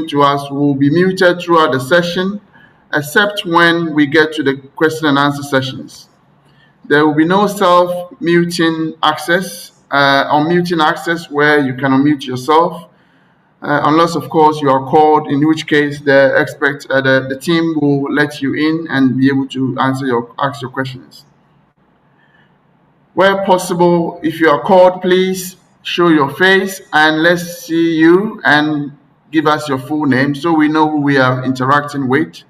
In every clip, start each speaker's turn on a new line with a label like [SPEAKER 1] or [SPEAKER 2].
[SPEAKER 1] to us will be muted throughout the session, except when we get to the question and answer sessions. There will be no self-muting access, unmuting access where you can unmute yourself, unless, of course, you are called, in which case the team will let you in and be able to ask your questions. Where possible, if you are called, please show your face and let's see you and give us your full name so we know who we are interacting with.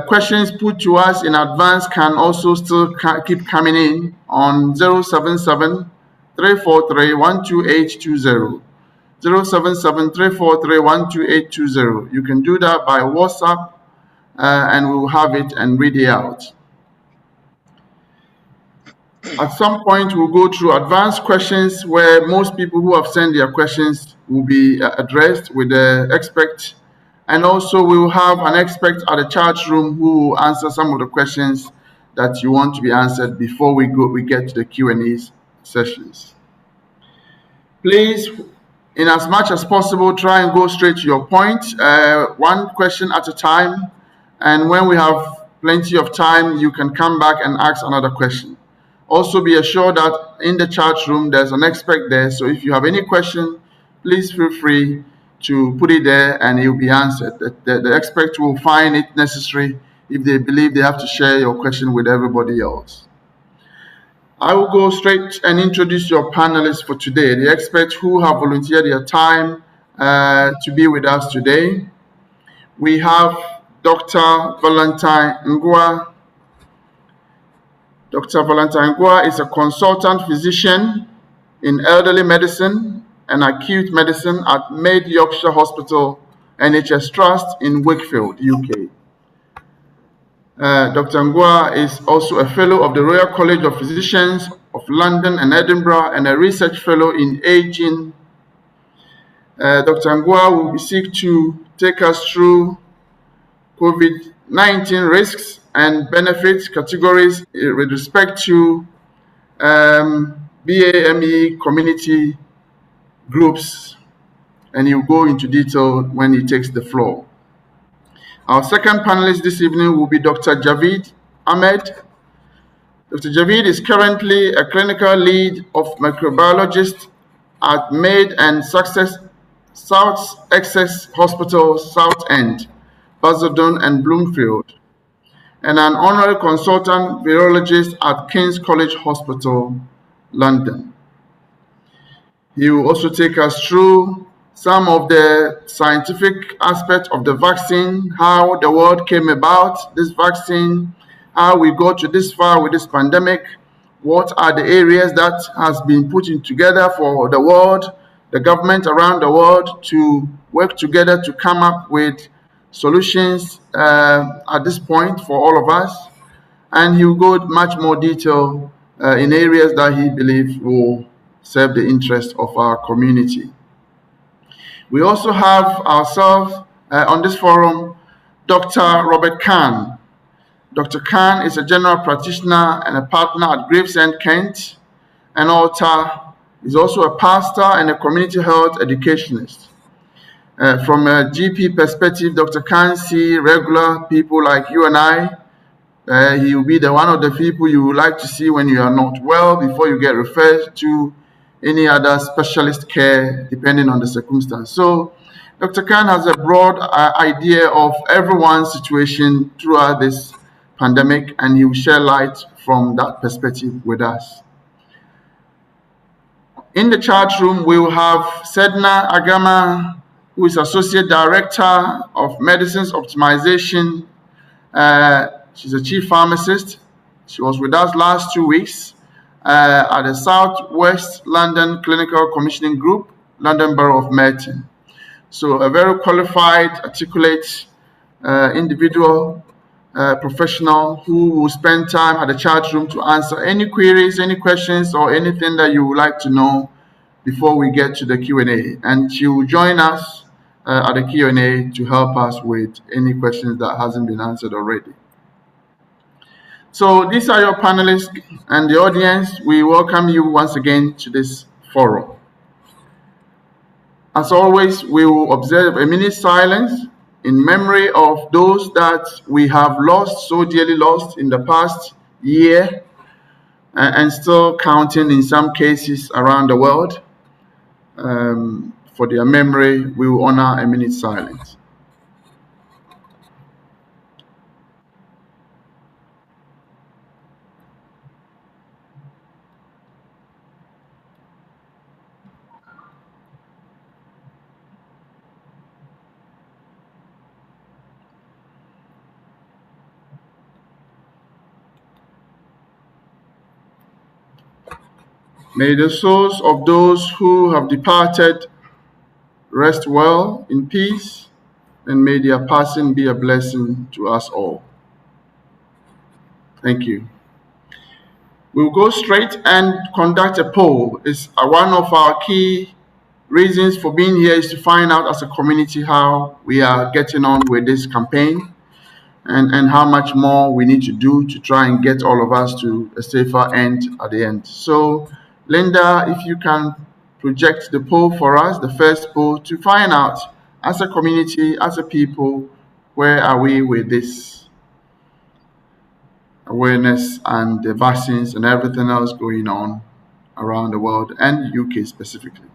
[SPEAKER 1] Questions put to us in advance can also still keep coming in on 077 343 12820. 077 343 12820. You can do that by WhatsApp and we will have it and read it out. At some point, we'll go through advanced questions where most people who have sent their questions will be addressed with the expert. And also, we will have an expert at the chat room who will answer some of the questions that you want to be answered before we get to the Q&A sessions. Please, in as much as possible, try and go straight to your point, one question at a time. And when we have plenty of time, you can come back and ask another question. Also, be assured that in the chat room, there's an expert there. So if you have any question, please feel free to put it there and it will be answered. The expert will find it necessary if they believe they have to share your question with everybody else. I will go straight and introduce your panelists for today, the experts who have volunteered their time to be with us today. We have Dr. Valentine Ngwa. Dr. Valentine Ngwa is a consultant physician in elderly medicine and acute medicine at Mid Yorkshire Hospital NHS Trust in Wakefield, UK. Dr. Ngwa is also a fellow of the Royal College of Physicians of London and Edinburgh and a research fellow in aging. Dr. Ngwa will seek to take us through COVID-19 risks and benefits categories with respect to BAME community groups, and he'll go into detail when he takes the floor. Our second panelist this evening will be Dr. Javid Ahmed. Dr. Javid is currently a clinical lead of microbiologist at Maid and Success South Essex Hospital, South End, Basildon and Bloomfield, and an honorary consultant virologist at King's College Hospital, London. He will also take us through some of the scientific aspects of the vaccine, how the world came about this vaccine, how we got to this far with this pandemic, what are the areas that has been put in together for the world, the government around the world to work together to come up with solutions at this point for all of us. And he will go into much more detail in areas that he believes will serve the interest of our community. We also have ourselves on this forum, Dr. Robert Khan. Dr. Khan is a general practitioner and a partner at Gravesend, Kent, an author. He's also a pastor and a community health educationist. From a GP perspective, Dr. Khan sees regular people like you and I. He will be one of the people you would like to see when you are not well before you get referred to any other specialist care, depending on the circumstance. So Dr. Khan has a broad idea of everyone's situation throughout this pandemic, and he will share light from that perspective with us. In the chat room, we will have Sedna Agama, who is Associate Director of Medicines Optimization. She's a Chief Pharmacist. She was with us last 2 weeks at the South West London Clinical Commissioning Group, London Borough of Merton. So a very qualified, articulate individual, professional who will spend time at the chat room to answer any queries, any questions, or anything that you would like to know before we get to the Q&A. And she will join us at the Q&A to help us with any questions that hasn't been answered already. So these are your panelists and the audience. We welcome you once again to this forum. As always, we will observe a minute silence in memory of those that we have lost, so dearly lost in the past year, and still counting in some cases around the world. For their memory, we will honor a minute silence. May the souls of those who have departed rest well in peace, and may their passing be a blessing to us all. Thank you. We'll go straight and conduct a poll. It's one of our key reasons for being here is to find out as a community how we are getting on with this campaign, and how much more we need to do to try and get all of us to a safer end at the end. So, Linda, if you can project the poll for us, the first poll, to find out as a community, as a people, where are we with this awareness and the vaccines and everything else going on around the world and UK specifically.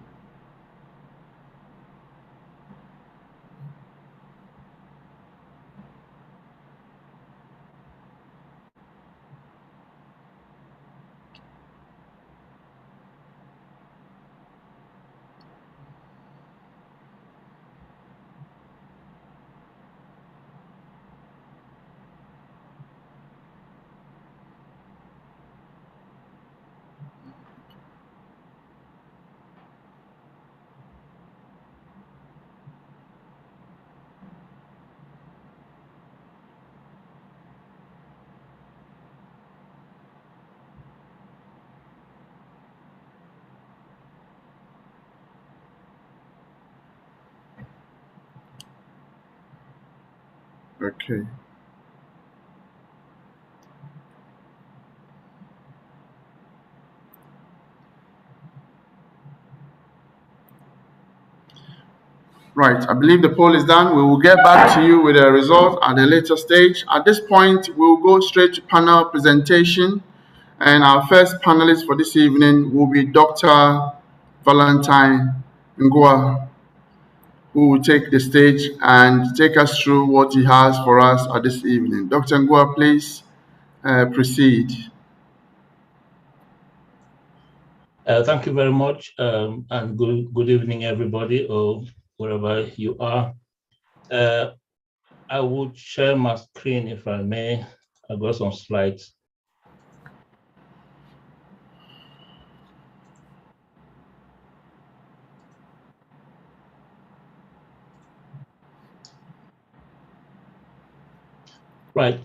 [SPEAKER 1] Okay. Right, I believe the poll is done. We will get back to you with the result at a later stage. At this point, we'll go straight to panel presentation. And our first panelist for this evening will be Dr. Valentine Ngua, who will take the stage and take us through what he has for us at this evening. Dr. Ngua, please proceed.
[SPEAKER 2] Thank you very much, and good evening, everybody, or wherever you are. I would share my screen if I may. I've got some slides. Right.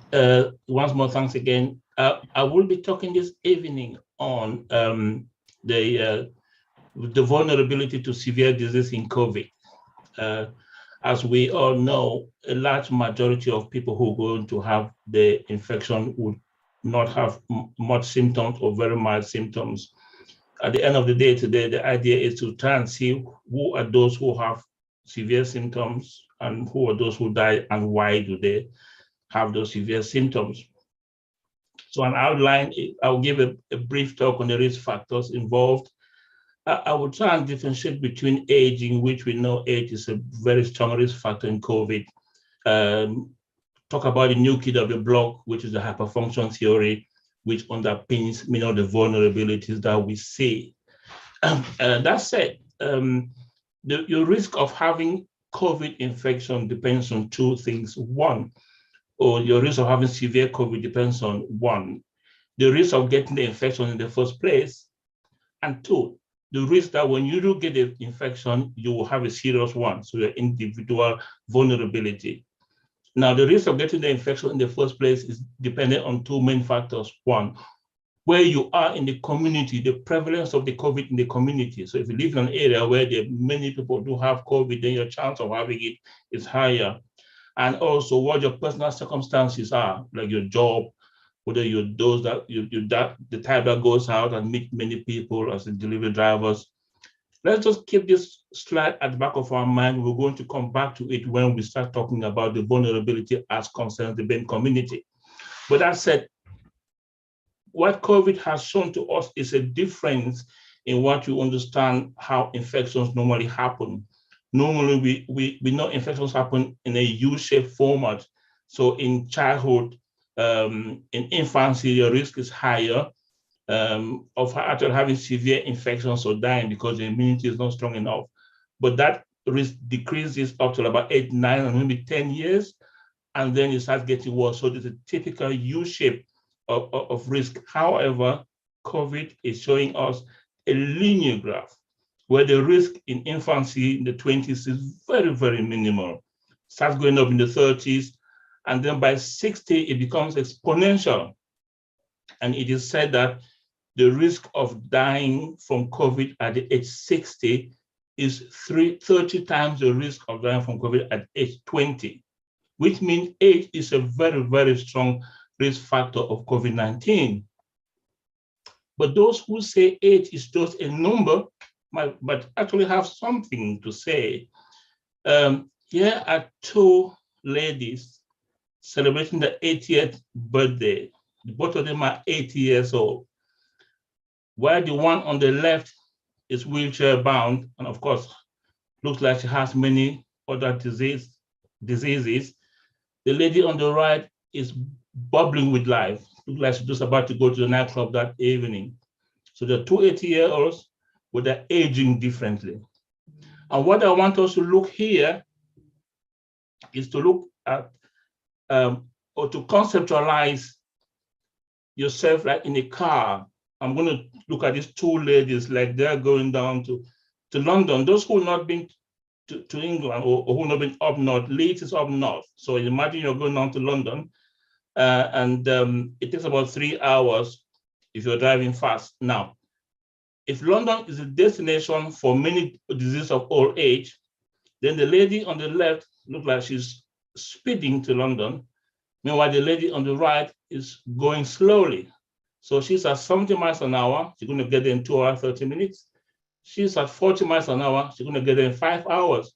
[SPEAKER 2] Once more, thanks again. I will be talking this evening on the vulnerability to severe disease in COVID. As we all know, a large majority of people who are going to have the infection would not have much symptoms or very mild symptoms. At the end of the day today, the idea is to try and see who are those who have severe symptoms and who are those who die and why do they have those severe symptoms. So an outline, I'll give a brief talk on the risk factors involved. I will try and differentiate between age, in which we know age is a very strong risk factor in COVID. Talk about the new kid of the block, which is the hyperfunction theory, which underpins many of the vulnerabilities that we see. That said, your risk of having COVID infection depends on two things. One, or your risk of having severe COVID depends on one, the risk of getting the infection in the first place, and two, the risk that when you do get the infection, you will have a serious one, so your individual vulnerability. Now, the risk of getting the infection in the first place is dependent on two main factors. One, where you are in the community, the prevalence of the COVID in the community. So if you live in an area where there many people do have COVID, then your chance of having it is higher. And also what your personal circumstances are, like your job, whether you're those that the type that goes out and meet many people as a delivery drivers, Let's just keep this slide at the back of our mind. We're going to come back to it when we start talking about the vulnerability as concerns the BAME community. But that said, what COVID has shown to us is a difference in what you understand how infections normally happen. Normally, we know infections happen in a U-shaped format. So in childhood, in infancy, your risk is higher of actually having severe infections or dying because the immunity is not strong enough. But that risk decreases up to about 8, 9, and maybe 10 years, and then it starts getting worse. So there's a typical U-shape of risk. However, COVID is showing us a linear graph where the risk in infancy in the 20s is very, very minimal. Starts going up in the 30s, and then by 60, it becomes exponential. And it is said that the risk of dying from COVID at the age 60 is 30 times the risk of dying from COVID at age 20, which means age is a very, very strong risk factor of COVID-19. But those who say age is just a number might actually have something to say. Here are two ladies celebrating their 80th birthday. Both of them are 80 years old. While the one on the left is wheelchair bound, and of course, looks like she has many other diseases. The lady on the right is bubbling with life. Looks like she's just about to go to the nightclub that evening. So the two 80-year-olds, but they're aging differently. And what I want us to look here is to look at or to conceptualize yourself like in a car. I'm going to look at these two ladies like they're going down to London. Those who have not been to England or who have not been up north, Leeds is up north. So imagine you're going down to London and it takes about 3 hours if you're driving fast. Now, if London is a destination for many diseases of old age, then the lady on the left looks like she's speeding to London. Meanwhile, the lady on the right is going slowly. So she's at 70 miles an hour. She's going to get there in 2 hours, 30 minutes. She's at 40 miles an hour. She's going to get there in 5 hours.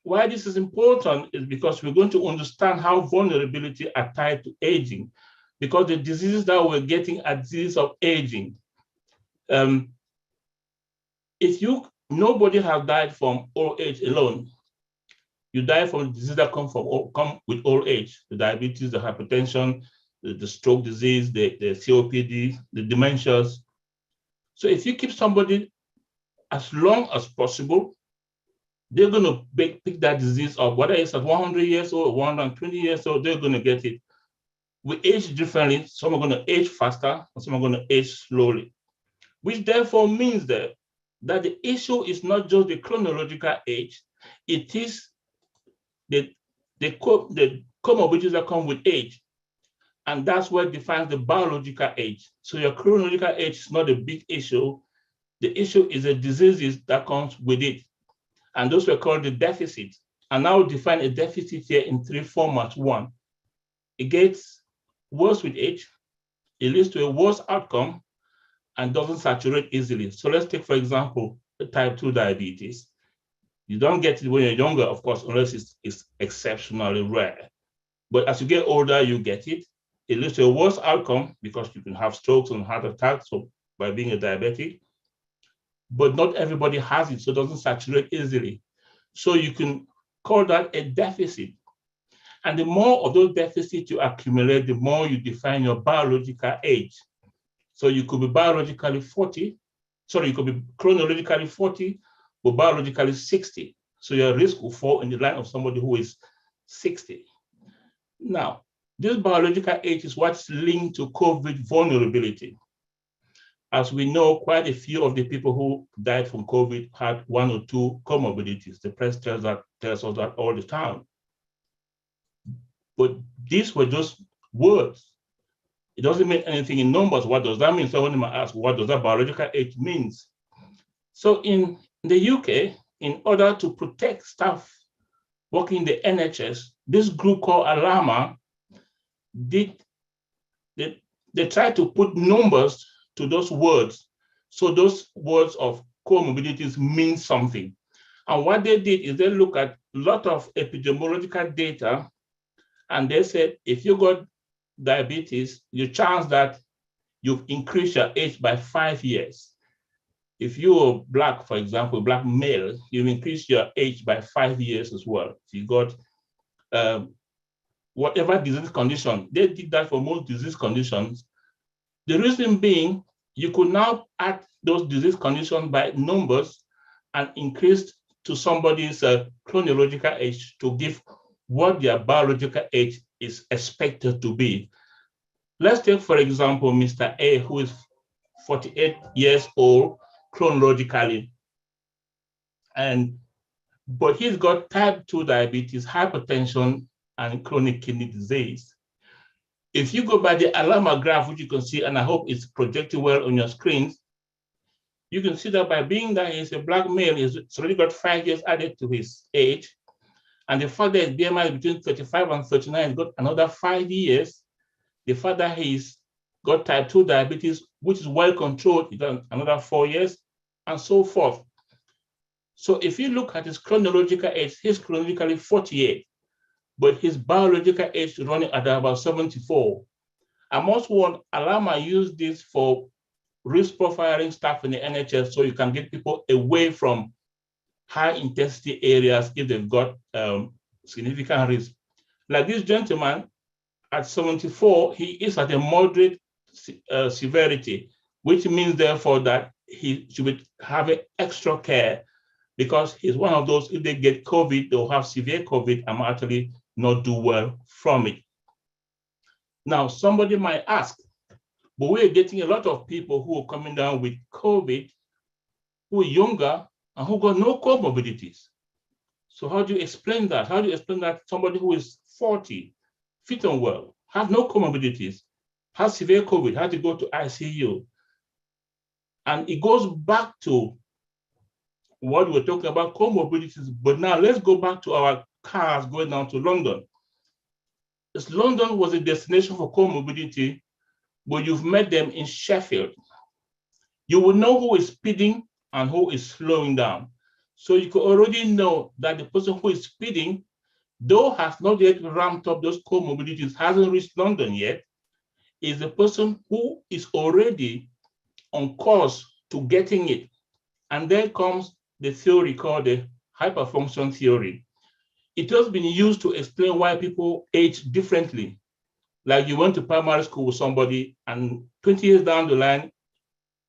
[SPEAKER 2] Why this is important is because we're going to understand how vulnerability are tied to aging, because the diseases that we're getting are diseases of aging. Nobody has died from old age alone. You die from disease that come with old age, the diabetes, the hypertension, the stroke disease, the COPD, the dementias. So if you keep somebody as long as possible, they're going to pick that disease up. Whether it's at 100 years old or 120 years old, they're going to get it. We age differently. Some are going to age faster, and some are going to age slowly, which therefore means that the issue is not just the chronological age, it is the comorbidities that come with age. And that's what defines the biological age. So your chronological age is not a big issue. The issue is the diseases that comes with it. And those were called the deficits. And I'll define a deficit here in 3 formats. 1, it gets worse with age, it leads to a worse outcome, and doesn't saturate easily. So let's take, for example, the type 2 diabetes. You don't get it when you're younger, of course, unless it's exceptionally rare. But as you get older, you get it. It leads to a worse outcome because you can have strokes and heart attacks by being a diabetic. But not everybody has it, so it doesn't saturate easily. So you can call that a deficit. And the more of those deficits you accumulate, the more you define your biological age. So you could be biologically 40, you could be chronologically 40, but biologically 60. So your risk will fall in the line of somebody who is 60. Now, this biological age is what's linked to COVID vulnerability. As we know, quite a few of the people who died from COVID had 1 or 2 comorbidities. The press tells us that all the time. But these were just words. It doesn't mean anything in numbers. What does that mean? Someone might ask, what does that biological age mean? So in the UK, in order to protect staff working in the NHS, this group called Alama they tried to put numbers to those words. So those words of comorbidities mean something. And what they did is they look at a lot of epidemiological data, and they said, if you got diabetes, your chance that you've increased your age by 5 years. If you're Black, for example, Black male, you've increased your age by 5 years as well. If you got whatever disease condition, they did that for most disease conditions. The reason being, you could now add those disease conditions by numbers and increase to somebody's chronological age to give what their biological age is expected to be. Let's take, for example, Mr. A, who is 48 years old chronologically, but he's got type 2 diabetes, hypertension, and chronic kidney disease. If you go by the Alama graph, which you can see, and I hope it's projected well on your screens, you can see that by being that he's a Black male, he's already got 5 years added to his age. And the fact that his BMI is between 35 and 39, he's got another 5 years. The fact that he's got type 2 diabetes, which is well controlled, he's got another 4 years, and so forth. So if you look at his chronological age, he's chronologically 48, but his biological age is running at about 74. I must warn, Alama use this for risk profiling staff in the NHS so you can get people away from high intensity areas if they've got significant risk. Like this gentleman at 74, he is at a moderate severity, which means therefore that he should be having extra care because he's one of those, if they get COVID, they'll have severe COVID and actually not do well from it. Now, somebody might ask, but we're getting a lot of people who are coming down with COVID who are younger and who got no comorbidities. So how do you explain that? How do you explain that somebody who is 40, fit and well, have no comorbidities, has severe COVID, had to go to ICU? And it goes back to what we're talking about, comorbidities. But now let's go back to our cars going down to London. As London was a destination for comorbidity, but you've met them in Sheffield. You will know who is speeding and who is slowing down. So you can already know that the person who is speeding, though has not yet ramped up those comorbidities, hasn't reached London yet, is the person who is already on course to getting it. And there comes the theory called the hyperfunction theory. It has been used to explain why people age differently. Like you went to primary school with somebody and 20 years down the line,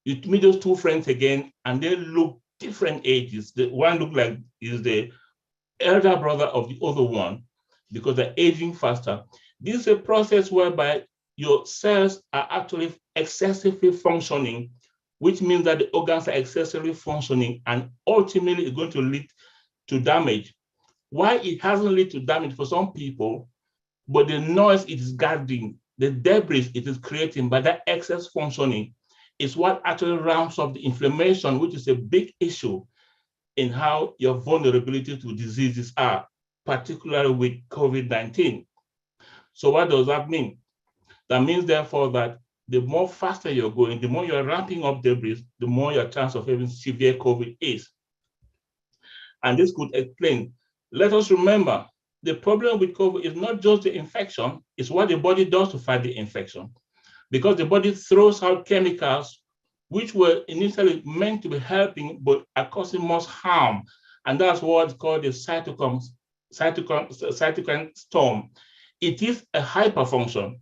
[SPEAKER 2] you meet those two friends again and they look different ages. The one look like is the elder brother of the other one because they're aging faster. This is a process whereby your cells are actually excessively functioning, which means that the organs are excessively functioning and ultimately it's going to lead to damage. Why it hasn't led to damage for some people, but the noise it is gathering, the debris it is creating by that excess functioning is what actually ramps up the inflammation, which is a big issue in how your vulnerability to diseases are, particularly with COVID-19. So what does that mean? That means therefore that the more faster you're going, the more you're ramping up debris, the more your chance of having severe COVID is. And this could explain. Let us remember, the problem with COVID is not just the infection, it's what the body does to fight the infection. Because the body throws out chemicals which were initially meant to be helping, but are causing most harm. And that's what's called the cytokine storm. It is a hyperfunction.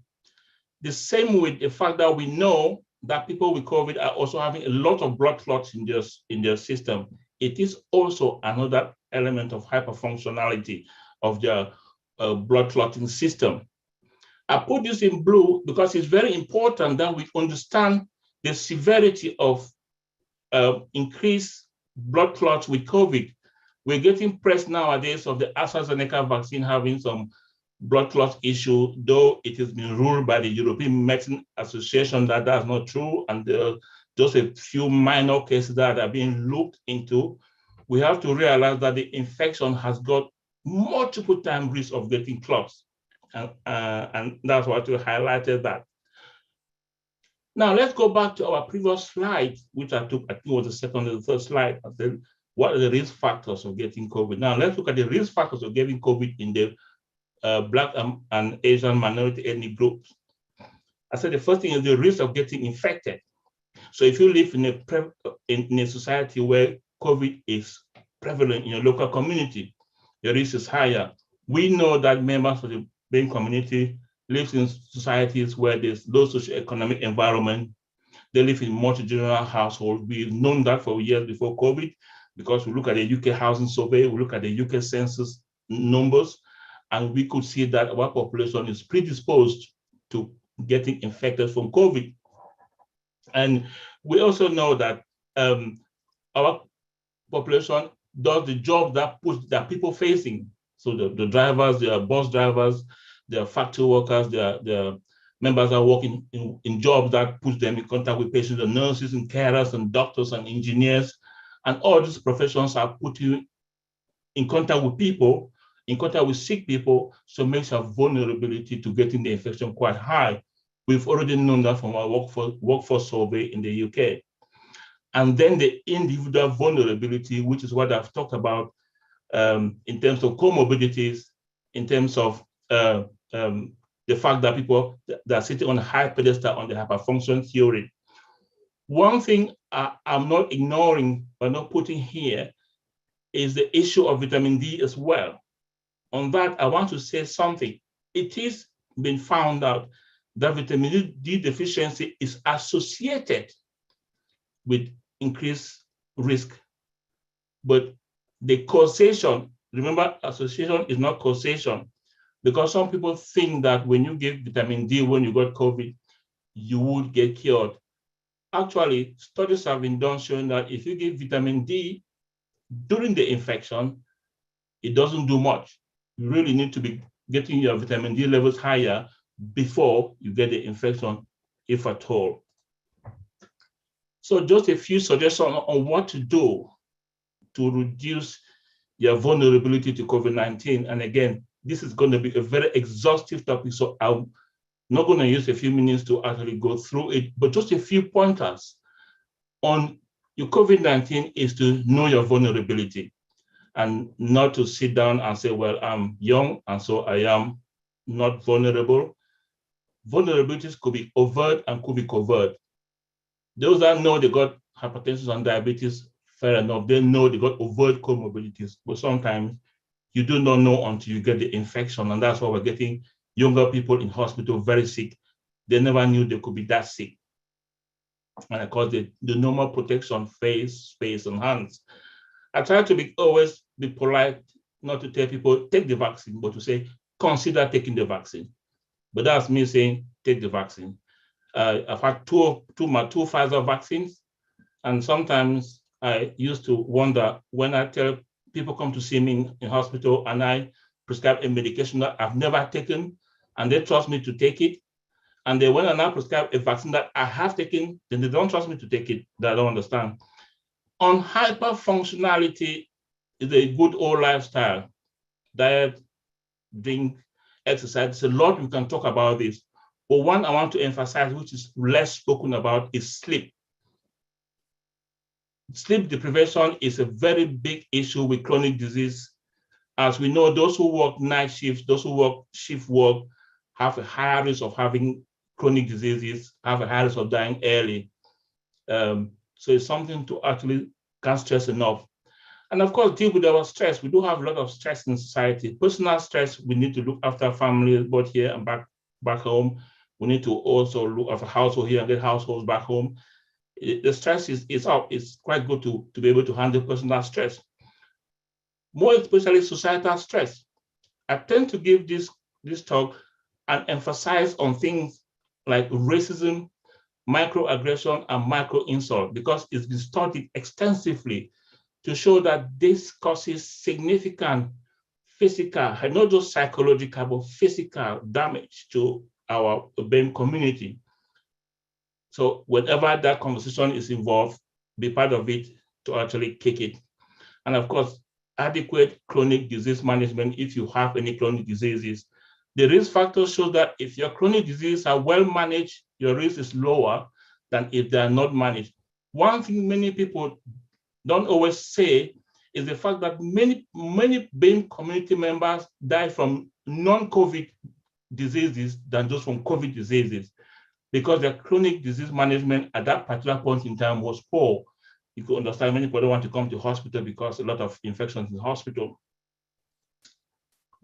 [SPEAKER 2] The same with the fact that we know that people with COVID are also having a lot of blood clots in their system. It is also another element of hyperfunctionality of their blood clotting system. I put this in blue because it's very important that we understand the severity of increased blood clots with COVID. We're getting press nowadays of the AstraZeneca vaccine having some blood clot issue, though it has been ruled by the European Medicine Association that that's not true, and just a few minor cases that are being looked into. We have to realize that the infection has got multiple times risk of getting clots. And that's what we highlighted that. Now let's go back to our previous slide, which I think was the second or the third slide. I said, what are the risk factors of getting COVID? Now let's look at the risk factors of getting COVID in the Black and Asian minority ethnic groups. I said the first thing is the risk of getting infected. So if you live in a society where COVID is prevalent in your local community, your risk is higher. We know that members of the BAME community live in societies where there's low socioeconomic environment. They live in multi-generational households. We've known that for years before COVID, because we look at the UK housing survey, we look at the UK census numbers, and we could see that our population is predisposed to getting infected from COVID. And we also know that our population does the job that people facing. So the drivers, the bus drivers, the factory workers, the members are working in jobs that put them in contact with patients, the nurses and carers and doctors and engineers. And all these professions are put you in contact with people, in contact with sick people, so it makes our vulnerability to getting the infection quite high. We've already known that from our workforce survey in the UK. And then the individual vulnerability, which is what I've talked about in terms of comorbidities, in terms of the fact that people that are sitting on a high pedestal on the hyperfunction theory. One thing I'm not ignoring or not putting here is the issue of vitamin D as well. On that, I want to say something. It is been found out that vitamin D deficiency is associated with increased risk. But the causation, remember, association is not causation, because some people think that when you give vitamin D when you got COVID, you would get cured. Actually, studies have been done showing that if you give vitamin D during the infection, it doesn't do much. You really need to be getting your vitamin D levels higher before you get the infection, if at all. So just a few suggestions on what to do to reduce your vulnerability to COVID-19. And again, this is going to be a very exhaustive topic, so I'm not going to use a few minutes to actually go through it, but just a few pointers on your COVID-19 is to know your vulnerability and not to sit down and say, well, I'm young, and so I am not vulnerable. Vulnerabilities could be overt and could be covert. Those that know they got hypertension and diabetes, fair enough, they know they got overt comorbidities, but sometimes you do not know until you get the infection, and that's why we're getting younger people in hospital very sick. They never knew they could be that sick. And of course, the normal protection, face, and hands. I try to always be polite, not to tell people take the vaccine, but to say consider taking the vaccine. But that's me saying take the vaccine. I've had two Pfizer vaccines, and sometimes I used to wonder when I tell people come to see me in hospital and I prescribe a medication that I've never taken, and they trust me to take it. And then when I now prescribe a vaccine that I have taken, then they don't trust me to take it. That I don't understand. On hyperfunctionality is a good old lifestyle. Diet, drink, exercise. There's a lot we can talk about this. But one I want to emphasize, which is less spoken about, is sleep. Sleep deprivation is a very big issue with chronic disease. As we know, those who work night shifts, those who work shift work, have a higher risk of having chronic diseases, have a higher risk of dying early. So it's something to actually can't stress enough. And of course, deal with our stress. We do have a lot of stress in society. Personal stress, we need to look after family, both here and back home. We need to also look after household here and get households back home. The stress is up. It's quite good to be able to handle personal stress. More especially societal stress. I tend to give this talk and emphasize on things like racism, microaggression, and micro insult, because it's been studied extensively to show that this causes significant physical, and not just psychological, but physical damage to our BAME community. So whenever that conversation is involved, be part of it to actually kick it. And of course, adequate chronic disease management if you have any chronic diseases. The risk factors show that if your chronic diseases are well managed, your risk is lower than if they are not managed. One thing many people don't always say is the fact that many BAME community members die from non-COVID diseases than just from COVID diseases, because their chronic disease management at that particular point in time was poor. You could understand many people don't want to come to hospital because a lot of infections in the hospital.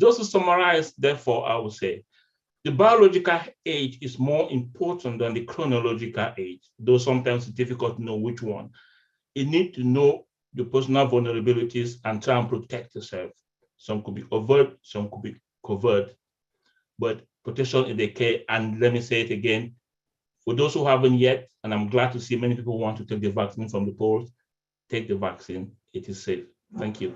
[SPEAKER 2] Just to summarize, therefore, I would say the biological age is more important than the chronological age, though sometimes it's difficult to know which one. You need to know your personal vulnerabilities and try and protect yourself. Some could be overt, some could be covert, but protection is the key. And let me say it again, for those who haven't yet, and I'm glad to see many people want to take the vaccine from the polls, take the vaccine. It is safe. Thank you.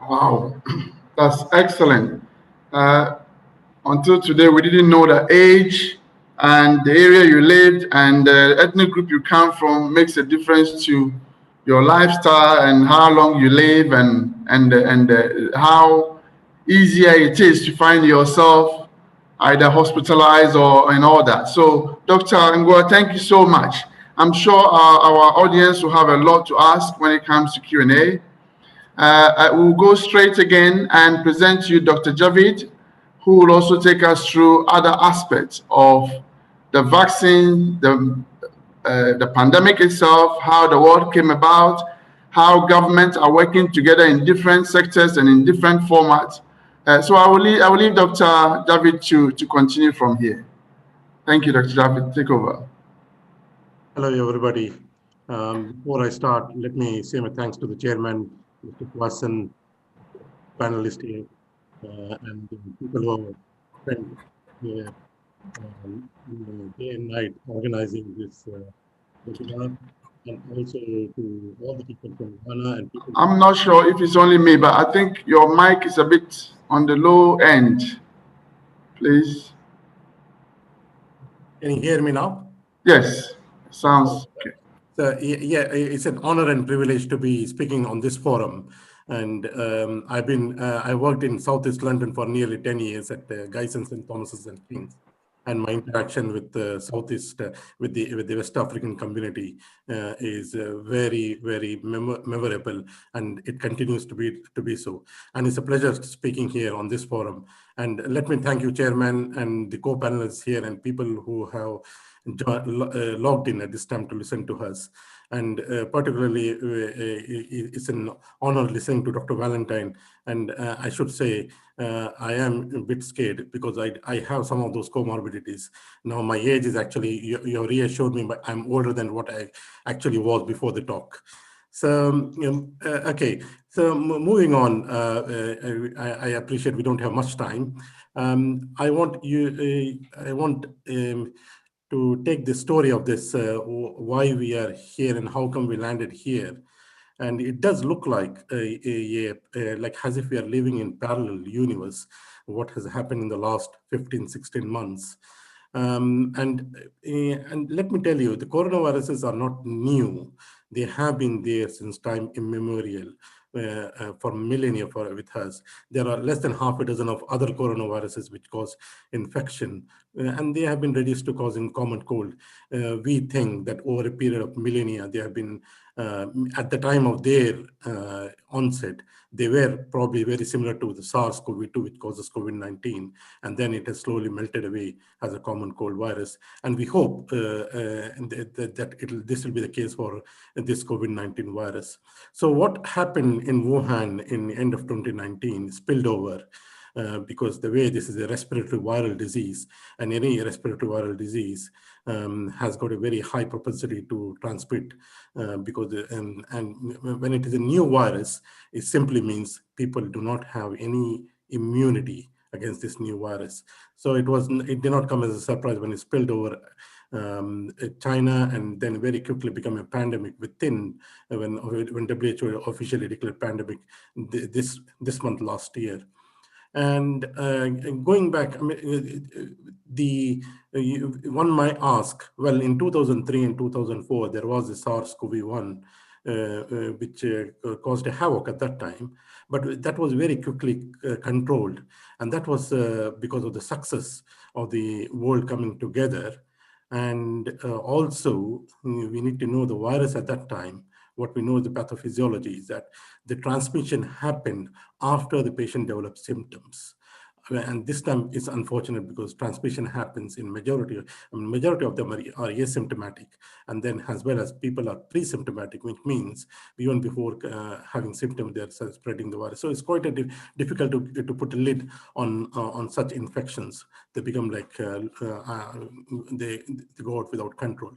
[SPEAKER 1] Wow, that's excellent. Uh, until today, we didn't know the age and the area you lived and the ethnic group you come from makes a difference to your lifestyle and how long you live and how easier it is to find yourself either hospitalized or and all that. So, Dr. Ngwa, thank you so much. I'm sure our audience will have a lot to ask when it comes to Q&A. I will go straight again and present to you Dr. Javid, who will also take us through other aspects of the vaccine, the pandemic itself, how the world came about, how governments are working together in different sectors and in different formats. So I will leave Dr. Javid to continue from here. Thank you, Dr. Javid. Take over.
[SPEAKER 3] Hello, everybody. Before I start, let me say my thanks to the chairman, Mr. Kwasan, panelists here, and the people who have spent day and night organizing this webinar, and also to all the people from Ghana and people.
[SPEAKER 1] I'm not sure if it's only me, but I think your mic is a bit on the low end. Please.
[SPEAKER 3] Can you hear me now?
[SPEAKER 1] Yes, sounds okay.
[SPEAKER 3] So, yeah, it's an honor and privilege to be speaking on this forum. And I worked in Southeast London for nearly 10 years at Guyson, St. Thomas's and King's. And my interaction with the Southeast, with the West African community is very, very memorable, and it continues to be so. And it's a pleasure speaking here on this forum. And let me thank you, Chairman, and the co-panelists here, and people who have logged in at this time to listen to us. And particularly, it's an honor listening to Dr. Valentine. And I should say, I am a bit scared because I have some of those comorbidities. Now, my age is actually, you reassured me, but I'm older than what I actually was before the talk. So, okay. So moving on, I appreciate we don't have much time. I want to take the story of this, why we are here and how come we landed here. And it does look like like as if we are living in parallel universe, what has happened in the last 15, 16 months. And let me tell you, the coronaviruses are not new. They have been there since time immemorial. For millennia with us. There are less than half a dozen of other coronaviruses which cause infection, and they have been reduced to causing common cold. We think that over a period of millennia, they have been, at the time of their onset, they were probably very similar to the SARS-CoV-2, which causes COVID-19, and then it has slowly melted away as a common cold virus. And we hope that this will be the case for this COVID-19 virus. So what happened in Wuhan in the end of 2019 spilled over because the way this is a respiratory viral disease, and any respiratory viral disease has got a very high propensity to transmit because and when it is a new virus, it simply means people do not have any immunity against this new virus. So it did not come as a surprise when it spilled over China, and then very quickly become a pandemic within when WHO officially declared pandemic this month last year. And going back, I mean, one might ask, well, in 2003 and 2004, there was the SARS-CoV-1 which caused a havoc at that time. But that was very quickly controlled. And that was because of the success of the world coming together. And also, we need to know the virus at that time. What we know, the pathophysiology, is that the transmission happened after the patient developed symptoms. And this time it's unfortunate because transmission happens in majority of them are asymptomatic, and then as well as people are pre-symptomatic, which means even before having symptoms they're spreading the virus. So it's quite difficult to put a lid on such infections. They become like they go out without control.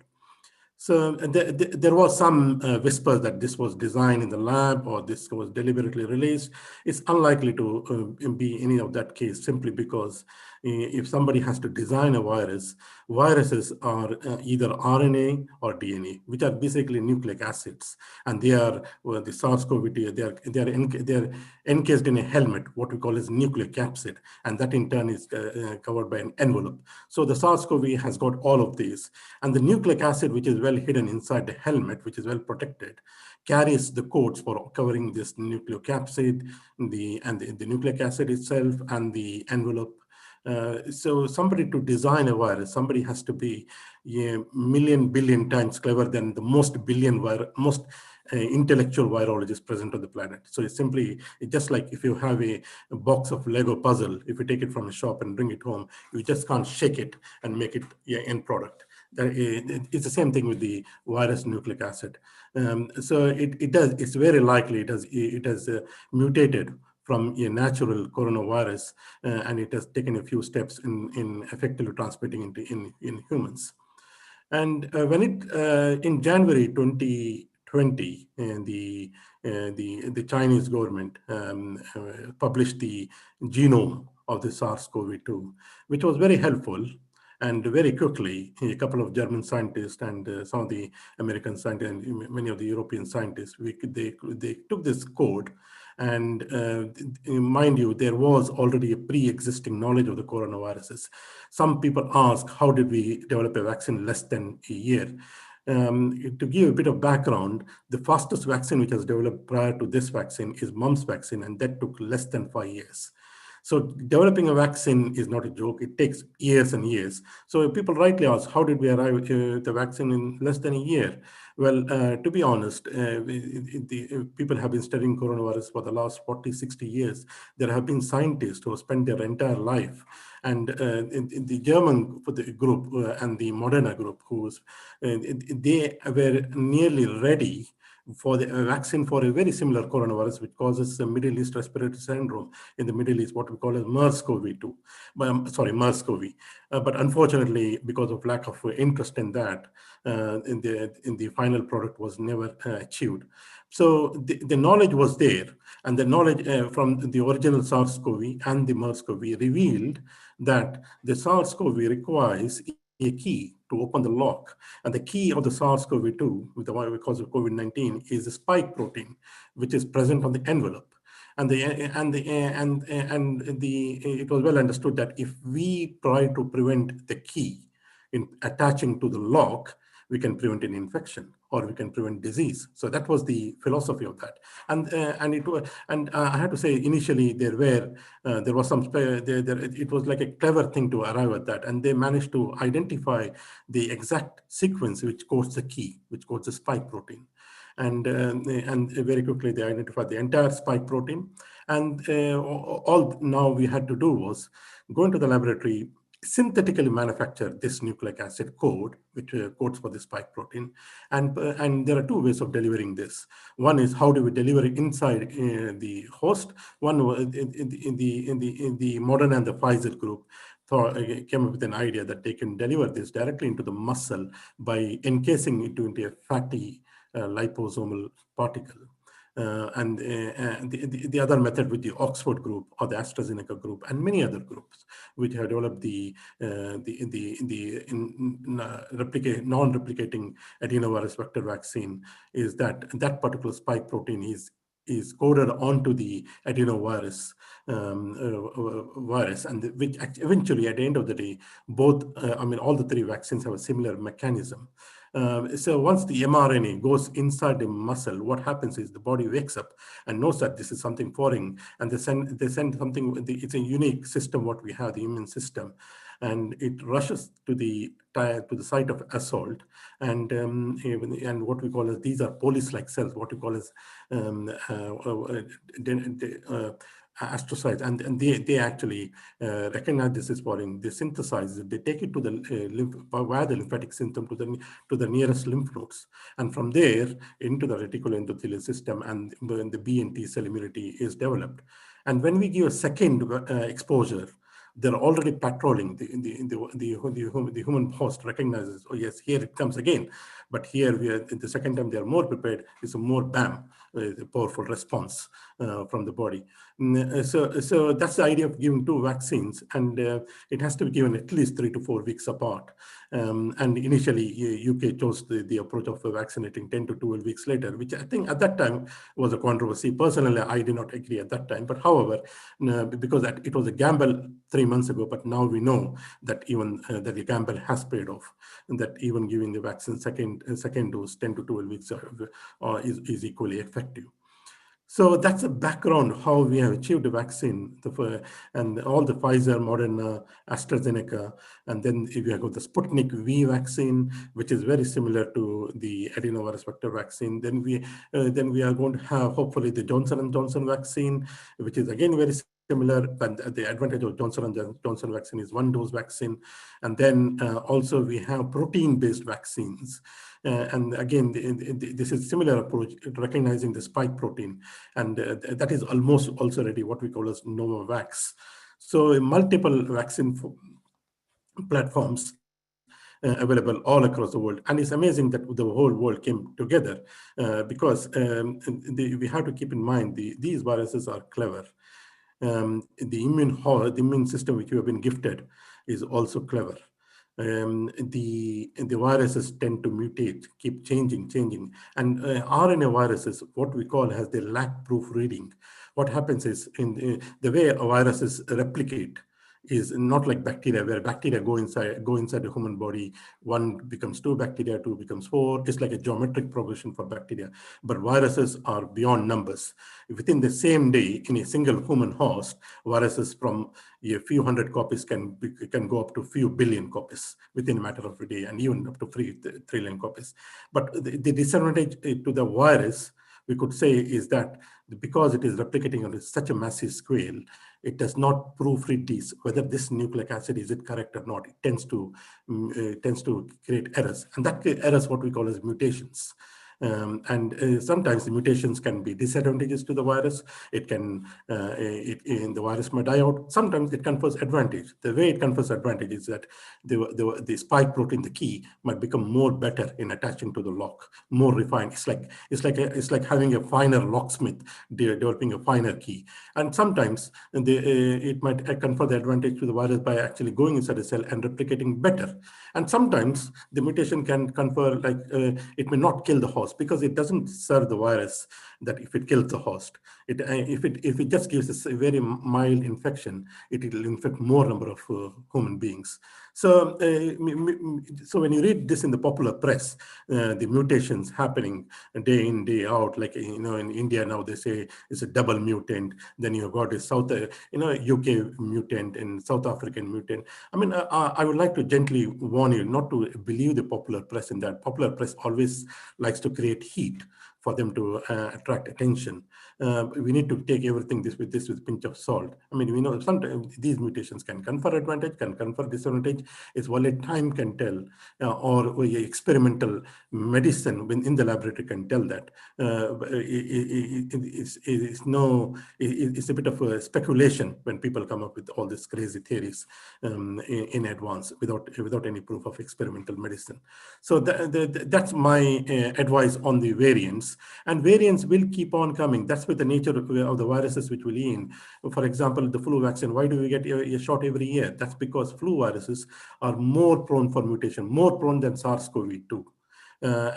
[SPEAKER 3] So there was some whispers that this was designed in the lab or this was deliberately released. It's unlikely to be any of that case, simply because if somebody has to design a virus, viruses are either RNA or DNA, which are basically nucleic acids, and they are the SARS-CoV-2. They are encased in a helmet, what we call as nucleic capsid, and that in turn is covered by an envelope. So the SARS-CoV has got all of these, and the nucleic acid, which is well hidden inside the helmet, which is well protected, carries the codes for covering this nucleocapsid, the nucleic acid itself, and the envelope. So somebody to design a virus, somebody has to be a million billion times clever than the most intellectual virologists present on the planet. So it's just like if you have a box of Lego puzzle, if you take it from a shop and bring it home, you just can't shake it and make it your end product. It's the same thing with the virus nucleic acid. So it's very likely it has mutated from a natural coronavirus, and it has taken a few steps in effectively transmitting in humans. And when in January 2020, the Chinese government published the genome of the SARS-CoV-2, which was very helpful. And very quickly, a couple of German scientists and some of the American scientists and many of the European scientists, they took this code. And mind you, there was already a pre-existing knowledge of the coronaviruses. Some people ask, how did we develop a vaccine less than a year? To give a bit of background, the fastest vaccine which was developed prior to this vaccine is mumps vaccine, and that took less than 5 years. So developing a vaccine is not a joke. It takes years and years. So people rightly ask, how did we arrive at the vaccine in less than a year? Well, to be honest, people have been studying coronavirus for the last 40, 60 years. There have been scientists who have spent their entire life. And in the German group and the Moderna group, they were nearly ready for the vaccine for a very similar coronavirus, which causes Middle East respiratory syndrome in the Middle East, what we call as MERS-CoV-2, MERS-CoV. But unfortunately, because of lack of interest in that, in the final product was never achieved. So the knowledge was there, and the knowledge from the original SARS-CoV and the MERS-CoV revealed that the SARS-CoV requires a key to open the lock. And the key of the SARS-CoV-2, with the one because of COVID-19, is the spike protein, which is present on the envelope. And it was well understood that if we try to prevent the key in attaching to the lock, we can prevent an infection or we can prevent disease. So that was the philosophy of that. And I had to say, initially there was some it was like a clever thing to arrive at that, and they managed to identify the exact sequence which codes the key, which codes the spike protein. And very quickly they identified the entire spike protein. And all now we had to do was go into the laboratory, synthetically manufacture this nucleic acid code, which codes for the spike protein. And there are two ways of delivering this. One is, how do we deliver it inside the host? One in the Moderna and the Pfizer group came up with an idea that they can deliver this directly into the muscle by encasing it into a fatty liposomal particle. The other method with the Oxford group or the AstraZeneca group and many other groups which have developed the non-replicating adenovirus vector vaccine is that particular spike protein is coded onto the adenovirus virus, and which eventually, at the end of the day, both all the three vaccines have a similar mechanism. So once the mRNA goes inside the muscle, what happens is the body wakes up and knows that this is something foreign, and they send something. It's a unique system what we have, the immune system, and it rushes to the site of assault, and what we call as, these are police-like cells, what we call as um, uh, uh, astrocytes, and they actually recognize this as foreign. They synthesize it. They take it to the via the lymphatic system to the nearest lymph nodes, and from there into the reticuloendothelial system, and when the B and T cell immunity is developed. And when we give a second exposure, they're already patrolling. The human host recognizes, oh yes, here it comes again. But here we are, the second time they are more prepared. It's a more bam, a powerful response from the body. So that's the idea of giving two vaccines, and it has to be given at least 3 to 4 weeks apart. And initially, UK chose the approach of vaccinating 10 to 12 weeks later, which I think at that time was a controversy. Personally, I did not agree at that time. But however, because it was a gamble 3 months ago, but now we know that even that the gamble has paid off, and that even giving the vaccine second dose 10 to 12 weeks is equally effective. So that's a background how we have achieved the vaccine, and all the Pfizer, Moderna, AstraZeneca, and then if you got the Sputnik V vaccine, which is very similar to the adenovirus vector vaccine. Then we are going to have hopefully the Johnson & Johnson vaccine, which is again very similar. But the advantage of Johnson & Johnson vaccine is one-dose vaccine, and then also we have protein-based vaccines. And again, this is similar approach, recognizing the spike protein, and that is almost also already what we call as Novavax. So multiple vaccine platforms available all across the world. And it's amazing that the whole world came together because we have to keep in mind these viruses are clever. The immune system which we have been gifted is also clever. The viruses tend to mutate, keep changing. And RNA viruses, what we call as the lack proof reading. What happens is in the way viruses replicate is not like bacteria, where bacteria go inside the human body. One becomes 2 bacteria, 2 becomes 4. It's like a geometric progression for bacteria. But viruses are beyond numbers. Within the same day, in a single human host, viruses from a few hundred copies can go up to a few billion copies within a matter of a day, and even up to 3 trillion copies. But the disadvantage to the virus, we could say, is that because it is replicating on such a massive scale, it does not proofread these, whether this nucleic acid is it correct or not. It tends to create errors, and that errors what we call as mutations. And sometimes the mutations can be disadvantages to the virus. It can, the virus may die out. Sometimes it confers advantage. The way it confers advantage is that the spike protein, the key, might become more better in attaching to the lock, more refined. It's like having a finer locksmith developing a finer key. And sometimes it might confer the advantage to the virus by actually going inside the cell and replicating better. And sometimes the mutation can confer, like it may not kill the host, because it doesn't serve the virus that if it kills the host. If it just gives a very mild infection, it will infect more number of human beings. So when you read this in the popular press, the mutations happening day in, day out, like in India now they say it's a double mutant. Then you've got a UK mutant and South African mutant. I mean, I would like to gently warn you not to believe the popular press in that. Popular press always likes to create heat for them to attract attention. We need to take everything with a pinch of salt. I mean, we know sometimes these mutations can confer advantage, can confer disadvantage. It's only time can tell, or experimental medicine in the laboratory can tell that. It's a bit of a speculation when people come up with all these crazy theories in advance without any proof of experimental medicine. So that's my advice on the variants. And variants will keep on coming. That's with the nature of the viruses which will in. For example, the flu vaccine, why do we get a shot every year? That's because flu viruses are more prone for mutation, more prone than SARS-CoV-2. The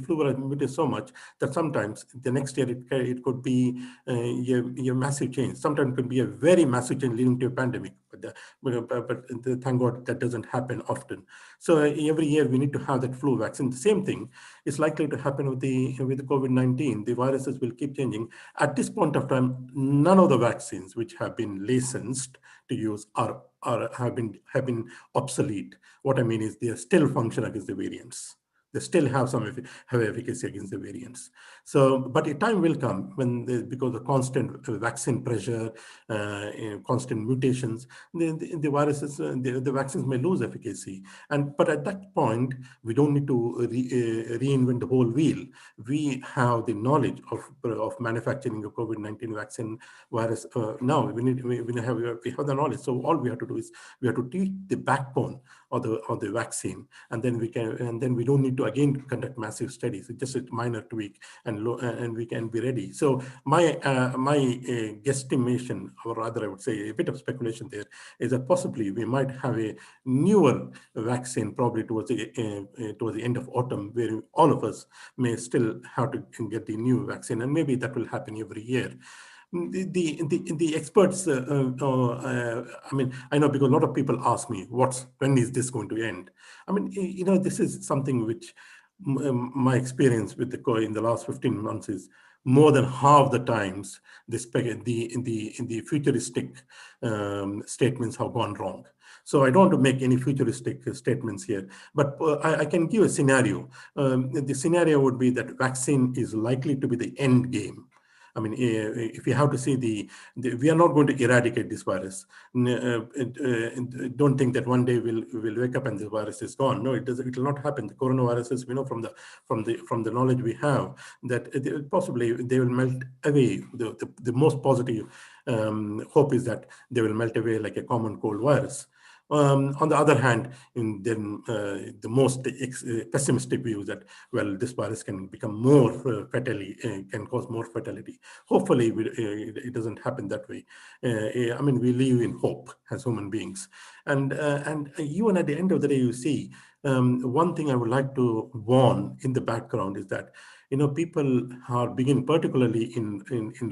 [SPEAKER 3] flu virus mutates so much that sometimes the next year it could be a massive change. Sometimes it could be a very massive change leading to a pandemic. But thank God that doesn't happen often. So every year we need to have that flu vaccine. The same thing is likely to happen with the COVID-19. The viruses will keep changing. At this point of time, none of the vaccines which have been licensed to use have been obsolete. What I mean is they still function against the variants. They still have have efficacy against the variants. So, but a time will come when, because of constant vaccine pressure, constant mutations, the viruses, the vaccines may lose efficacy. But at that point, we don't need to reinvent the whole wheel. We have the knowledge of manufacturing a COVID-19 vaccine virus. Now we have the knowledge. So all we have to do is we have to teach the backbone of the vaccine, and then we don't need to again conduct massive studies. It's just a minor tweak, and we can be ready. So my guesstimation, or rather I would say a bit of speculation there, is that possibly we might have a newer vaccine probably towards the end of autumn, where all of us may still have to get the new vaccine, and maybe that will happen every year. The experts, I mean, I know, because a lot of people ask me, when is this going to end? I mean, this is something which my experience with in the last 15 months is more than half the times the futuristic statements have gone wrong. So I don't want to make any futuristic statements here, but I can give a scenario. The scenario would be that vaccine is likely to be the end game. I mean, if you have to see we are not going to eradicate this virus. Don't think that one day we'll wake up and the virus is gone. No, it doesn't. It will not happen. The coronaviruses, we know from the knowledge we have, that possibly they will melt away. The most positive hope is that they will melt away like a common cold virus. On the other hand, the most pessimistic view is that, well, this virus can become more can cause more fatality. Hopefully, it doesn't happen that way. I mean, we live in hope as human beings, and even at the end of the day, you see, one thing I would like to warn in the background is that, people are beginning, particularly in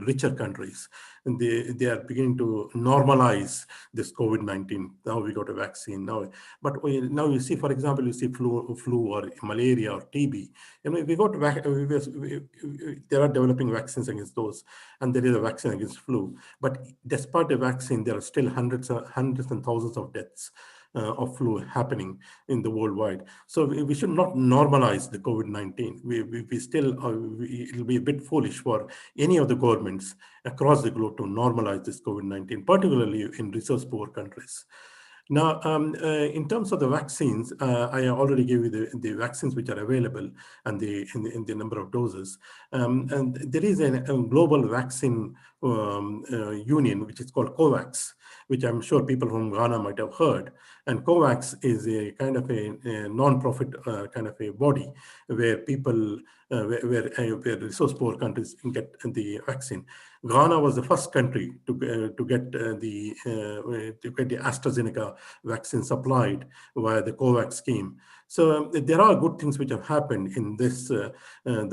[SPEAKER 3] richer countries, and they are beginning to normalize this COVID-19. Now we got a vaccine now, but now you see, for example, you see flu or malaria or TB. We got there are developing vaccines against those, and there is a vaccine against flu. But despite the vaccine, there are still hundreds and thousands of deaths of flu happening in the worldwide. So we should not normalize the COVID-19. We still, it'll be a bit foolish for any of the governments across the globe to normalize this COVID-19, particularly in resource-poor countries. Now, in terms of the vaccines, I already gave you the vaccines which are available and the number of doses. And there is a global vaccine union, which is called COVAX, which I'm sure people from Ghana might have heard. And COVAX is a kind of a non-profit kind of a body where people, where resource-poor countries can get the vaccine. Ghana was the first country to get the AstraZeneca vaccine supplied via the COVAX scheme. So there are good things which have happened in this. The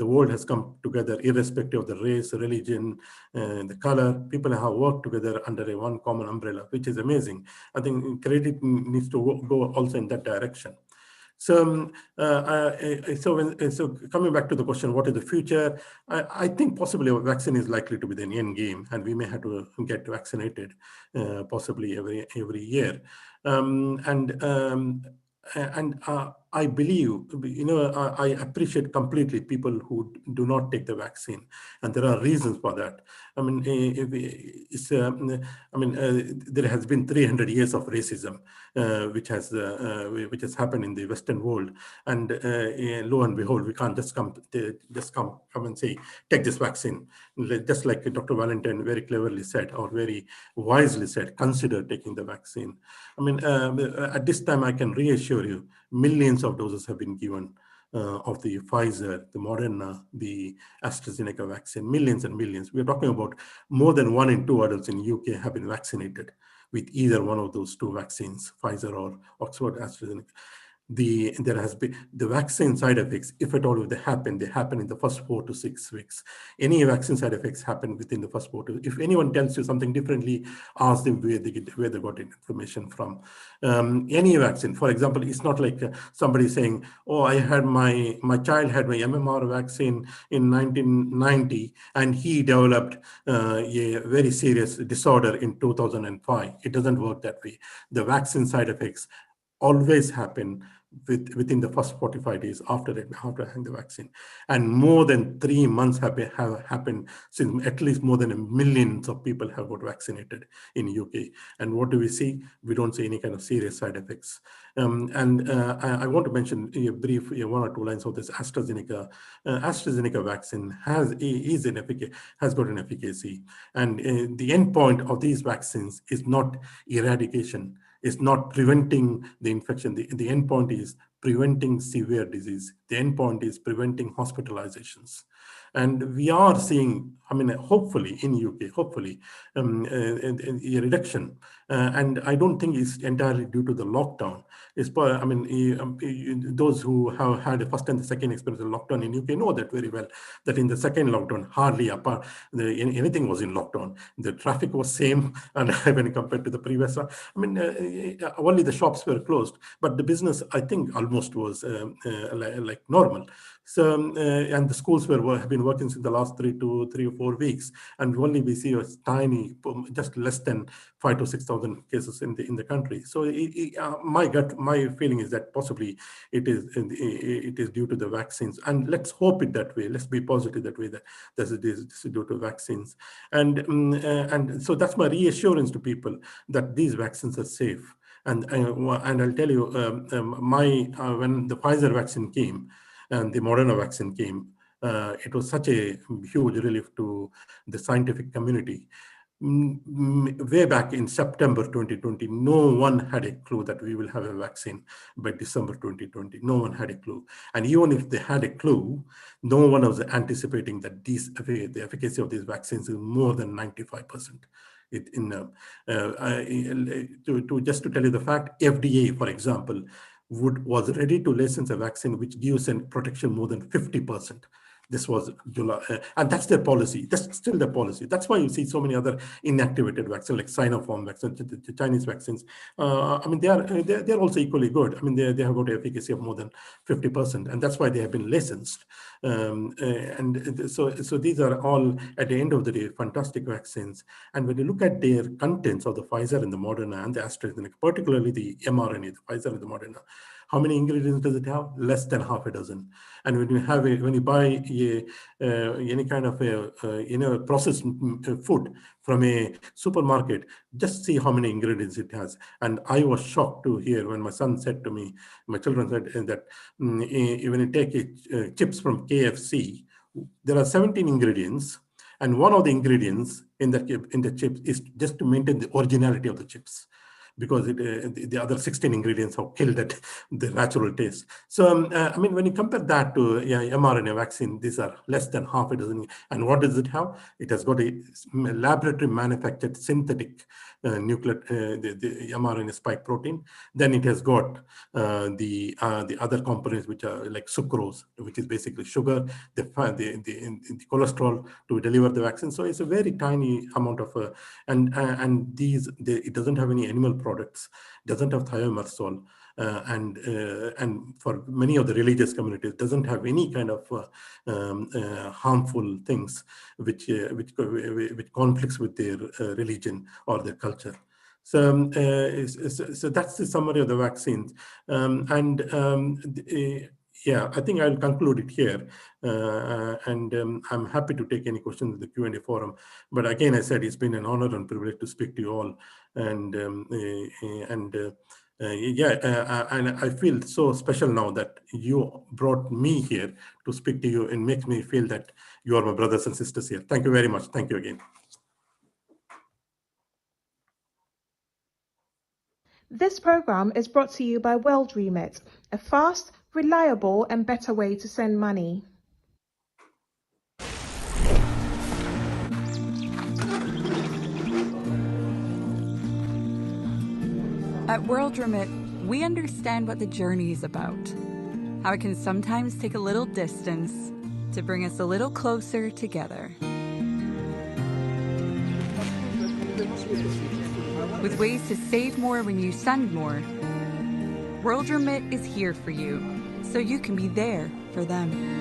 [SPEAKER 3] world has come together, irrespective of the race, religion, the color. People have worked together under a one common umbrella, which is amazing. I think credit needs to go also in that direction. So, so coming back to the question, what is the future? I think possibly a vaccine is likely to be the end game, and we may have to get vaccinated possibly every year. I believe, I appreciate completely people who do not take the vaccine, and there are reasons for that. I mean, there has been 300 years of racism, which has happened in the Western world, and lo and behold, we can't just come and say, take this vaccine. Just like Dr. Valentine very cleverly said, or very wisely said, consider taking the vaccine. I mean, at this time, I can reassure you, millions of doses have been given of the Pfizer, the Moderna, the AstraZeneca vaccine, millions and millions. We're talking about more than 1 in 2 adults in UK have been vaccinated with either one of those two vaccines, Pfizer or Oxford AstraZeneca. there has been the vaccine side effects, if at all if they happen in the first 4 to 6 weeks. Any vaccine side effects happen within the first 4 to. If anyone tells you something differently, ask them where they got information from. Any vaccine, for example, it's not like somebody saying, oh, I had my child had my MMR vaccine in 1990 and he developed a very serious disorder in 2005. It doesn't work that way. The vaccine side effects always happen within the first 45 days after having the vaccine, and more than 3 months have happened since at least more than millions of people have got vaccinated in UK. And what do we see? We don't see any kind of serious side effects. I want to mention a brief 1 or 2 lines of this AstraZeneca. AstraZeneca vaccine has got an efficacy, and the end point of these vaccines is not eradication. It's not preventing the infection. The end point is preventing severe disease. The end point is preventing hospitalizations. And we are seeing, hopefully in UK, hopefully a reduction. And I don't think it's entirely due to the lockdown. Those who have had a first and the second experience of lockdown in UK know that very well, that in the second lockdown, hardly anything was in lockdown. The traffic was same, and when compared to the previous one, only the shops were closed, but the business, I think, almost was like normal. So, and the schools have been working since the last 3 or 4 weeks, and only we see a tiny, just less than 5,000 to 6,000 cases in the country. So, my feeling is that possibly it is due to the vaccines, and let's hope it that way. Let's be positive that way, that this is due to vaccines, and so that's my reassurance to people that these vaccines are safe. And I'll tell you, when the Pfizer vaccine came and the Moderna vaccine came, it was such a huge relief to the scientific community. Way back in September 2020, no one had a clue that we will have a vaccine by December 2020. No one had a clue. And even if they had a clue, no one was anticipating that the efficacy of these vaccines is more than 95%. Just to tell you the fact, FDA, for example, was ready to license a vaccine which gives a protection more than 50%. This was July, and that's their policy. That's still their policy. That's why you see so many other inactivated vaccines like Sinopharm vaccines, the Chinese vaccines. They're also equally good. They have got efficacy of more than 50%, and that's why they have been licensed. So these are all, at the end of the day, fantastic vaccines. And when you look at their contents of the Pfizer and the Moderna and the AstraZeneca, particularly the mRNA, the Pfizer and the Moderna, how many ingredients does it have? Less than half a dozen. And when you buy any kind of processed food from a supermarket, just see how many ingredients it has. And I was shocked to hear when my children said that when you take chips from KFC, there are 17 ingredients, and one of the ingredients in the chips is just to maintain the originality of the chips, because the other 16 ingredients have killed the natural taste. So, when you compare that to mRNA vaccine, these are less than half a dozen. And what does it have? It has got a laboratory manufactured synthetic nuclear, the mRNA spike protein. Then it has got the other components, which are like sucrose, which is basically sugar, the cholesterol to deliver the vaccine. So it's a very tiny amount of, it doesn't have any animal products, doesn't have thimerosal, and for many of the religious communities, doesn't have any kind of harmful things which conflicts with their religion or their culture. So that's the summary of the vaccines. Yeah, I think I'll conclude it here, and I'm happy to take any questions in the Q&A forum. But again, I said it's been an honor and privilege to speak to you all, and I feel so special now that you brought me here to speak to you, and makes me feel that you are my brothers and sisters here. Thank you very much. Thank you again.
[SPEAKER 4] This program is brought to you by WorldRemit, a fast, reliable, and better way to send money.
[SPEAKER 5] At WorldRemit, We understand what the journey is about, how it can sometimes take a little distance to bring us a little closer together. With ways to save more when you send more, World Remit is here for you, so you can be there for them.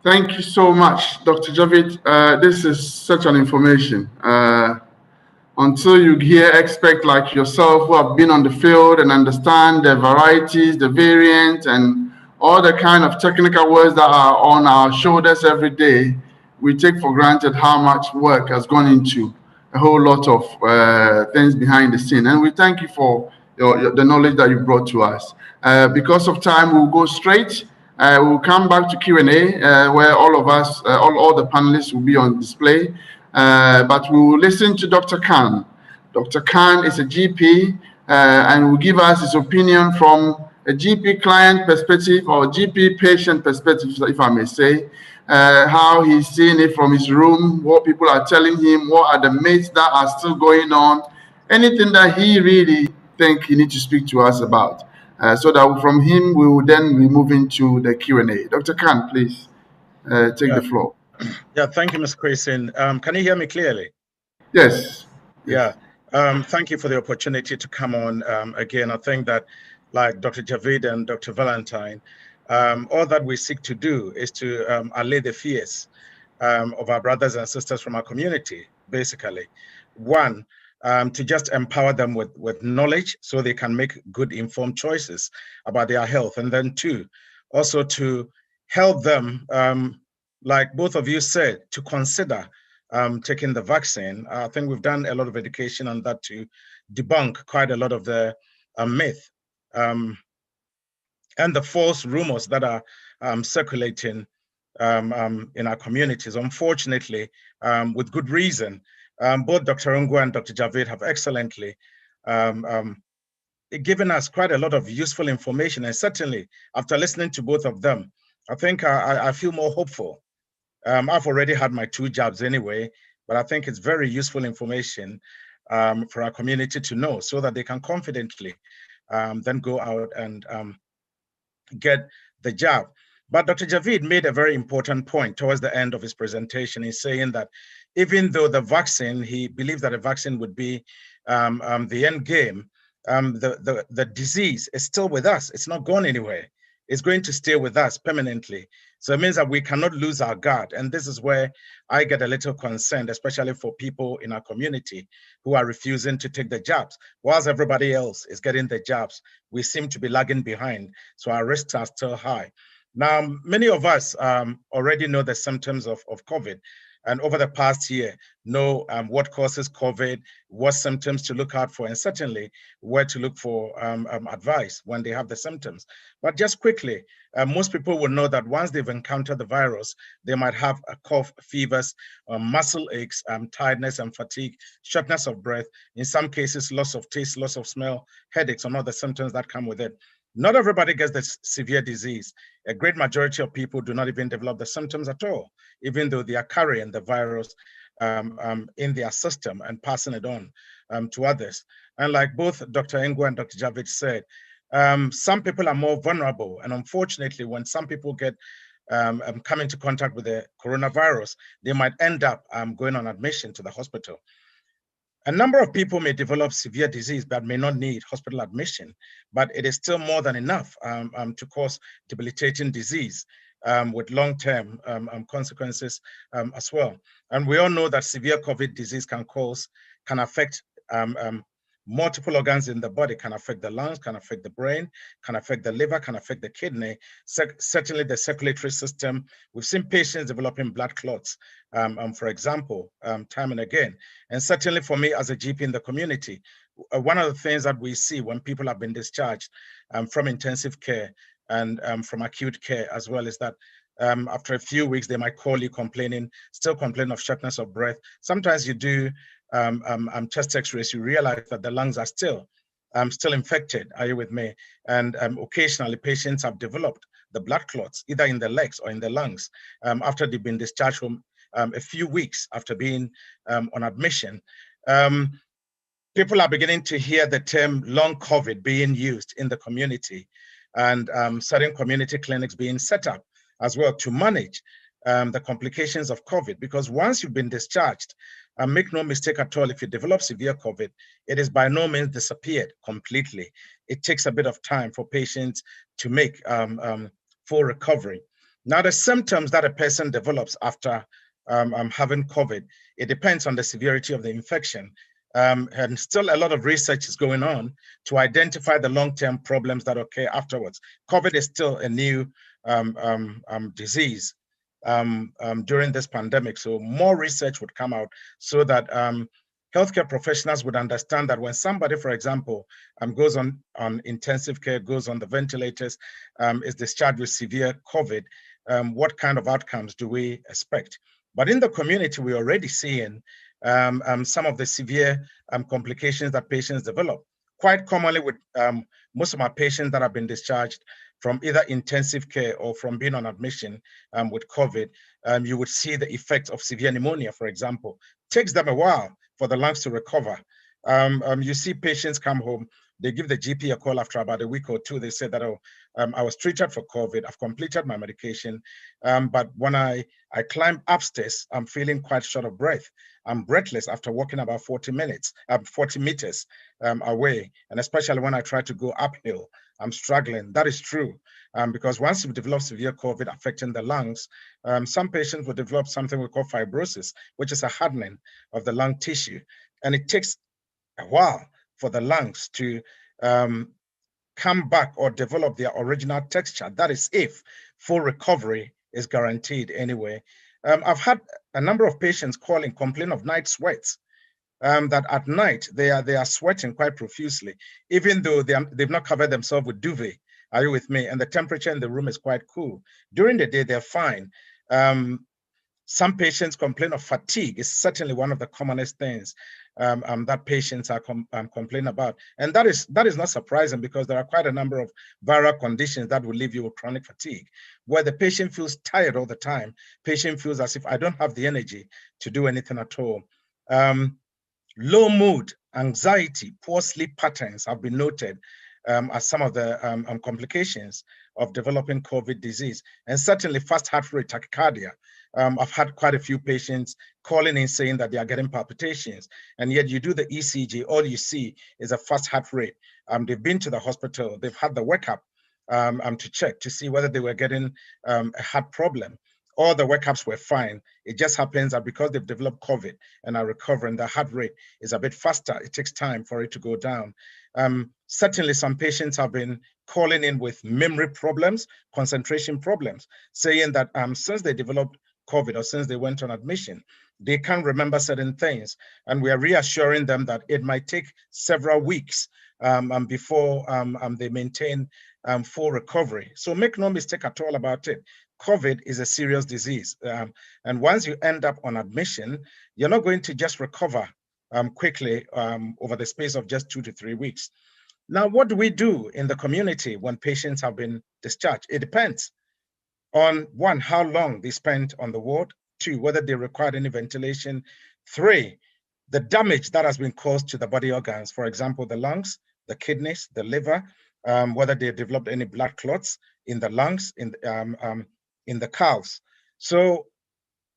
[SPEAKER 1] Thank you so much, Dr. Javid. This is such an information. Until you hear experts like yourself who have been on the field and understand the varieties, the variants, and all the kind of technical words that are on our shoulders every day, we take for granted how much work has gone into a whole lot of things behind the scene. And we thank you for the knowledge that you brought to us. Because of time, we'll go straight. We'll come back to Q&A where all of us, all the panelists will be on display. But we will listen to Dr. Khan. Dr. Khan is a GP and will give us his opinion from a GP client perspective or GP patient perspective, if I may say, how he's seeing it from his room, what people are telling him, what are the myths that are still going on, anything that he really think he needs to speak to us about. So that from him, we will then be moving to the Q&A. Dr. Khan, please take the floor.
[SPEAKER 6] Yeah, thank you, Ms. Grayson. Can you hear me clearly?
[SPEAKER 1] Yes.
[SPEAKER 6] Yeah. Thank you for the opportunity to come on again. I think that, like Dr. Javid and Dr. Valentine, all that we seek to do is to allay the fears of our brothers and sisters from our community, basically. One, to just empower them with knowledge so they can make good informed choices about their health. And then two, also to help them, like both of you said, to consider taking the vaccine. I think we've done a lot of education on that to debunk quite a lot of the myth and the false rumors that are circulating in our communities. Unfortunately, with good reason, both Dr. Ungu and Dr. Javid have excellently given us quite a lot of useful information. And certainly, after listening to both of them, I think I feel more hopeful. I've already had my 2 jabs anyway, but I think it's very useful information for our community to know so that they can confidently then go out and get the jab. But Dr. Javid made a very important point towards the end of his presentation. He's saying that even though the vaccine, he believes that a vaccine would be the end game, the disease is still with us. It's not gone anywhere. It's going to stay with us permanently. So it means that we cannot lose our guard. And this is where I get a little concerned, especially for people in our community who are refusing to take the jabs. Whilst everybody else is getting the jabs, we seem to be lagging behind. So our risks are still high. Now, many of us already know the symptoms of COVID. And over the past year, know what causes COVID, what symptoms to look out for, and certainly where to look for advice when they have the symptoms. But just quickly, most people will know that once they've encountered the virus, they might have a cough, fevers, muscle aches, tiredness and fatigue, shortness of breath, in some cases, loss of taste, loss of smell, headaches, and other symptoms that come with it. Not everybody gets the severe disease. A great majority of people do not even develop the symptoms at all, even though they are carrying the virus in their system and passing it on to others. And like both Dr. Engu and Dr. Javid said, some people are more vulnerable. And unfortunately, when some people get come into contact with the coronavirus, they might end up going on admission to the hospital. A number of people may develop severe disease but may not need hospital admission, but it is still more than enough to cause debilitating disease with long-term consequences as well. And we all know that severe COVID disease can affect multiple organs in the body, can affect the lungs, can affect the brain, can affect the liver, can affect the kidney, certainly the circulatory system. We've seen patients developing blood clots, for example, time and again. And certainly for me as a GP in the community, one of the things that we see when people have been discharged from intensive care and from acute care as well is that after a few weeks, they might call you still complain of shortness of breath. Sometimes you do chest x-rays, you realize that the lungs are still infected. Are you with me? And occasionally patients have developed the blood clots, either in the legs or in the lungs, after they've been discharged from a few weeks after being on admission. People are beginning to hear the term long COVID being used in the community, and certain community clinics being set up as well to manage the complications of COVID. Because once you've been discharged, make no mistake at all, if you develop severe COVID, it is by no means disappeared completely. It takes a bit of time for patients to make full recovery. Now, the symptoms that a person develops after having COVID, it depends on the severity of the infection. And still a lot of research is going on to identify the long-term problems that occur afterwards. COVID is still a new disease during this pandemic. So more research would come out so that healthcare professionals would understand that when somebody, for example, goes on intensive care, goes on the ventilators, is discharged with severe COVID, what kind of outcomes do we expect? But in the community, we're already seeing some of the severe complications that patients develop. Quite commonly with most of my patients that have been discharged from either intensive care or from being on admission with COVID, you would see the effects of severe pneumonia, for example. It takes them a while for the lungs to recover. You see patients come home, they give the GP a call after about a week or two. They say that, oh, I was treated for COVID, I've completed my medication, but when I climb upstairs, I'm feeling quite short of breath. I'm breathless after walking about 40 meters away. And especially when I try to go uphill, I'm struggling. That is true, because once you develop severe COVID affecting the lungs, some patients will develop something we call fibrosis, which is a hardening of the lung tissue. And it takes a while for the lungs to come back or develop their original texture. That is if full recovery is guaranteed anyway. I've had a number of patients calling, complain of night sweats, that at night they are sweating quite profusely, even though they've not covered themselves with duvet. Are you with me? And the temperature in the room is quite cool. During the day, they're fine. Some patients complain of fatigue. It's certainly one of the commonest things that patients are complaining about. And that is not surprising, because there are quite a number of viral conditions that will leave you with chronic fatigue, where the patient feels tired all the time. Patient feels as if I don't have the energy to do anything at all. Low mood, anxiety, poor sleep patterns have been noted as some of the complications of developing COVID disease, and certainly fast heart rate, tachycardia. I've had quite a few patients calling in saying that they are getting palpitations, and yet you do the ECG, all you see is a fast heart rate. They've been to the hospital, they've had the workup to check to see whether they were getting a heart problem. All the workups were fine. It just happens that because they've developed COVID and are recovering, the heart rate is a bit faster. It takes time for it to go down. Certainly some patients have been calling in with memory problems, concentration problems, saying that since they developed COVID or since they went on admission, they can't remember certain things. And we are reassuring them that it might take several weeks before they maintain full recovery. So make no mistake at all about it. COVID is a serious disease. And once you end up on admission, you're not going to just recover quickly over the space of just 2 to 3 weeks. Now, what do we do in the community when patients have been discharged? It depends on, one, how long they spent on the ward, two, whether they required any ventilation, three, the damage that has been caused to the body organs, for example, the lungs, the kidneys, the liver, whether they developed any blood clots in the lungs, in the calves. So,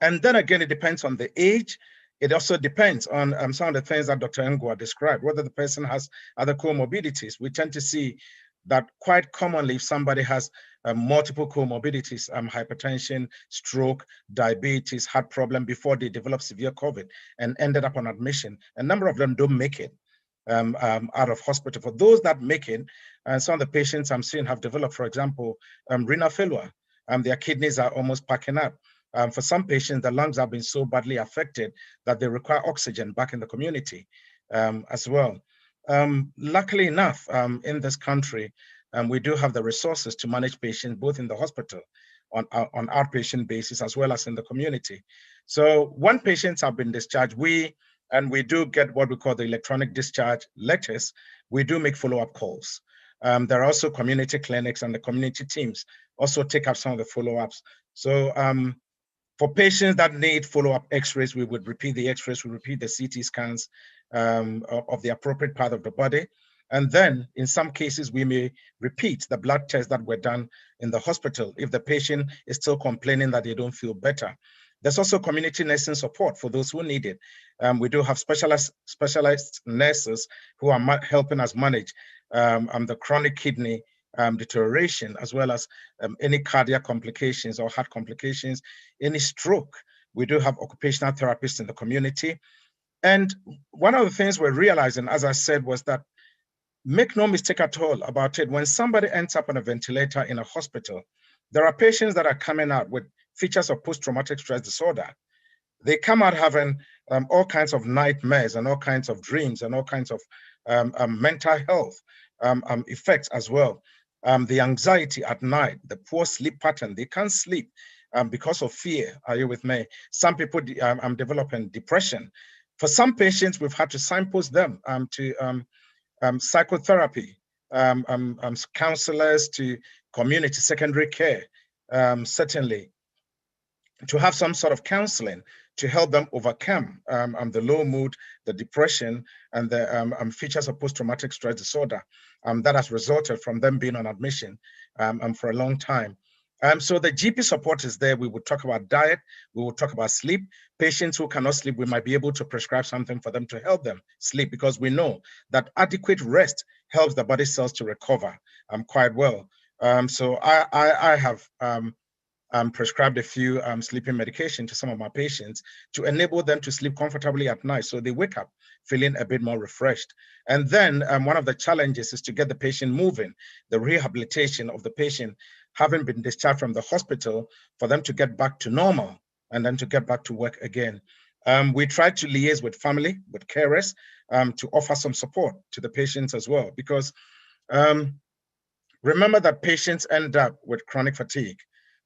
[SPEAKER 6] and then again, it depends on the age. It also depends on some of the things that Dr. Ngwa described, whether the person has other comorbidities. We tend to see that quite commonly if somebody has multiple comorbidities, hypertension, stroke, diabetes, heart problem before they develop severe COVID and ended up on admission, a number of them don't make it out of hospital. For those that make it, some of the patients I'm seeing have developed, for example, renal failure. Their kidneys are almost packing up. For some patients, the lungs have been so badly affected that they require oxygen back in the community as well. Luckily enough, in this country, we do have the resources to manage patients both in the hospital on outpatient basis as well as in the community. So when patients have been discharged, we do get what we call the electronic discharge letters. We do make follow-up calls. There are also community clinics, and the community teams also take up some of the follow-ups. So For patients that need follow-up x-rays, we would repeat the x-rays, we repeat the CT scans of the appropriate part of the body. And then in some cases, we may repeat the blood tests that were done in the hospital if the patient is still complaining that they don't feel better. There's also community nursing support for those who need it. We do have specialized nurses who are helping us manage the chronic kidney deterioration, as well as any cardiac complications or heart complications, any stroke. We do have occupational therapists in the community. And one of the things we're realizing, as I said, was that make no mistake at all about it, when somebody ends up on a ventilator in a hospital, there are patients that are coming out with features of post-traumatic stress disorder. They come out having all kinds of nightmares and all kinds of dreams and all kinds of mental health effects as well. The anxiety at night, the poor sleep pattern, they can't sleep because of fear. Are you with me? Some people developing depression. For some patients, we've had to signpost them to psychotherapy, counselors, to community secondary care, certainly to have some sort of counseling to help them overcome the low mood, the depression, and the features of post-traumatic stress disorder that has resulted from them being on admission for a long time. So the GP support is there. We would talk about diet. We would talk about sleep. Patients who cannot sleep, we might be able to prescribe something for them to help them sleep, because we know that adequate rest helps the body cells to recover quite well. So I have prescribed a few sleeping medication to some of my patients to enable them to sleep comfortably at night, so they wake up feeling a bit more refreshed. And then one of the challenges is to get the patient moving, the rehabilitation of the patient having been discharged from the hospital, for them to get back to normal and then to get back to work again. We try to liaise with family, with carers, to offer some support to the patients as well, because remember that patients end up with chronic fatigue,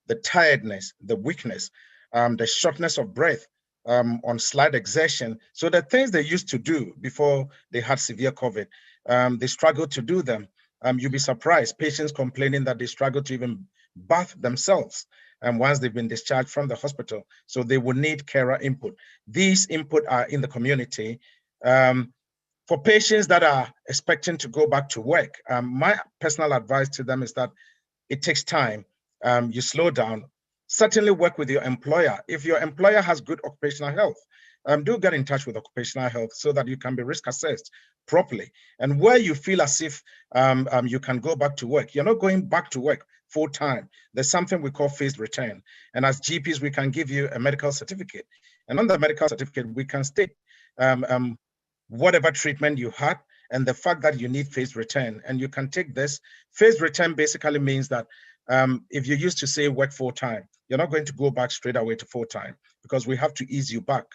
[SPEAKER 6] the tiredness, the weakness, the shortness of breath, on slight exertion. So the things they used to do before they had severe COVID, they struggle to do them. You'll be surprised, patients complaining that they struggle to even bath themselves once they've been discharged from the hospital. So they will need carer input. These input are in the community. For patients that are expecting to go back to work, my personal advice to them is that it takes time. You slow down. Certainly work with your employer. If your employer has good occupational health, do get in touch with occupational health so that you can be risk assessed properly. And where you feel as if you can go back to work, you're not going back to work full time. There's something we call phased return. And as GPs, we can give you a medical certificate. And on the medical certificate, we can state whatever treatment you had and the fact that you need phased return. And you can take this. Phased return basically means that if you used to say work full time, you're not going to go back straight away to full time, because we have to ease you back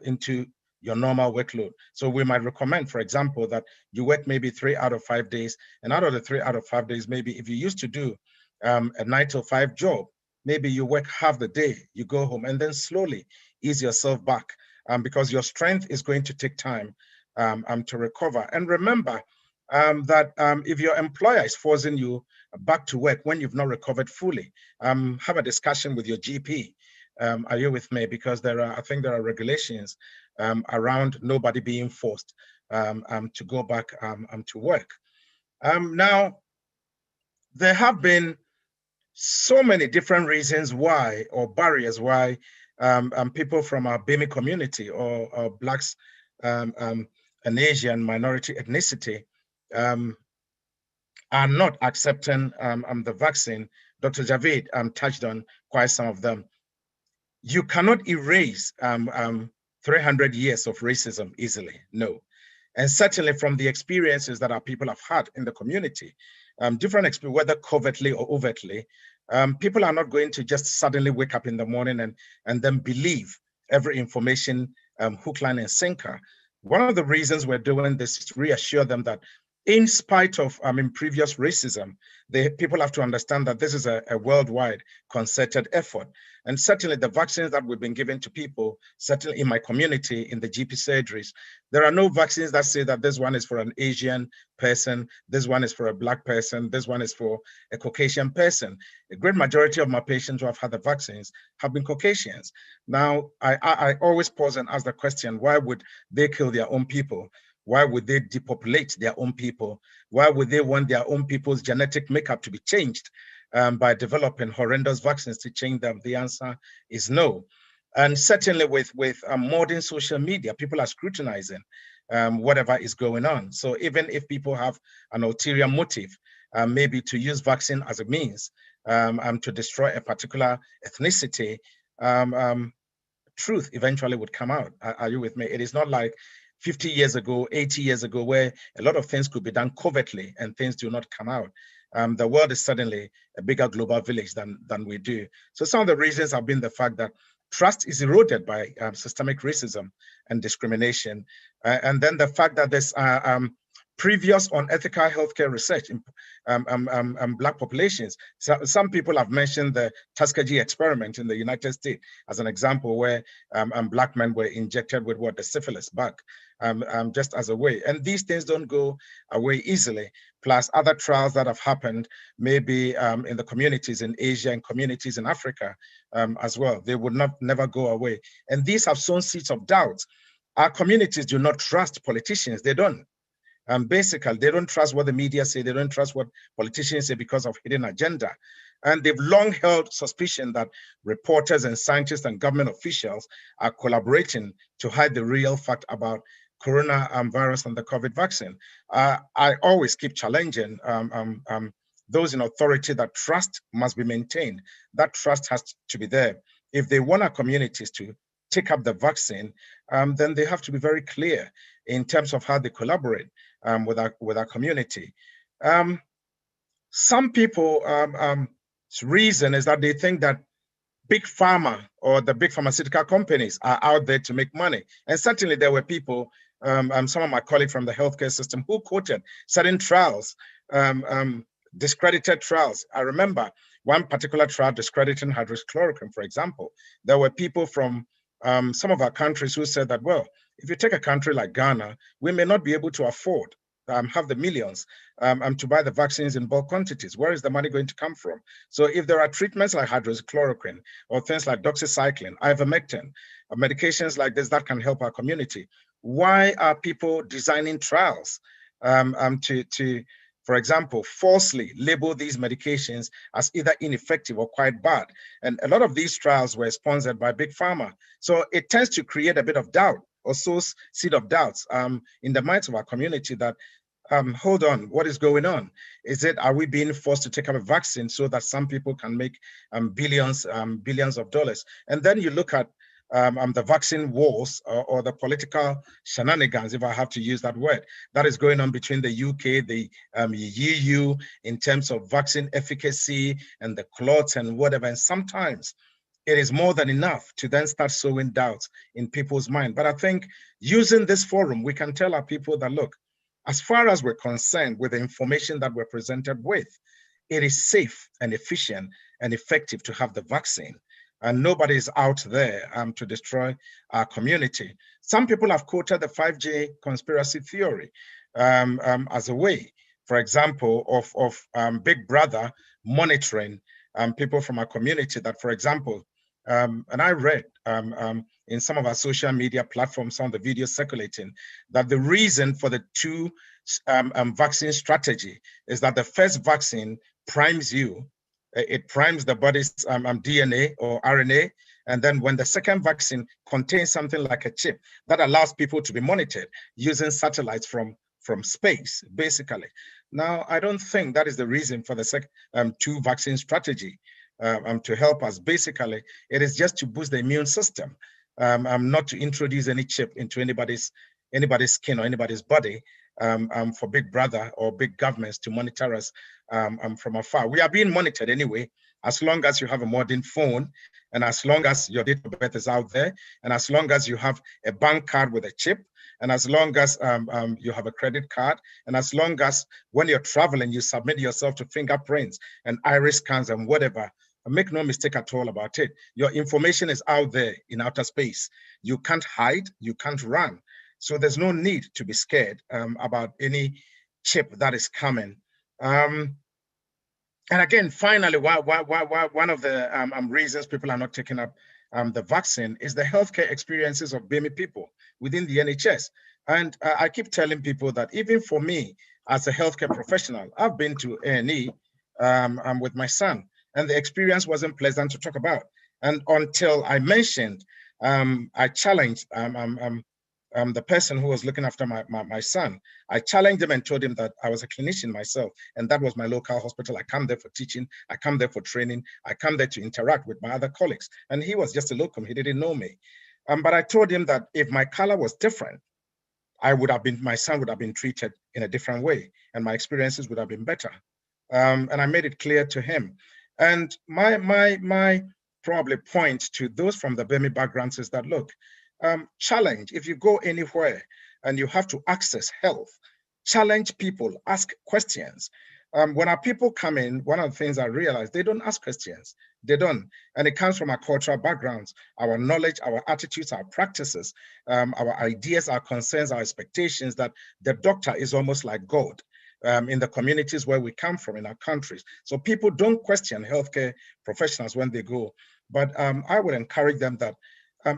[SPEAKER 6] into your normal workload. So we might recommend, for example, that you work maybe 3 out of 5 days, and out of the 3 out of 5 days, maybe if you used to do a 9 to 5 job, maybe you work half the day, you go home, and then slowly ease yourself back, because your strength is going to take time to recover. And remember that if your employer is forcing you back to work when you've not recovered fully, have a discussion with your GP. Are you with me? Because I think there are regulations around nobody being forced to go back to work. Now, there have been so many different reasons why, or barriers why, people from our BIMI community or Blacks and Asian minority ethnicity are not accepting the vaccine. Dr. Javid touched on quite some of them. You cannot erase 300 years of racism easily, no. And certainly from the experiences that our people have had in the community, different experiences, whether covertly or overtly, people are not going to just suddenly wake up in the morning and then believe every information hook, line, and sinker. One of the reasons we're doing this is to reassure them that in spite of previous racism, people have to understand that this is a worldwide concerted effort. And certainly the vaccines that we've been given to people, certainly in my community, in the GP surgeries, there are no vaccines that say that this one is for an Asian person, this one is for a Black person, this one is for a Caucasian person. A great majority of my patients who have had the vaccines have been Caucasians. Now, I always pause and ask the question, why would they kill their own people? Why would they depopulate their own people? Why would they want their own people's genetic makeup to be changed by developing horrendous vaccines to change them? The answer is no. And certainly with modern social media, people are scrutinizing whatever is going on. So even if people have an ulterior motive, maybe to use vaccine as a means to destroy a particular ethnicity, truth eventually would come out. Are you with me? It is not like 50 years ago, 80 years ago, where a lot of things could be done covertly and things do not come out. The world is suddenly a bigger global village than we do. So some of the reasons have been the fact that trust is eroded by systemic racism and discrimination. And then the fact that there's previous unethical healthcare research in Black populations. So, some people have mentioned the Tuskegee experiment in the United States as an example where Black men were injected with the syphilis bug, just as a way. And these things don't go away easily. Plus other trials that have happened, maybe in the communities in Asia and communities in Africa as well. They would never go away. And these have sown seeds of doubt. Our communities do not trust politicians. They don't. Basically, they don't trust what the media say. They don't trust what politicians say because of hidden agenda. And they've long held suspicion that reporters and scientists and government officials are collaborating to hide the real fact about coronavirus and the COVID vaccine. I always keep challenging those in authority that trust must be maintained. That trust has to be there. If they want our communities to take up the vaccine, then they have to be very clear in terms of how they collaborate with our community. Some people, reason is that they think that big pharma or the big pharmaceutical companies are out there to make money. And certainly there were people, some of my colleagues from the healthcare system who quoted certain trials, discredited trials. I remember one particular trial discrediting hydroxychloroquine, for example. There were people from some of our countries who said that, well, if you take a country like Ghana, we may not be able to afford have the millions to buy the vaccines in bulk quantities. Where is the money going to come from? So if there are treatments like hydroxychloroquine or things like doxycycline, ivermectin, medications like this that can help our community, why are people designing trials to, for example, falsely label these medications as either ineffective or quite bad? And a lot of these trials were sponsored by Big Pharma. So it tends to create a bit of doubt or sows seed of doubts in the minds of our community that, hold on, what is going on? Are we being forced to take up a vaccine so that some people can make billions of dollars? And then you look at the vaccine wars or the political shenanigans, if I have to use that word, that is going on between the UK, the EU in terms of vaccine efficacy and the clots and whatever. And sometimes it is more than enough to then start sowing doubts in people's mind. But I think using this forum, we can tell our people that, look, as far as we're concerned with the information that we're presented with, it is safe and efficient and effective to have the vaccine. And nobody is out there to destroy our community. Some people have quoted the 5G conspiracy theory as a way, for example, of Big Brother monitoring people from our community that, for example, and I read in some of our social media platforms, some of the videos circulating, that the reason for the two vaccine strategy is that the first vaccine primes you, it primes the body's DNA or RNA, and then when the second vaccine contains something like a chip that allows people to be monitored using satellites from space, basically. Now, I don't think that is the reason for the two vaccine strategy. To help us. Basically, it is just to boost the immune system, not to introduce any chip into anybody's skin or anybody's body for Big Brother or big governments to monitor us from afar. We are being monitored anyway, as long as you have a modern phone, and as long as your date of birth is out there, and as long as you have a bank card with a chip, and as long as you have a credit card, and as long as when you're traveling, you submit yourself to fingerprints and iris scans and whatever, make no mistake at all about it. Your information is out there in outer space. You can't hide, you can't run. So there's no need to be scared about any chip that is coming. And again, finally, why one of the reasons people are not taking up the vaccine is the healthcare experiences of BAME people within the NHS. And I keep telling people that even for me, as a healthcare professional, I've been to A&E with my son, and the experience wasn't pleasant to talk about. And until I mentioned, I challenged the person who was looking after my son, I challenged him and told him that I was a clinician myself, and that was my local hospital. I come there for teaching, I come there for training, I come there to interact with my other colleagues. And he was just a locum, he didn't know me. But I told him that if my color was different, my son would have been treated in a different way, and my experiences would have been better. And I made it clear to him. And my probably point to those from the BAME backgrounds is that, look, challenge, if you go anywhere and you have to access health, challenge people, ask questions. When our people come in, one of the things I realize, they don't ask questions. They don't. And it comes from our cultural backgrounds, our knowledge, our attitudes, our practices, our ideas, our concerns, our expectations that the doctor is almost like God in the communities where we come from, in our countries. So people don't question healthcare professionals when they go. But I would encourage them that,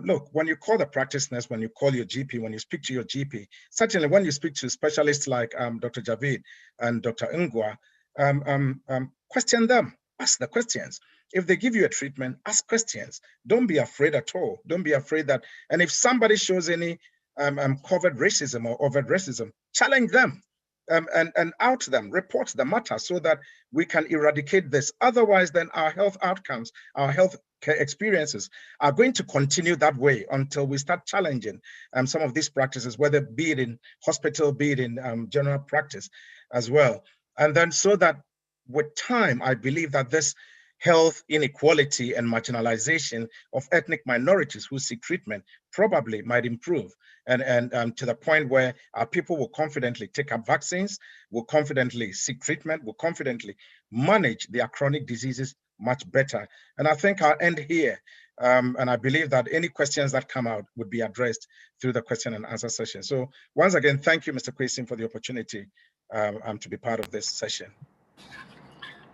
[SPEAKER 6] look, when you call the practice nurse, when you call your GP, when you speak to your GP, certainly when you speak to specialists like Dr. Javid and Dr. Ngwa, question them, ask the questions. If they give you a treatment, ask questions. Don't be afraid at all. Don't be afraid that, and if somebody shows any covert racism or overt racism, challenge them. And out them, report the matter so that we can eradicate this. Otherwise, then our health outcomes, our health care experiences are going to continue that way until we start challenging some of these practices, whether be it in hospital, be it in general practice as well. And then so that with time, I believe that this health inequality and marginalization of ethnic minorities who seek treatment probably might improve. And to the point where our people will confidently take up vaccines, will confidently seek treatment, will confidently manage their chronic diseases much better. And I think I'll end here. And I believe that any questions that come out would be addressed through the question and answer session. So once again, thank you, Mr. Kwesim, for the opportunity to be part of this session.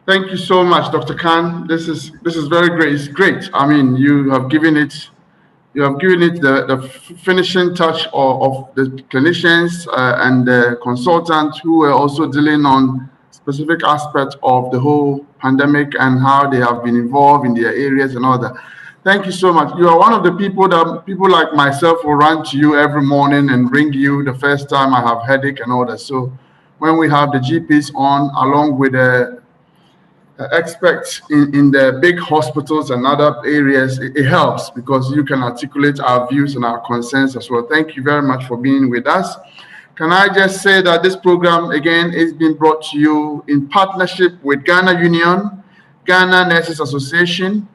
[SPEAKER 1] Thank you so much, Dr. Khan. This is very great. It's great. I mean, you have given it the finishing touch of the clinicians and the consultants who were also dealing on specific aspects of the whole pandemic and how they have been involved in their areas and all that. Thank you so much. You are one of the people that people like myself will run to you every morning and ring you the first time I have headache and all that. So when we have the GPs on, along with the experts in the big hospitals and other areas, it helps because you can articulate our views and our concerns as well. Thank you very much for being with us. Can I just say that this program, again, is being brought to you in partnership with Ghana Union, Ghana Nurses Association,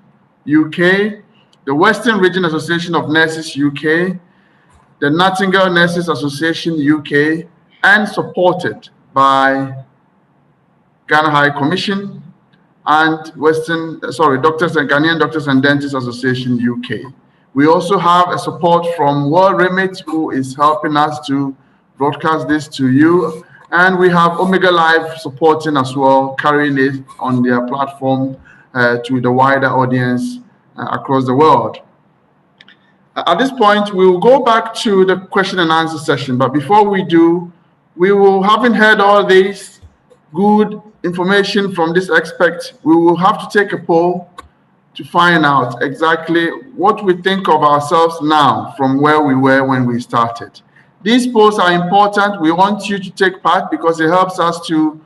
[SPEAKER 1] UK, the Western Region Association of Nurses, UK, the Nightingale Nurses Association, UK, and supported by Ghana High Commission, and Doctors and Ghanaian Doctors and Dentists Association UK. We also have a support from World Remit, who is helping us to broadcast this to you. And we have Omega Live supporting as well, carrying it on their platform to the wider audience across the world. At this point, we will go back to the question and answer session. But before we do, we will, having heard all these good information from this expert, we will have to take a poll to find out exactly what we think of ourselves now from where we were when we started. These polls are important. We want you to take part because it helps us to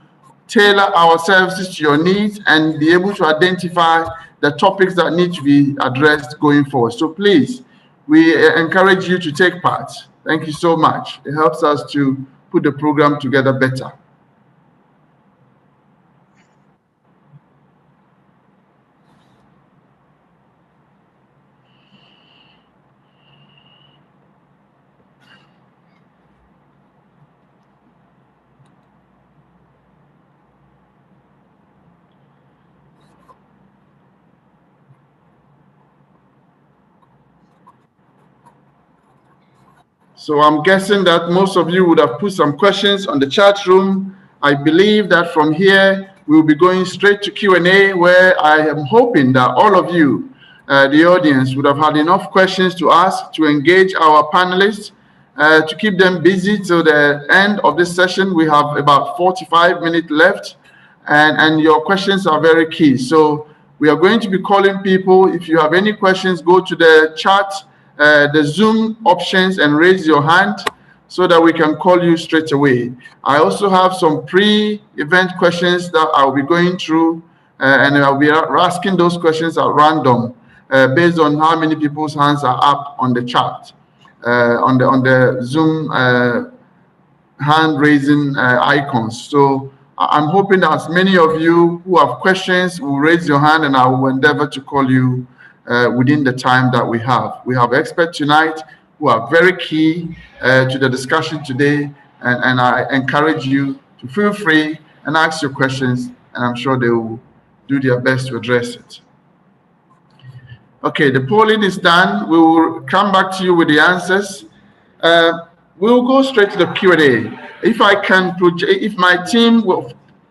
[SPEAKER 1] tailor our services to your needs and be able to identify the topics that need to be addressed going forward. So please, we encourage you to take part. Thank you so much. It helps us to put the program together better. So I'm guessing that most of you would have put some questions on the chat room. I believe that from here, we'll be going straight to Q&A, where I am hoping that all of you, the audience, would have had enough questions to ask to engage our panelists, to keep them busy till the end of this session. We have about 45 minutes left, and your questions are very key. So we are going to be calling people. If you have any questions, go to the chat, the Zoom options, and raise your hand so that we can call you straight away. I also have some pre-event questions that I'll be going through, and I'll be asking those questions at random, based on how many people's hands are up on the chat, on the Zoom hand raising icons. So I'm hoping that as many of you who have questions will raise your hand, and I will endeavor to call you within the time that we have. We have experts tonight who are very key to the discussion today, and I encourage you to feel free and ask your questions, and I'm sure they will do their best to address it. Okay, the polling is done. We will come back to you with the answers. We'll go straight to the Q&A. If I can project, if my team,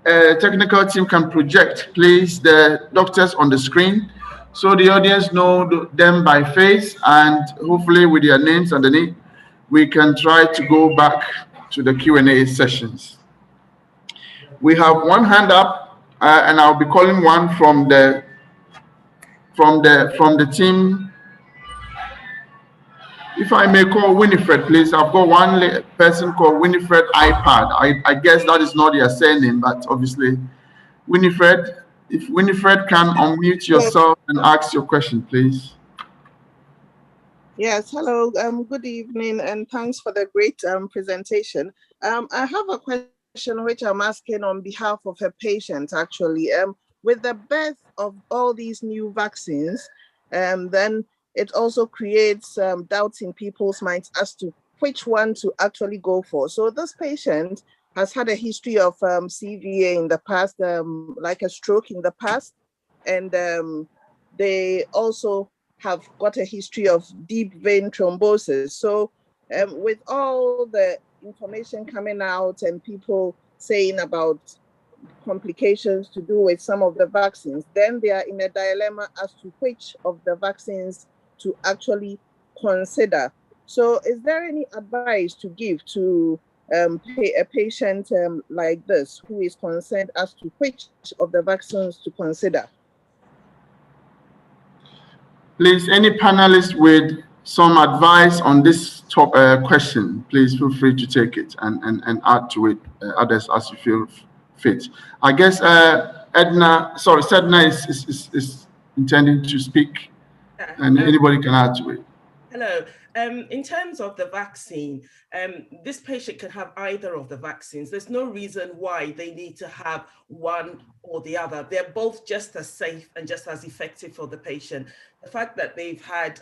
[SPEAKER 1] technical team can project, please, the doctors on the screen, so the audience know them by face, and hopefully with their names underneath, we can try to go back to the Q&A sessions. We have one hand up, and I'll be calling one from the team. If I may call Winifred, please. I've got one person called Winifred iPad. I guess that is not your surname, but obviously, Winifred, if Winifred can unmute yourself and ask your question, please.
[SPEAKER 7] Yes, hello, good evening, and thanks for the great presentation. I have a question which I'm asking on behalf of a patient, actually. With the birth of all these new vaccines, then it also creates doubts in people's minds as to which one to actually go for. So this patient has had a history of CVA in the past, like a stroke in the past, and they also have got a history of deep vein thrombosis. So with all the information coming out and people saying about complications to do with some of the vaccines, then they are in a dilemma as to which of the vaccines to actually consider. So is there any advice to give to a patient like this who is concerned as to which of the vaccines to consider?
[SPEAKER 1] Please, any panelist with some advice on this top question, please feel free to take it and add to it others as you feel fit. I guess Sedna is intending to speak, and anybody can add to it.
[SPEAKER 8] Hello. In terms of the vaccine, this patient can have either of the vaccines. There's no reason why they need to have one or the other. They're both just as safe and just as effective for the patient. The fact that they've had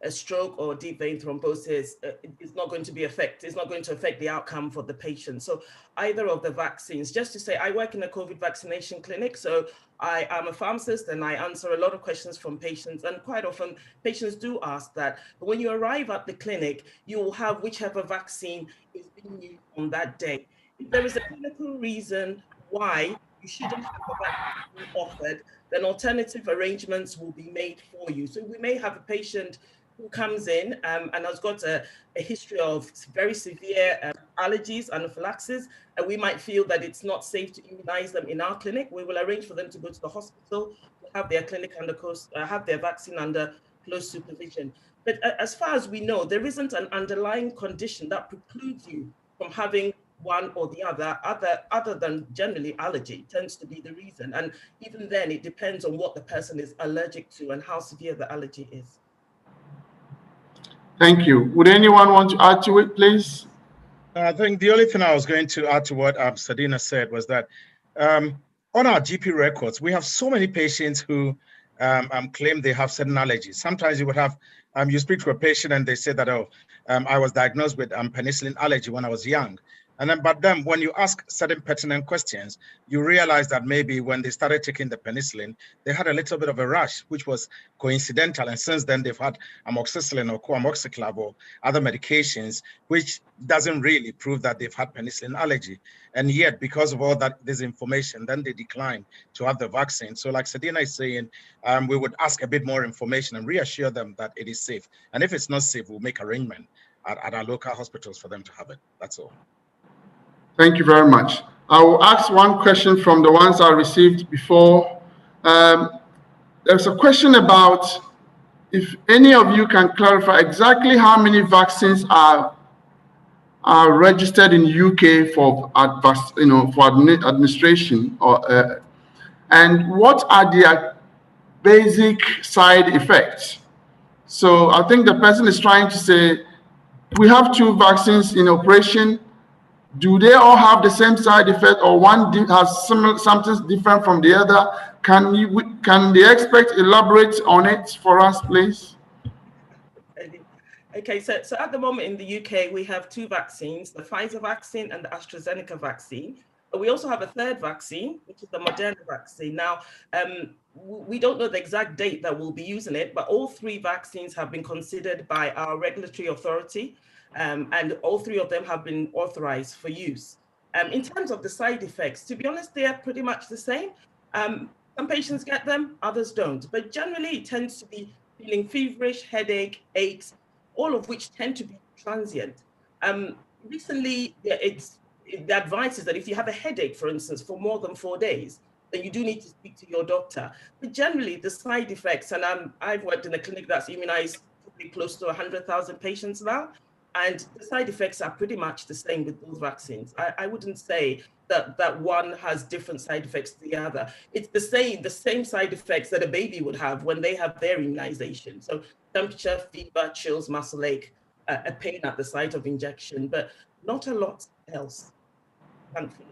[SPEAKER 8] a stroke or deep vein thrombosis is not going to be it's not going to affect the outcome for the patient. So either of the vaccines. Just to say, I work in a COVID vaccination clinic, so I am a pharmacist and I answer a lot of questions from patients, and quite often patients do ask that. But when you arrive at the clinic, you will have whichever vaccine is being used on that day. If there is a clinical reason why you shouldn't have a vaccine offered, then alternative arrangements will be made for you. So we may have a patient who comes in and has got a history of very severe allergies, anaphylaxis, and we might feel that it's not safe to immunize them in our clinic. We will arrange for them to go to the hospital, to have their clinic under have their vaccine under close supervision. But as far as we know, there isn't an underlying condition that precludes you from having one or the other than generally allergy tends to be the reason. And even then, it depends on what the person is allergic to and how severe the allergy is.
[SPEAKER 1] Thank you. Would anyone want to add to it, please?
[SPEAKER 6] I think the only thing I was going to add to what Sadina said was that on our GP records, we have so many patients who claim they have certain allergies. Sometimes you would have, you speak to a patient and they say that, I was diagnosed with penicillin allergy when I was young. But then when you ask certain pertinent questions, you realize that maybe when they started taking the penicillin, they had a little bit of a rash, which was coincidental. And since then, they've had amoxicillin or co-amoxiclav or other medications, which doesn't really prove that they've had penicillin allergy. And yet, because of all this information, then they decline to have the vaccine. So like Sadina is saying, we would ask a bit more information and reassure them that it is safe. And if it's not safe, we'll make arrangement at our local hospitals for them to have it. That's all.
[SPEAKER 1] Thank you very much. I will ask one question from the ones I received before. There's a question about if any of you can clarify exactly how many vaccines are registered in UK for administration, or and what are their basic side effects. So I think the person is trying to say, we have 2 vaccines in operation. Do they all have the same side effect, or one has something different from the other? Can the expert elaborate on it for us, please?
[SPEAKER 8] Okay, so at the moment in the UK, we have 2 vaccines, the Pfizer vaccine and the AstraZeneca vaccine. We also have a third vaccine, which is the Moderna vaccine. Now, we don't know the exact date that we'll be using it, but all 3 vaccines have been considered by our regulatory authority, and all 3 of them have been authorized for use. In terms of the side effects, to be honest, they are pretty much the same. Some patients get them, others don't, but generally it tends to be feeling feverish, headache, aches, all of which tend to be transient. Recently, the advice is that if you have a headache, for instance, for more than 4 days, then you do need to speak to your doctor. But generally, the side effects, and I've worked in a clinic that's immunized probably close to 100,000 patients now, and the side effects are pretty much the same with those vaccines. I wouldn't say that one has different side effects to the other. It's the same side effects that a baby would have when they have their immunization. So temperature, fever, chills, muscle ache, a pain at the site of injection, but not a lot else, thankfully.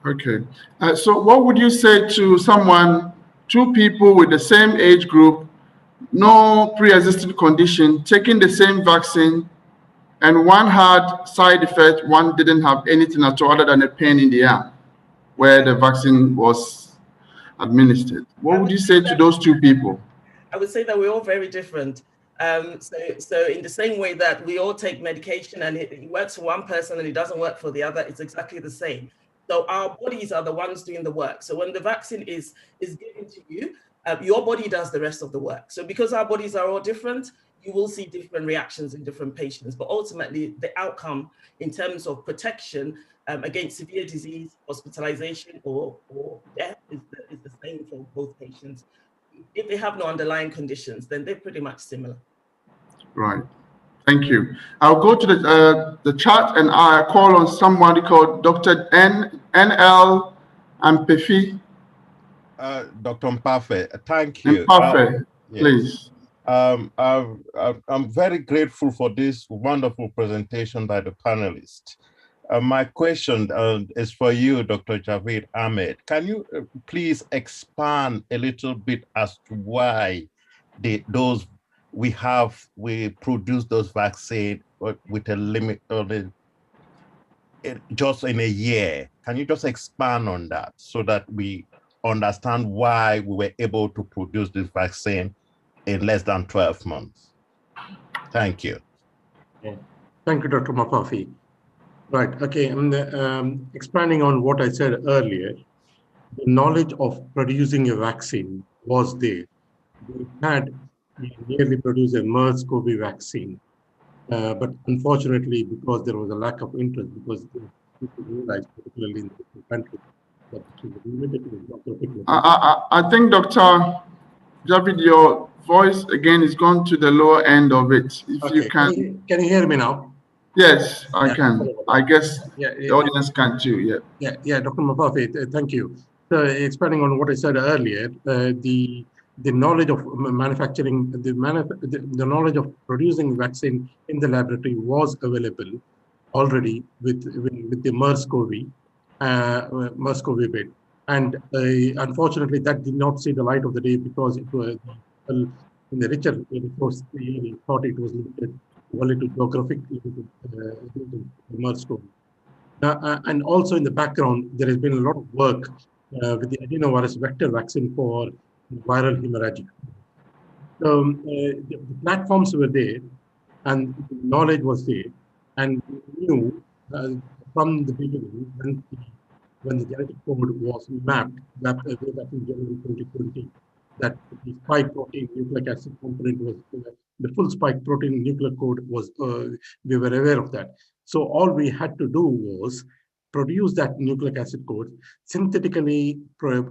[SPEAKER 1] Okay. So what would you say to someone, 2 people with the same age group, no pre-existing condition, taking the same vaccine, and one had side effect, one didn't have anything at all other than a pain in the arm where the vaccine was administered? What would you say to those 2 people?
[SPEAKER 8] I would say that we're all very different. So in the same way that we all take medication and it works for one person and it doesn't work for the other, it's exactly the same. So our bodies are the ones doing the work. So when the vaccine is given to you, your body does the rest of the work. So because our bodies are all different, you will see different reactions in different patients. But ultimately, the outcome in terms of protection against severe disease, hospitalization, or death is the same for both patients. If they have no underlying conditions, then they're pretty much similar.
[SPEAKER 1] Right. Thank you. I'll go to the chat and I call on somebody called Dr. NL Ampefi.
[SPEAKER 9] Dr. Mpafe, thank you.
[SPEAKER 1] Mpafe, please.
[SPEAKER 9] I'm very grateful for this wonderful presentation by the panelists. My question is for you, Dr. Javid Ahmed. Can you please expand a little bit as to why we produce those vaccines with a limit just in a year? Can you just expand on that so that we understand why we were able to produce this vaccine in less than 12 months? Thank you.
[SPEAKER 3] Yeah. Thank you, Dr. Mapafi. Right, okay, expanding on what I said earlier, the knowledge of producing a vaccine was there. We had nearly produced a MERS-CoV vaccine, but unfortunately, because there was a lack of interest, because people realized, particularly in the country, that it was limited to geographic.
[SPEAKER 1] I think, Dr. Javid, your voice again is gone to the lower end of it. If
[SPEAKER 3] Okay.
[SPEAKER 1] you can
[SPEAKER 3] you hear me now?
[SPEAKER 1] Yes, I can. I guess the audience can too.
[SPEAKER 3] Yeah, Dr. Mapafi, thank you. So expanding on what I said earlier, the knowledge of manufacturing, the knowledge of producing vaccine in the laboratory was available already with the MERS-CoV bit, and unfortunately that did not see the light of the day because it was in the richer resource area thought it was limited only to geographic MERS-CoV. And also in the background, there has been a lot of work with the adenovirus vector vaccine for viral hemorrhagic. The platforms were there, and the knowledge was there, and we knew from the beginning when the genetic code was mapped way back in January 2020, that the spike protein nucleic acid component was the full spike protein nuclear code was, we were aware of that. So all we had to do was produce that nucleic acid code, synthetically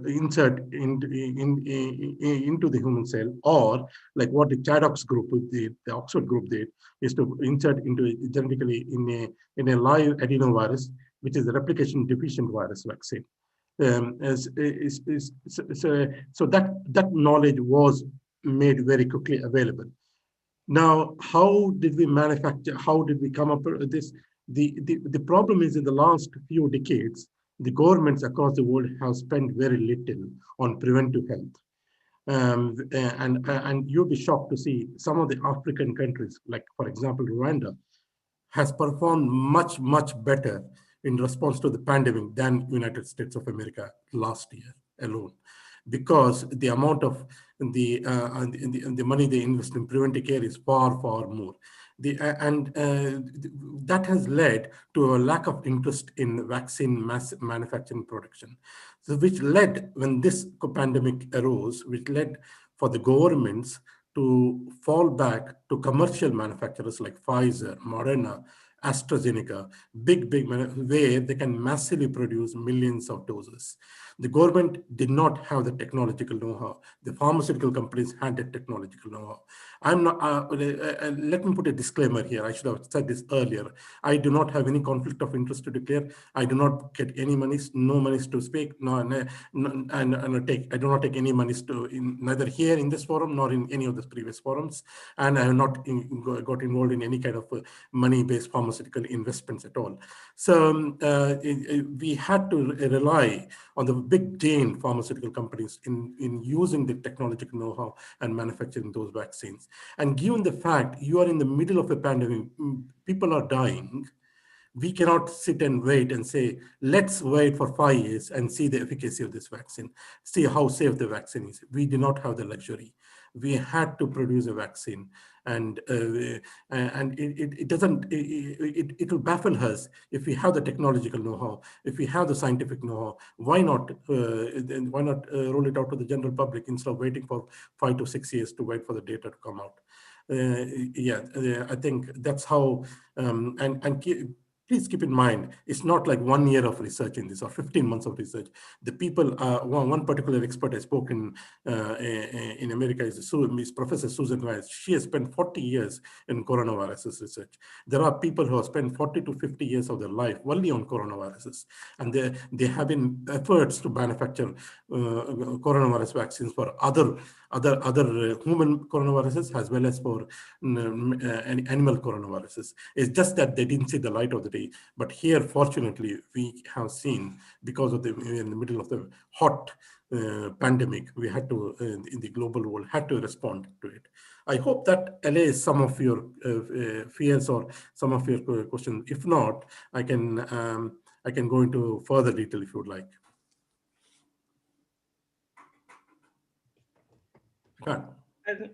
[SPEAKER 3] insert into the human cell, or like what the Chadox group, the Oxford group did, is to insert into genetically in a live adenovirus, which is a replication deficient virus vaccine. So that knowledge was made very quickly available. Now, how did we manufacture? How did we come up with this? The problem is, in the last few decades, the governments across the world have spent very little on preventive health. And you'll be shocked to see some of the African countries, like for example, Rwanda, has performed much, much better in response to the pandemic than United States of America last year alone, because the amount of the money they invest in preventive care is far, far more. That has led to a lack of interest in vaccine mass manufacturing production. So which led, when this pandemic arose, which led for the governments to fall back to commercial manufacturers like Pfizer, Moderna, AstraZeneca, big, where they can massively produce millions of doses. The government did not have the technological know-how. The pharmaceutical companies had the technological know-how. I'm not, let me put a disclaimer here. I should have said this earlier. I do not have any conflict of interest to declare. I do not get any monies, no monies to speak, I do not take any monies neither here in this forum nor in any of the previous forums. And I have not got involved in any kind of money-based pharmaceutical investments at all. So we had to rely on the big giant pharmaceutical companies in using the technological know-how and manufacturing those vaccines. And given the fact you are in the middle of a pandemic, people are dying, we cannot sit and wait and say, let's wait for 5 years and see the efficacy of this vaccine, see how safe the vaccine is. We do not have the luxury. We had to produce a vaccine, and it will baffle us if we have the technological know-how, if we have the scientific know-how. Why not roll it out to the general public instead of waiting for 5 to 6 years to wait for the data to come out? I think that's how, please keep in mind, it's not like 1 year of research in this or 15 months of research. The people, one particular expert I spoke in America is Professor Susan Weiss. She has spent 40 years in coronavirus research. There are people who have spent 40 to 50 years of their life only on coronaviruses. And there have been efforts to manufacture coronavirus vaccines for other human coronaviruses as well as for animal coronaviruses. It's just that they didn't see the light of the day. But here, fortunately, we have seen, because of in the middle of the hot pandemic, we had to, in the global world, had to respond to it. I hope that allays some of your fears or some of your questions. If not, I can go into further detail if you would like.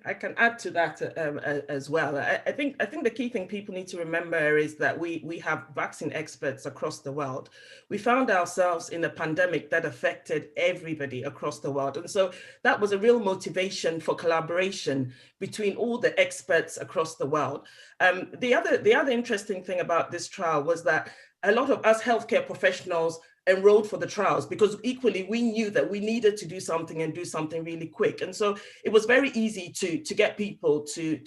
[SPEAKER 8] I can add to that as well. I think the key thing people need to remember is that we have vaccine experts across the world. We found ourselves in a pandemic that affected everybody across the world. And so that was a real motivation for collaboration between all the experts across the world. The other interesting thing about this trial was that a lot of us healthcare professionals enrolled for the trials because equally we knew that we needed to do something and do something really quick. And so it was very easy to get people to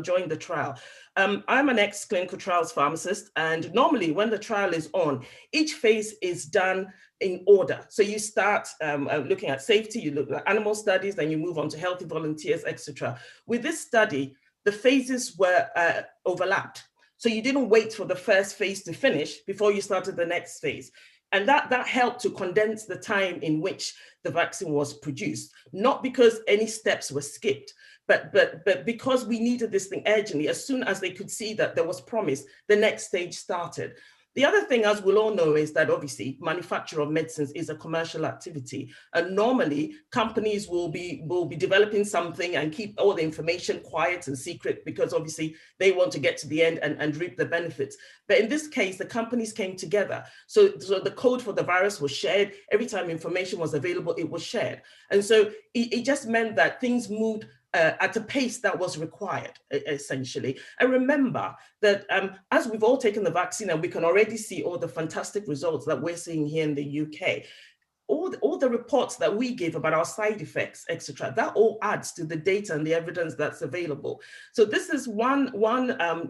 [SPEAKER 8] join the trial. I'm an ex-clinical trials pharmacist, and normally when the trial is on, each phase is done in order. So you start looking at safety, you look at animal studies, then you move on to healthy volunteers, etc. With this study, the phases were overlapped. So you didn't wait for the first phase to finish before you started the next phase. And that helped to condense the time in which the vaccine was produced, not because any steps were skipped, but because we needed this thing urgently. As soon as they could see that there was promise, the next stage started. The other thing, as we'll all know, is that obviously manufacture of medicines is a commercial activity. And normally companies will be developing something and keep all the information quiet and secret because obviously they want to get to the end and reap the benefits. But in this case, the companies came together. So the code for the virus was shared. Every time information was available, it was shared. And so it just meant that things moved at a pace that was required, essentially. And remember that as we've all taken the vaccine and we can already see all the fantastic results that we're seeing here in the UK, all the reports that we give about our side effects, etc., that all adds to the data and the evidence that's available. So this is one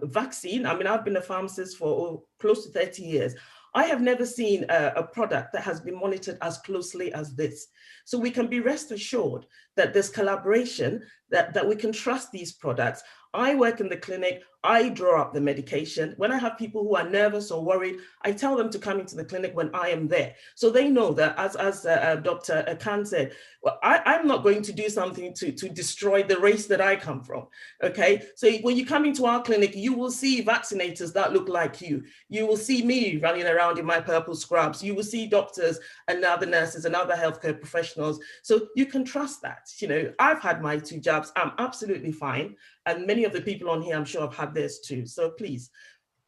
[SPEAKER 8] vaccine. I mean, I've been a pharmacist for close to 30 years. I have never seen a product that has been monitored as closely as this. So we can be rest assured that there's collaboration, that we can trust these products. I work in the clinic, I draw up the medication. When I have people who are nervous or worried, I tell them to come into the clinic when I am there. So they know that, as Dr. Khan said, well, I'm not going to do something to destroy the race that I come from, okay? So when you come into our clinic, you will see vaccinators that look like you. You will see me running around in my purple scrubs. You will see doctors and other nurses and other healthcare professionals. So you can trust that. You know, I've had my 2 jabs. I'm absolutely fine. And many of the people on here, I'm sure, have had theirs too. So please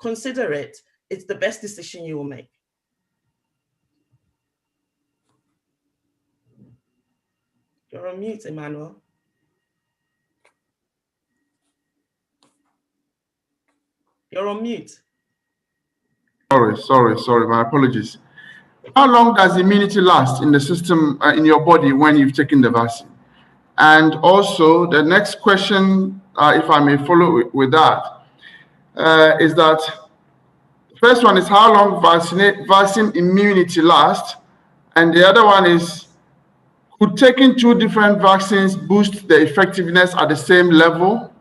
[SPEAKER 8] consider it. It's the best decision you will make. You're on mute, Emmanuel. You're on mute.
[SPEAKER 1] Sorry, my apologies. How long does immunity last in the system, in your body when you've taken the vaccine? And also the next question, if I may follow with that, is that the first one is how long vaccine immunity lasts? And the other one is, could taking 2 different vaccines boost the effectiveness at the same level?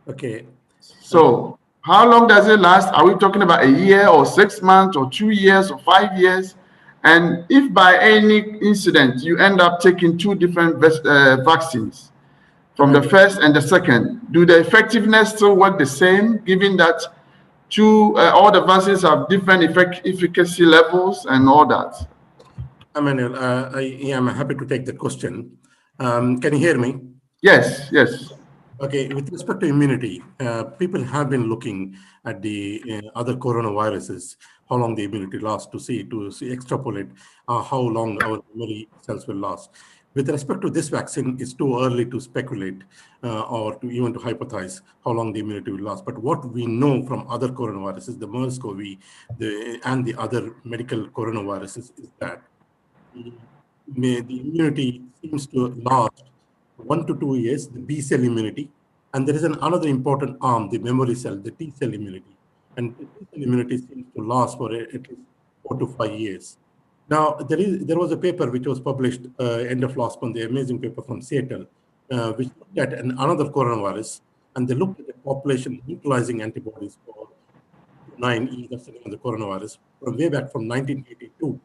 [SPEAKER 3] Okay.
[SPEAKER 1] So how long does it last? Are we talking about a year or 6 months or 2 years or 5 years? And if by any incident you end up taking 2 different vaccines from the first and the second, do the effectiveness still work the same, given that all the vaccines have different efficacy levels and all that?
[SPEAKER 3] Emmanuel, I am happy to take the question. Can you hear me?
[SPEAKER 1] Yes.
[SPEAKER 3] Okay, with respect to immunity, people have been looking at the other coronaviruses, how long the immunity lasts to see extrapolate how long our memory cells will last. With respect to this vaccine, it's too early to speculate or to even to hypothesize how long the immunity will last. But what we know from other coronaviruses, the MERS-CoV and the other medical coronaviruses, is that the immunity seems to last 1 to 2 years, the B cell immunity, and there is another important arm, the memory cell, the T cell immunity. And the T cell immunity seems to last for at least 4 to 5 years. Now, there was a paper which was published end of last month, the amazing paper from Seattle, which looked at another coronavirus, and they looked at the population neutralizing antibodies for 9E, that's the name of the coronavirus, from way back from 1982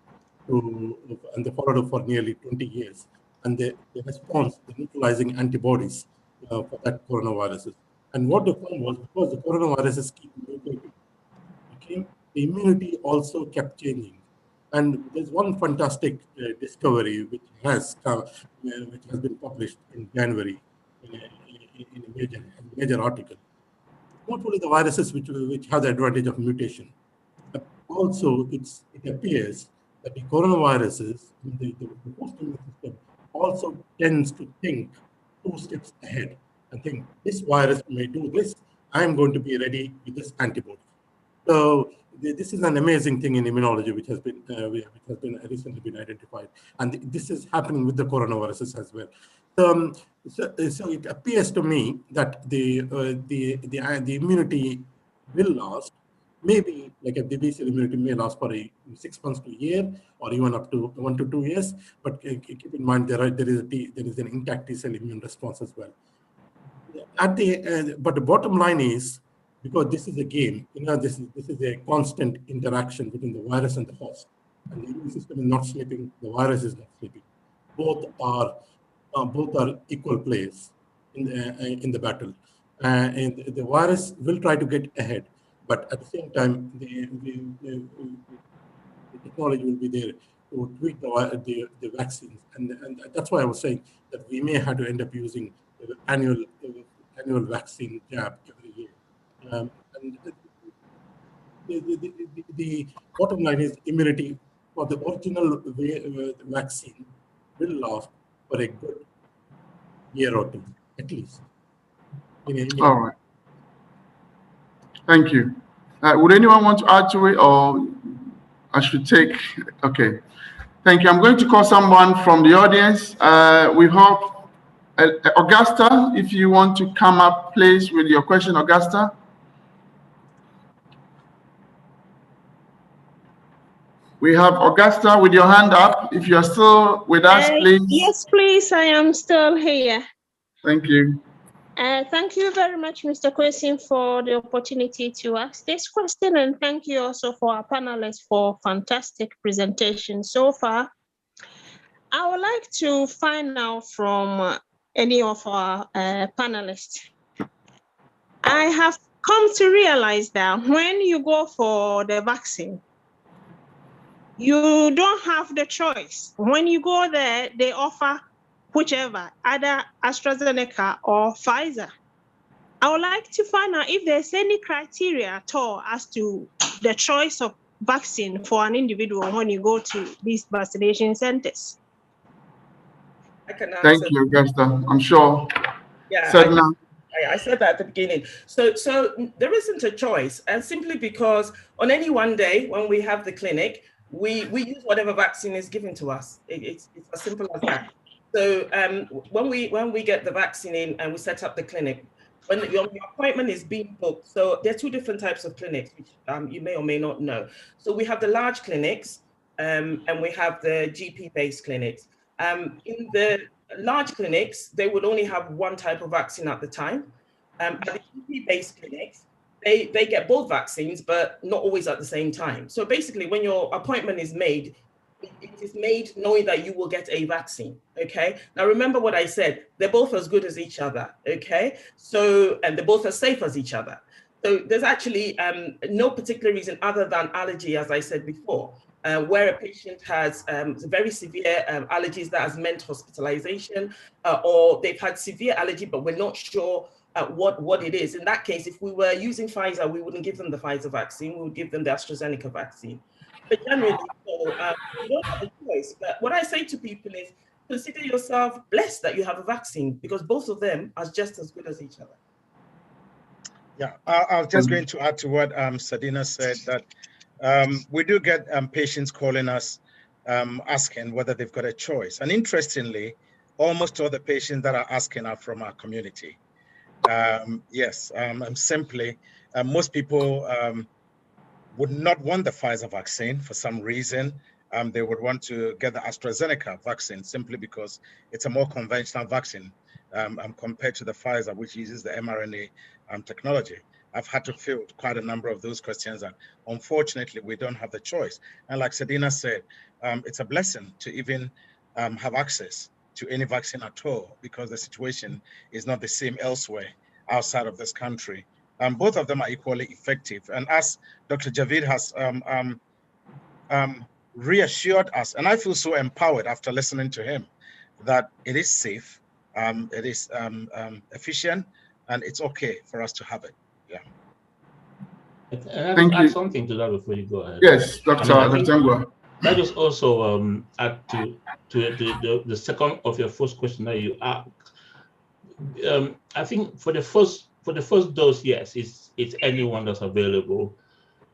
[SPEAKER 3] and they followed up for nearly 20 years. And the response, the neutralizing antibodies for that coronavirus. And what they found was, because the coronaviruses keep mutating, okay, the immunity also kept changing. And there's one fantastic discovery which has been published in January in a major article. Not only the viruses which have the advantage of mutation, but also it appears that the coronaviruses, the host immune system, also tends to think 2 steps ahead and think this virus may do this. I'm going to be ready with this antibody. So this is an amazing thing in immunology, which has been recently been identified, and this is happening with the coronaviruses as well. So it appears to me that the immunity will last. Maybe like a B cell immunity may last for 6 months to a year, or even up to 1 to 2 years. But keep in mind there is an intact T cell immune response as well. But the bottom line is, because this is a game, this is a constant interaction between the virus and the host, and the immune system is not sleeping, the virus is not sleeping. Both are equal players in the battle, and the virus will try to get ahead. but at the same time, the technology will be there to tweak the vaccines, and that's why I was saying that we may have to end up using the annual vaccine jab every year. And the bottom line is immunity for the original vaccine will last for a good year or two, at least.
[SPEAKER 1] All right. Thank you. Would anyone want to add to it, or I should take? Okay. Thank you. I'm going to call someone from the audience. We hope Augusta, if you want to come up, please, with your question, Augusta. We have Augusta with your hand up. If you are still with us, please.
[SPEAKER 10] Yes, please. I am still here.
[SPEAKER 1] Thank you.
[SPEAKER 10] Thank you very much, Mr. Kwesi, for the opportunity to ask this question, and thank you also for our panelists for fantastic presentation so far. I would like to find out from any of our panelists. I have come to realize that when you go for the vaccine, you don't have the choice. When you go there, they offer whichever, either AstraZeneca or Pfizer. I would like to find out if there's any criteria at all as to the choice of vaccine for an individual when you go to these vaccination centers.
[SPEAKER 8] I can answer.
[SPEAKER 1] Thank you, Augusta. I'm sure.
[SPEAKER 8] Yeah, I said that at the beginning. So there isn't a choice, and simply because on any one day when we have the clinic, we use whatever vaccine is given to us. It's as simple as that. So when we get the vaccine in and we set up the clinic, when your appointment is being booked, so there are two different types of clinics, which you may or may not know. So we have the large clinics and we have the GP-based clinics. In the large clinics, they would only have one type of vaccine at the time. At the GP-based clinics, they get both vaccines, but not always at the same time. So basically, when your appointment is made, it is made knowing that you will get a vaccine, okay? Now, remember what I said, they're both as good as each other, okay? So, and they're both as safe as each other. So there's actually no particular reason other than allergy, as I said before, where a patient has very severe allergies that has meant hospitalization, or they've had severe allergy, but we're not sure what it is. In that case, if we were using Pfizer, we wouldn't give them the Pfizer vaccine, we would give them the AstraZeneca vaccine. But generally, you don't have a choice. But what I say to people is, consider yourself blessed that you have a vaccine, because both of them are just as good as each other.
[SPEAKER 6] Yeah, I was just going to add to what Sadina said, that we do get patients calling us asking whether they've got a choice. And interestingly, almost all the patients that are asking are from our community. Yes, simply, most people would not want the Pfizer vaccine for some reason. They would want to get the AstraZeneca vaccine simply because it's a more conventional vaccine compared to the Pfizer, which uses the mRNA technology. I've had to field quite a number of those questions, and unfortunately, we don't have the choice. And like Sadina said, it's a blessing to even have access to any vaccine at all, because the situation is not the same elsewhere outside of this country. Both of them are equally effective. And as Dr. Javid has reassured us, and I feel so empowered after listening to him, that it is safe, it is efficient, and it's okay for us to have it. Yeah.
[SPEAKER 2] And I add something to that before you go ahead.
[SPEAKER 1] Yes, Dr. Ngwa.
[SPEAKER 2] That is also add to the second of your first question that you asked. I think for the first dose, yes, it's anyone that's available.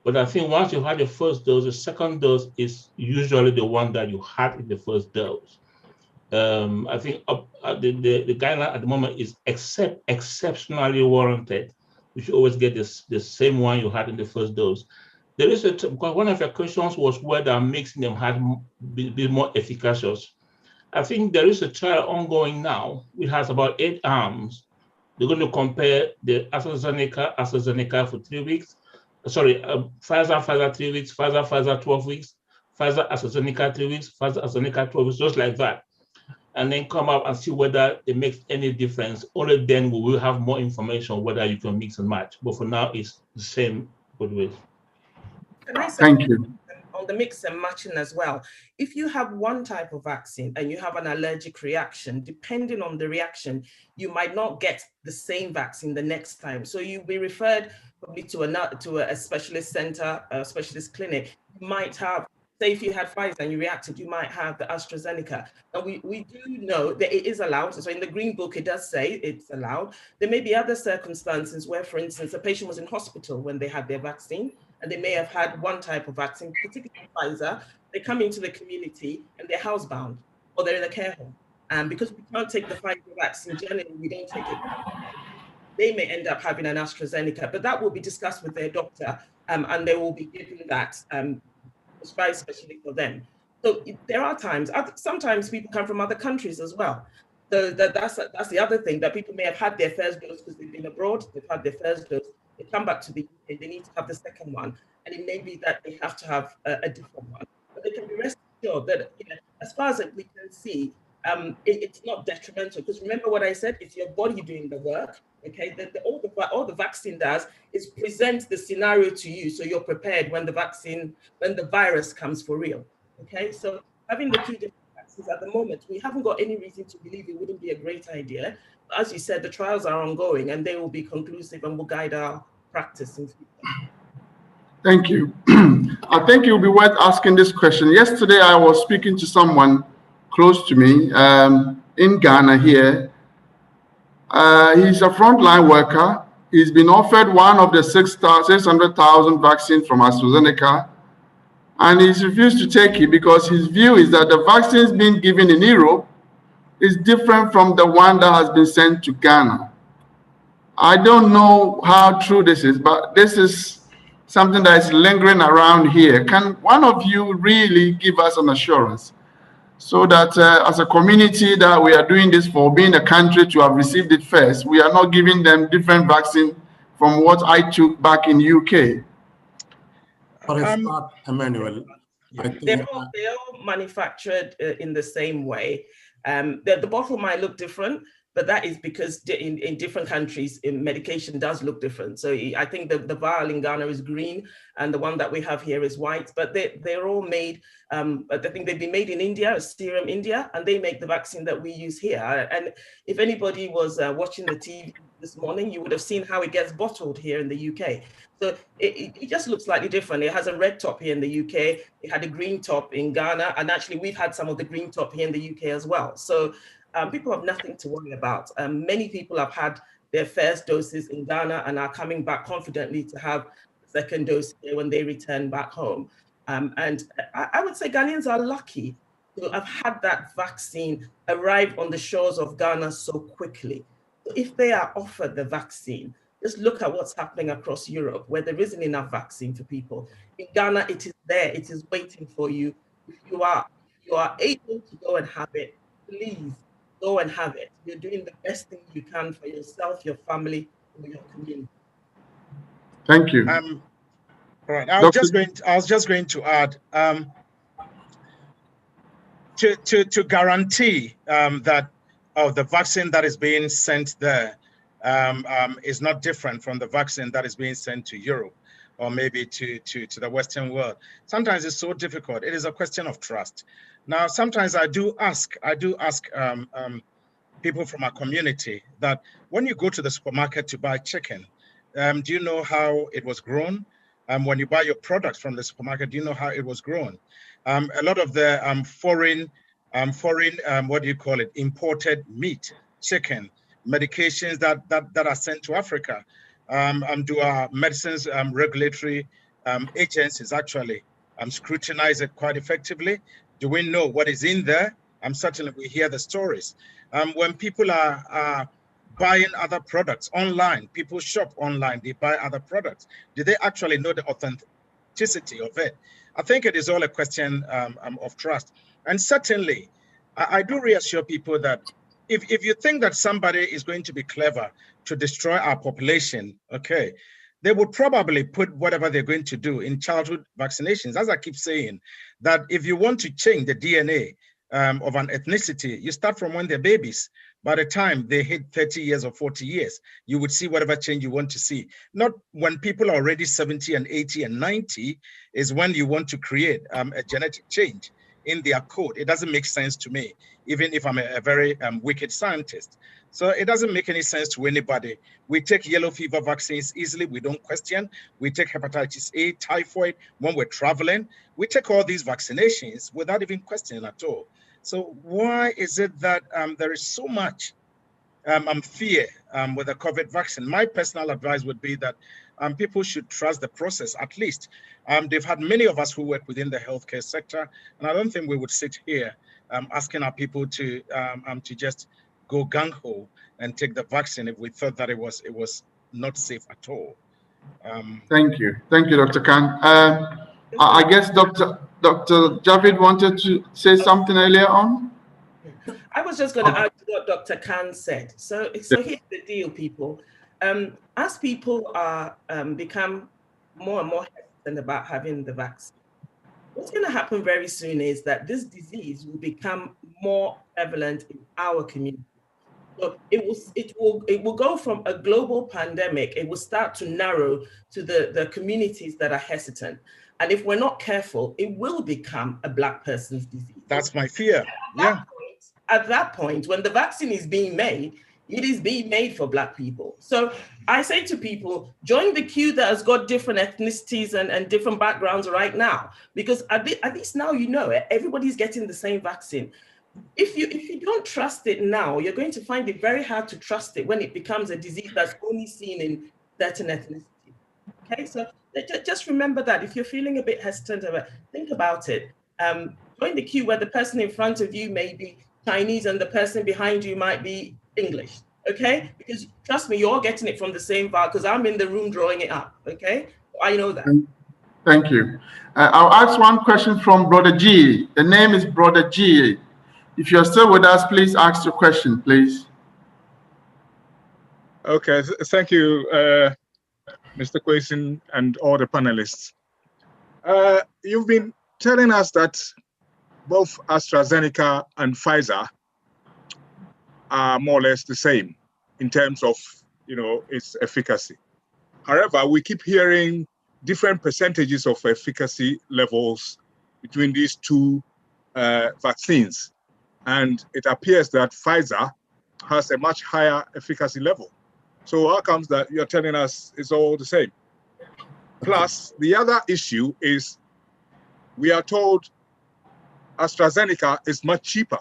[SPEAKER 2] But I think once you had the first dose, the second dose is usually the one that you had in the first dose. I think the guideline at the moment is exceptionally warranted. You should always get the same one you had in the first dose. There is because one of your questions was whether mixing them had be more efficacious. I think there is a trial ongoing now. It has about 8 arms. They're going to compare the AstraZeneca for 3 weeks. Sorry, Pfizer 3 weeks, Pfizer 12 weeks, Pfizer AstraZeneca 3 weeks, Pfizer AstraZeneca 12 weeks, just like that. And then come up and see whether it makes any difference. Only then we will have more information whether you can mix and match. But for now, it's the same good ways.
[SPEAKER 8] Can I say
[SPEAKER 1] Thank you.
[SPEAKER 8] on the mix and matching as well? If you have one type of vaccine and you have an allergic reaction, depending on the reaction, you might not get the same vaccine the next time. So you'll be referred probably to a specialist center, a specialist clinic. You might have, say if you had Pfizer and you reacted, you might have the AstraZeneca. And we do know that it is allowed. So in the Green Book, it does say it's allowed. There may be other circumstances where, for instance, a patient was in hospital when they had their vaccine, and they may have had one type of vaccine, particularly Pfizer. They come into the community and they're housebound or they're in a care home. And because we can't take the Pfizer vaccine, generally we don't take it. They may end up having an AstraZeneca, but that will be discussed with their doctor, and they will be given that prescribed especially for them. So there are times, sometimes people come from other countries as well. So that's the other thing, that people may have had their first dose because they've been abroad, they've had their first dose, they come back to the UK, they need to have the second one, and it may be that they have to have a different one. But they can be rest assured that, as far as we can see, it's not detrimental. Because remember what I said, it's your body doing the work. Okay, all the vaccine does is present the scenario to you, so you're prepared when the virus comes for real. Okay, so having the two different vaccines at the moment, we haven't got any reason to believe it wouldn't be a great idea. As you said, the trials are ongoing and they will be conclusive and will guide our practice in future.
[SPEAKER 1] Thank you. I think it will be worth asking this question. Yesterday, I was speaking to someone close to me in Ghana here. He's a frontline worker. He's been offered one of the 600,000 vaccines from AstraZeneca, and he's refused to take it because his view is that the vaccines being given in Europe is different from the one that has been sent to Ghana. I don't know how true this is, but this is something that is lingering around here. Can one of you really give us an assurance so that as a community that we are doing this for, being a country to have received it first, we are not giving them different vaccine from what I took back in UK?
[SPEAKER 3] For a start, Emmanuel, I think
[SPEAKER 8] they're all manufactured in the same way. The bottle might look different, but that is because in different countries, medication does look different. So I think the vial in Ghana is green and the one that we have here is white, but they're all made, I think they've been made in India, Serum India, and they make the vaccine that we use here. And if anybody was watching the TV this morning, you would have seen how it gets bottled here in the UK. So it just looks slightly different. It has a red top here in the UK. It had a green top in Ghana. And actually, we've had some of the green top here in the UK as well. So people have nothing to worry about. Many people have had their first doses in Ghana and are coming back confidently to have the second dose here when they return back home. And I would say Ghanaians are lucky to have had that vaccine arrive on the shores of Ghana so quickly. So if they are offered the vaccine, just look at what's happening across Europe, where there isn't enough vaccine for people. In Ghana, it is there, it is waiting for you. If you are able to go and have it, please go and have it. You're doing the best thing you can for yourself, your family, and your community.
[SPEAKER 1] Thank you.
[SPEAKER 6] Right. I was just going to add to guarantee that the vaccine that is being sent there is not different from the vaccine that is being sent to Europe or maybe to the Western world. Sometimes it's so difficult. It is a question of trust. Now, sometimes I do ask people from our community that when you go to the supermarket to buy chicken, do you know how it was grown? When you buy your products from the supermarket, do you know how it was grown? A lot of the foreign, what do you call it, imported meat, chicken, medications that are sent to Africa, do our medicines regulatory agencies actually scrutinize it quite effectively? Do we know what is in there? Certainly we hear the stories. When people are buying other products online, people shop online, they buy other products. Do they actually know the authenticity of it? I think it is all a question of trust. And certainly, I do reassure people that if you think that somebody is going to be clever to destroy our population, okay, they would probably put whatever they're going to do in childhood vaccinations. As I keep saying, that if you want to change the DNA of an ethnicity, you start from when they're babies. By the time they hit 30 years or 40 years, you would see whatever change you want to see. Not when people are already 70 and 80 and 90 is when you want to create a genetic change in their code. It doesn't make sense to me, even if I'm a very wicked scientist. So it doesn't make any sense to anybody. We take yellow fever vaccines easily. We don't question. We take hepatitis A, typhoid when we're traveling. We take all these vaccinations without even questioning at all. So why is it that there is so much fear with the COVID vaccine? My personal advice would be that people should trust the process. At least they've had many of us who work within the healthcare sector, and I don't think we would sit here asking our people to just go gung ho and take the vaccine if we thought that it was not safe at all.
[SPEAKER 1] Thank you, Dr. Khan. I guess Dr. Javid wanted to say something earlier on.
[SPEAKER 8] I was just going to add to what Dr. Khan said. So here's the deal, people. As people are become more and more hesitant about having the vaccine, what's going to happen very soon is that this disease will become more prevalent in our community. So it will go from a global pandemic. It will start to narrow to the communities that are hesitant. And if we're not careful, it will become a Black person's disease.
[SPEAKER 6] That's my fear. Yeah.
[SPEAKER 8] At that point, when the vaccine is being made, it is being made for Black people. So I say to people, join the queue that has got different ethnicities and different backgrounds right now, because at least now you know it, everybody's getting the same vaccine. If you don't trust it now, you're going to find it very hard to trust it when it becomes a disease that's only seen in certain ethnicity. Okay, so just remember that if you're feeling a bit hesitant about it, think about it. Join the queue where the person in front of you may be Chinese and the person behind you might be English. Okay, because trust me, you're getting it from the same vial because I'm in the room drawing it up. Okay, I know that.
[SPEAKER 1] Thank you. I'll ask one question from Brother G. The name is Brother G. If you're still with us, please ask your question, please.
[SPEAKER 11] Okay, thank you, Mr. Kwesi and all the panelists. You've been telling us that both AstraZeneca and Pfizer are more or less the same in terms of, its efficacy. However, we keep hearing different percentages of efficacy levels between these two vaccines. And it appears that Pfizer has a much higher efficacy level. So how comes that you're telling us it's all the same? Plus, the other issue is we are told AstraZeneca is much cheaper.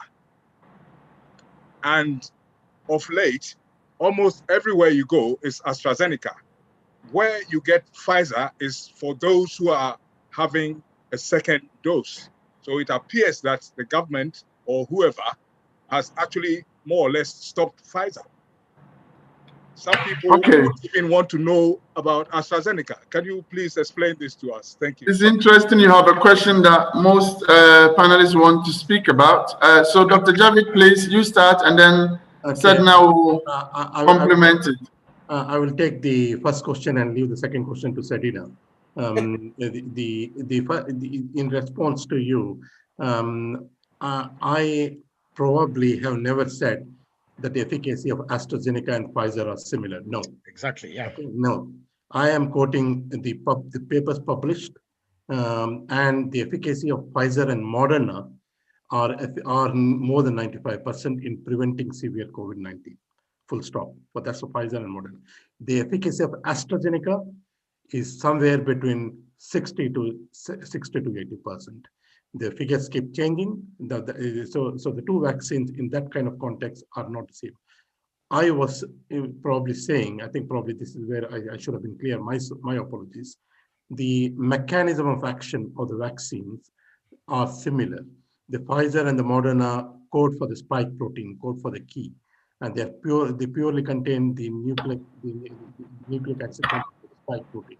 [SPEAKER 11] And of late, almost everywhere you go is AstraZeneca. Where you get Pfizer is for those who are having a second dose. So it appears that the government or whoever has actually more or less stopped Pfizer. Some people don't even want to know about AstraZeneca. Can you please explain this to us? Thank you.
[SPEAKER 1] It's interesting. You have a question that most panelists want to speak about. So Dr. Javid, please, you start and then Sedna will complement it.
[SPEAKER 3] I will take the first question and leave the second question to Sedina. In response to you, I probably have never said that the efficacy of AstraZeneca and Pfizer are similar. No.
[SPEAKER 6] Exactly, yeah.
[SPEAKER 3] No. I am quoting the papers published, and the efficacy of Pfizer and Moderna are more than 95% in preventing severe COVID-19. Full stop. But that's for Pfizer and Moderna. The efficacy of AstraZeneca is somewhere between 60 to 80%. The figures keep changing. So the two vaccines in that kind of context are not the same. I was probably saying, I think probably this is where I should have been clear, my apologies. The mechanism of action of the vaccines are similar. The Pfizer and the Moderna code for the spike protein, code for the key, and they purely contain the nucleic acid spike protein.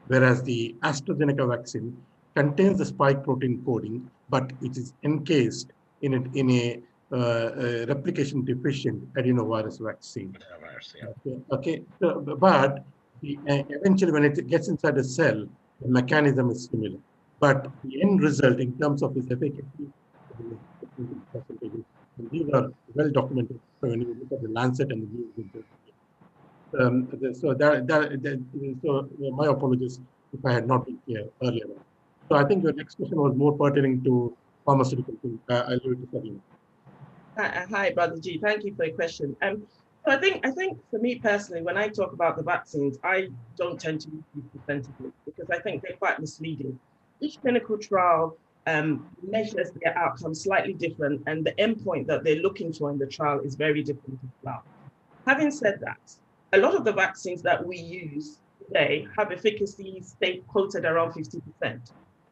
[SPEAKER 3] Whereas the AstraZeneca vaccine contains the spike protein coding, but it is encased in a replication deficient adenovirus vaccine. Okay. So, but eventually when it gets inside the cell, the mechanism is similar. But the end result in terms of its efficacy And these are well documented. So when you look at the Lancet and the news, so my apologies if I had not been here earlier. So I think your next question was more pertaining to pharmaceutical things. I'll leave it to Sabina.
[SPEAKER 8] Hi, Brother G. Thank you for your question. So I think for me personally, when I talk about the vaccines, I don't tend to use percentages because I think they're quite misleading. Each clinical trial measures their outcome slightly different, and the endpoint that they're looking for in the trial is very different as well. Having said that, a lot of the vaccines that we use today have efficacy quoted around 50%.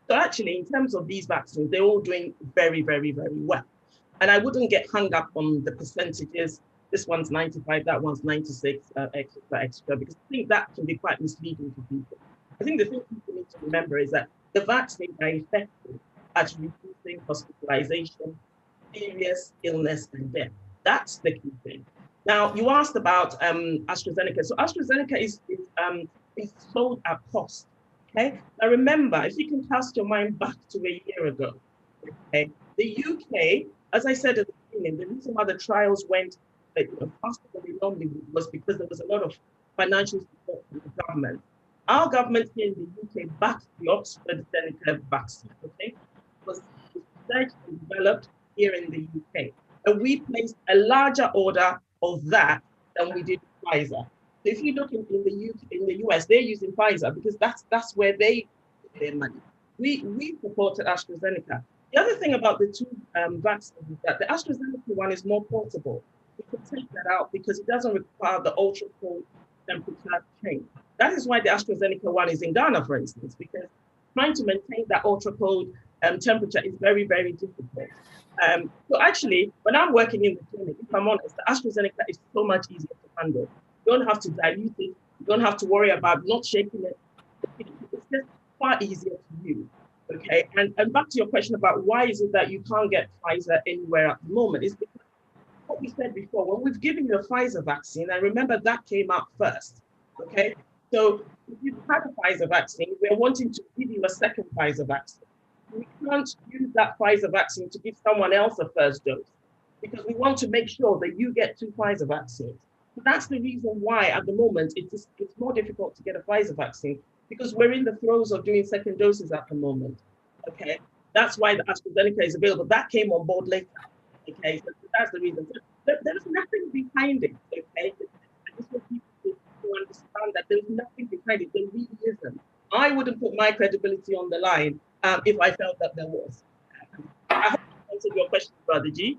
[SPEAKER 8] So actually, in terms of these vaccines, they're all doing very, very, very well. And I wouldn't get hung up on the percentages. This one's 95, that one's 96, extra, because I think that can be quite misleading for people. I think the thing people need to remember is that the vaccines are effective at reducing hospitalization, serious illness, and death. That's the key thing. Now, you asked about AstraZeneca. So AstraZeneca is sold at cost. Okay. Now remember, if you can cast your mind back to a year ago, okay, the UK, as I said at the beginning, the reason why the trials went faster than they normally would was because there was a lot of financial support from the government. Our government here in the UK backed the Oxford Seneca vaccine. Okay, it was researched and developed here in the UK, and we placed a larger order of that than we did Pfizer. So if you look in the US, they're using Pfizer because that's where they put their money. We supported AstraZeneca. The other thing about the two vaccines is that the AstraZeneca one is more portable. You can take that out because it doesn't require the ultra cold temperature change. That is why the AstraZeneca one is in Ghana, for instance, because trying to maintain that ultra cold temperature is very, very difficult. So actually, when I'm working in the clinic, if I'm honest, the AstraZeneca is so much easier to handle. You don't have to dilute it. You don't have to worry about not shaking it. It's just far easier to use. Okay, and back to your question about why is it that you can't get Pfizer anywhere at the moment, is because what we said before, when we've given you a Pfizer vaccine, and remember that came out first. Okay, so if you've had a Pfizer vaccine, we're wanting to give you a second Pfizer vaccine. We can't use that Pfizer vaccine to give someone else a first dose because we want to make sure that you get two Pfizer vaccines. So that's the reason why at the moment it's more difficult to get a Pfizer vaccine because we're in the throes of doing second doses at the moment. Okay, that's why the AstraZeneca is available. That came on board later. Okay, so that's the reason. So there's nothing behind it. Okay, I just want people to understand that there's nothing behind it. There really isn't. I wouldn't put my credibility on the line if I felt that there was. I hope I answered your question, Brother G.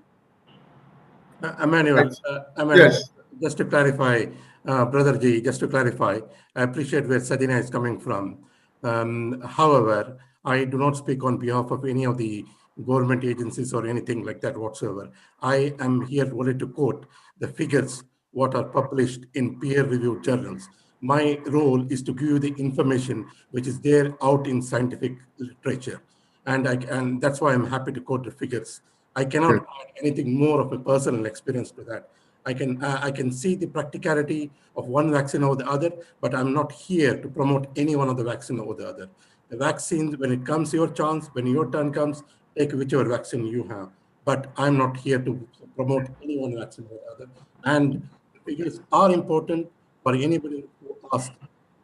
[SPEAKER 3] Emmanuel,
[SPEAKER 1] Yes.
[SPEAKER 3] just to clarify, Brother G, just to clarify, I appreciate where Sadina is coming from. However, I do not speak on behalf of any of the government agencies or anything like that whatsoever. I am here only to quote the figures what are published in peer-reviewed journals. My role is to give you the information which is there out in scientific literature. And that's why I'm happy to quote the figures. I cannot add anything more of a personal experience to that. I can see the practicality of one vaccine over the other, but I'm not here to promote any one of the vaccine over the other. The vaccines, when it comes your chance, when your turn comes, take whichever vaccine you have. But I'm not here to promote any one vaccine over the other. And the figures are important for anybody who asks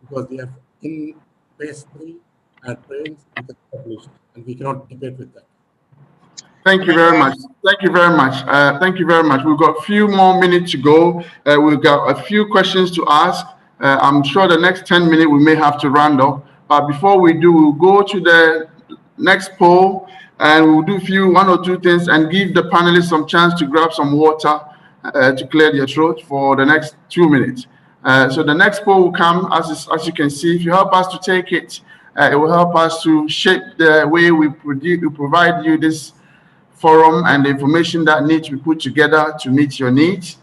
[SPEAKER 3] because they are in phase 3 and trains published, and we cannot debate with that.
[SPEAKER 1] Thank you very much. Thank you very much. Thank you very much. We've got a few more minutes to go. We've got a few questions to ask. I'm sure the next 10 minutes we may have to round up. But before we do, we'll go to the next poll and we'll do one or two things and give the panelists some chance to grab some water to clear their throat for the next 2 minutes. So the next poll will come, as you can see. If you help us to take it, it will help us to shape the way we provide you this forum and the information that needs to be put together to meet your needs.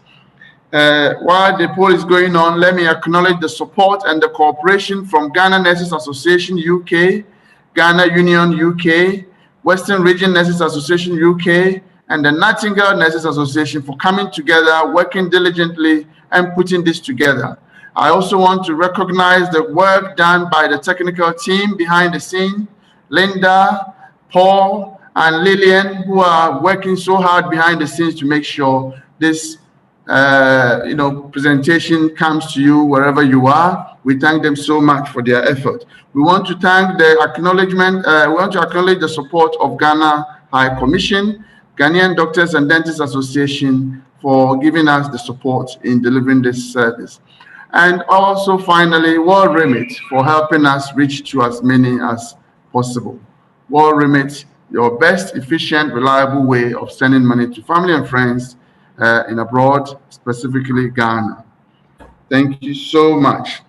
[SPEAKER 1] While the poll is going on, let me acknowledge the support and the cooperation from Ghana Nurses Association UK, Ghana Union UK, Western Region Nurses Association UK, and the Nightingale Nurses Association for coming together, working diligently, and putting this together. I also want to recognize the work done by the technical team behind the scene, Linda, Paul, and Lillian, who are working so hard behind the scenes to make sure this presentation comes to you wherever you are. We thank them so much for their effort. We want to thank the acknowledgement. We want to acknowledge the support of Ghana High Commission, Ghanaian Doctors and Dentists Association for giving us the support in delivering this service. And also finally, World Remit for helping us reach to as many as possible. World Remit, your best, efficient, reliable way of sending money to family and friends in abroad, specifically Ghana. Thank you so much.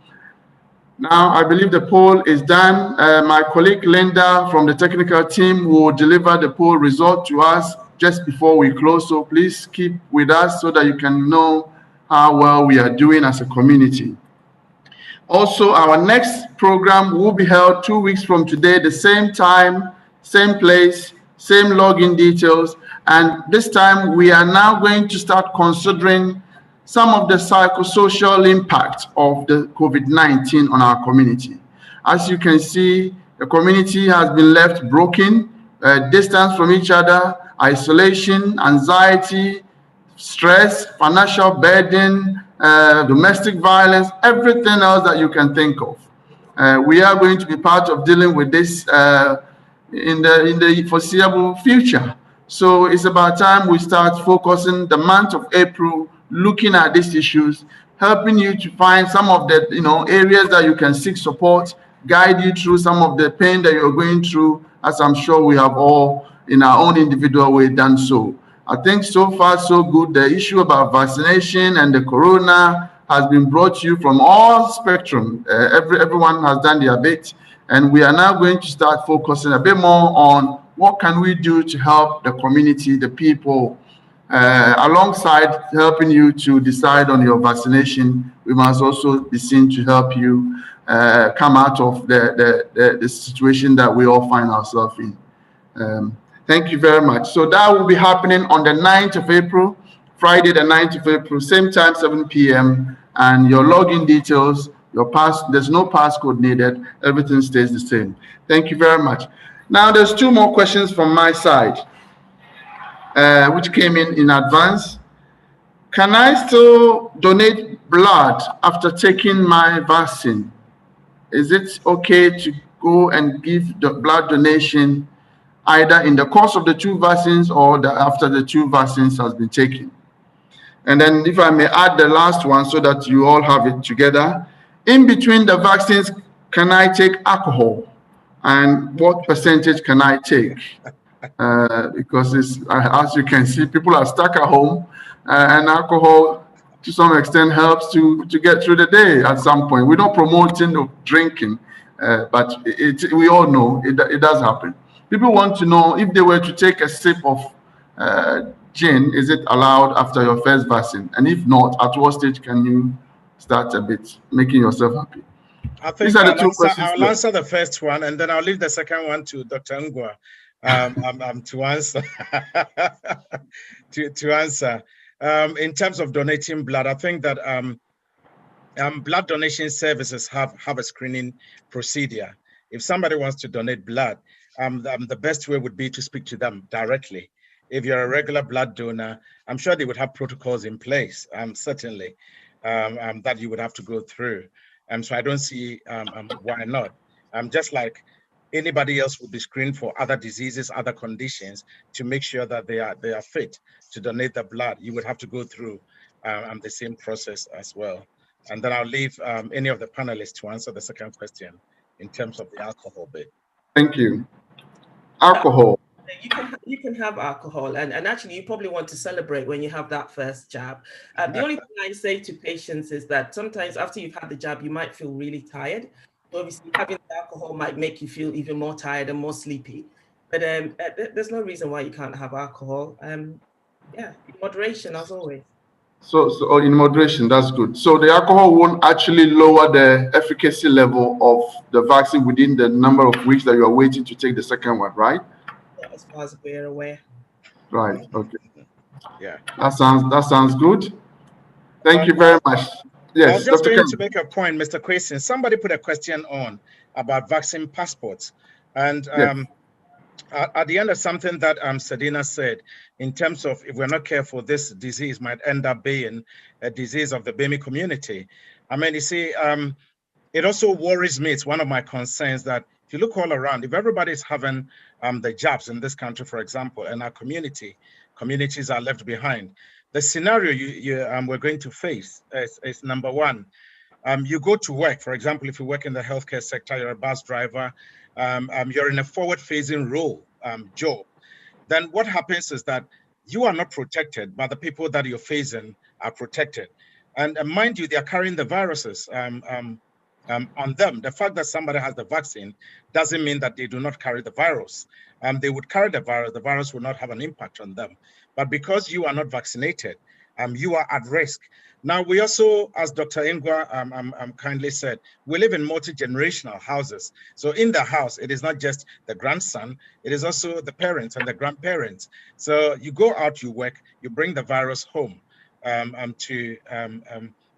[SPEAKER 1] Now, I believe the poll is done. My colleague Linda from the technical team will deliver the poll result to us just before we close. So please keep with us so that you can know how well we are doing as a community. Also, our next program will be held 2 weeks from today, the same time, same place, same login details. And this time we are now going to start considering some of the psychosocial impact of the COVID-19 on our community. As you can see, the community has been left broken, distance from each other, isolation, anxiety, stress, financial burden, domestic violence, everything else that you can think of. We are going to be part of dealing with this in the foreseeable future. So it's about time we start focusing the month of April, looking at these issues, helping you to find some of the areas that you can seek support, guide you through some of the pain that you're going through, as I'm sure we have all in our own individual way done so. I think so far so good. The issue about vaccination and the corona has been brought to you from all spectrum. Everyone has done their bit, and we are now going to start focusing a bit more on what can we do to help the community, the people, alongside helping you to decide on your vaccination. We must also be seen to help you come out of the situation that we all find ourselves in. Thank you very much. So that will be happening on the 9th of April, Friday the 9th of April, same time, 7 p.m. And your login details, there's no passcode needed. Everything stays the same. Thank you very much. Now there's 2 more questions from my side, which came in advance. Can I still donate blood after taking my vaccine? Is it okay to go and give the blood donation either in the course of the 2 vaccines or after the 2 vaccines has been taken? And then if I may add the last one so that you all have it together. In between the vaccines, can I take alcohol? And what percentage can I take? Because as you can see, people are stuck at home, and alcohol to some extent helps to get through the day at some point. We're not promoting drinking, but we all know it does happen. People want to know if they were to take a sip of gin, is it allowed after your first vaccine? And if not, at what stage can you start a bit making yourself happy?
[SPEAKER 6] I think I'll answer the first one, and then I'll leave the second one to Dr. Ngwa to answer. to answer. In terms of donating blood, I think that blood donation services have a screening procedure. If somebody wants to donate blood, the best way would be to speak to them directly. If you're a regular blood donor, I'm sure they would have protocols in place, certainly, that you would have to go through. So I don't see why not. Just like anybody else would be screened for other diseases, other conditions, to make sure that they are fit to donate the blood, you would have to go through the same process as well. And then I'll leave any of the panelists to answer the second question in terms of the alcohol bit.
[SPEAKER 1] Thank you. Alcohol.
[SPEAKER 8] You can have alcohol, and actually you probably want to celebrate when you have that first jab. The only thing I say to patients is that sometimes after you've had the jab, you might feel really tired. Obviously, having the alcohol might make you feel even more tired and more sleepy. But there's no reason why you can't have alcohol. Yeah, in moderation as always.
[SPEAKER 1] So in moderation, that's good. So the alcohol won't actually lower the efficacy level of the vaccine within the number of weeks that you are waiting to take the second one, right?
[SPEAKER 8] Yeah, as far as we're aware.
[SPEAKER 1] Right. Okay.
[SPEAKER 6] Yeah.
[SPEAKER 1] That sounds good. Thank you very much. Yes.
[SPEAKER 6] I was just going to make a point, Mr. Quayson. Somebody put a question on about vaccine passports, and At the end of something that Sadina said, in terms of if we're not careful, this disease might end up being a disease of the BAMI community. I mean, you see, it also worries me. It's one of my concerns that if you look all around, if everybody's having the jobs in this country, for example, and our communities are left behind, the scenario we're going to face is number one. You go to work, for example, if you work in the healthcare sector, you're a bus driver, you're in a forward-facing role job, then what happens is that you are not protected, but the people that you're facing are protected. And mind you, they are carrying the viruses on them. The fact that somebody has the vaccine doesn't mean that they do not carry the virus. They would carry the virus will not have an impact on them. But because you are not vaccinated, you are at risk. Now, we also, as Dr. Ingwa kindly said, we live in multi-generational houses. So in the house, it is not just the grandson, it is also the parents and the grandparents. So you go out, you work, you bring the virus home to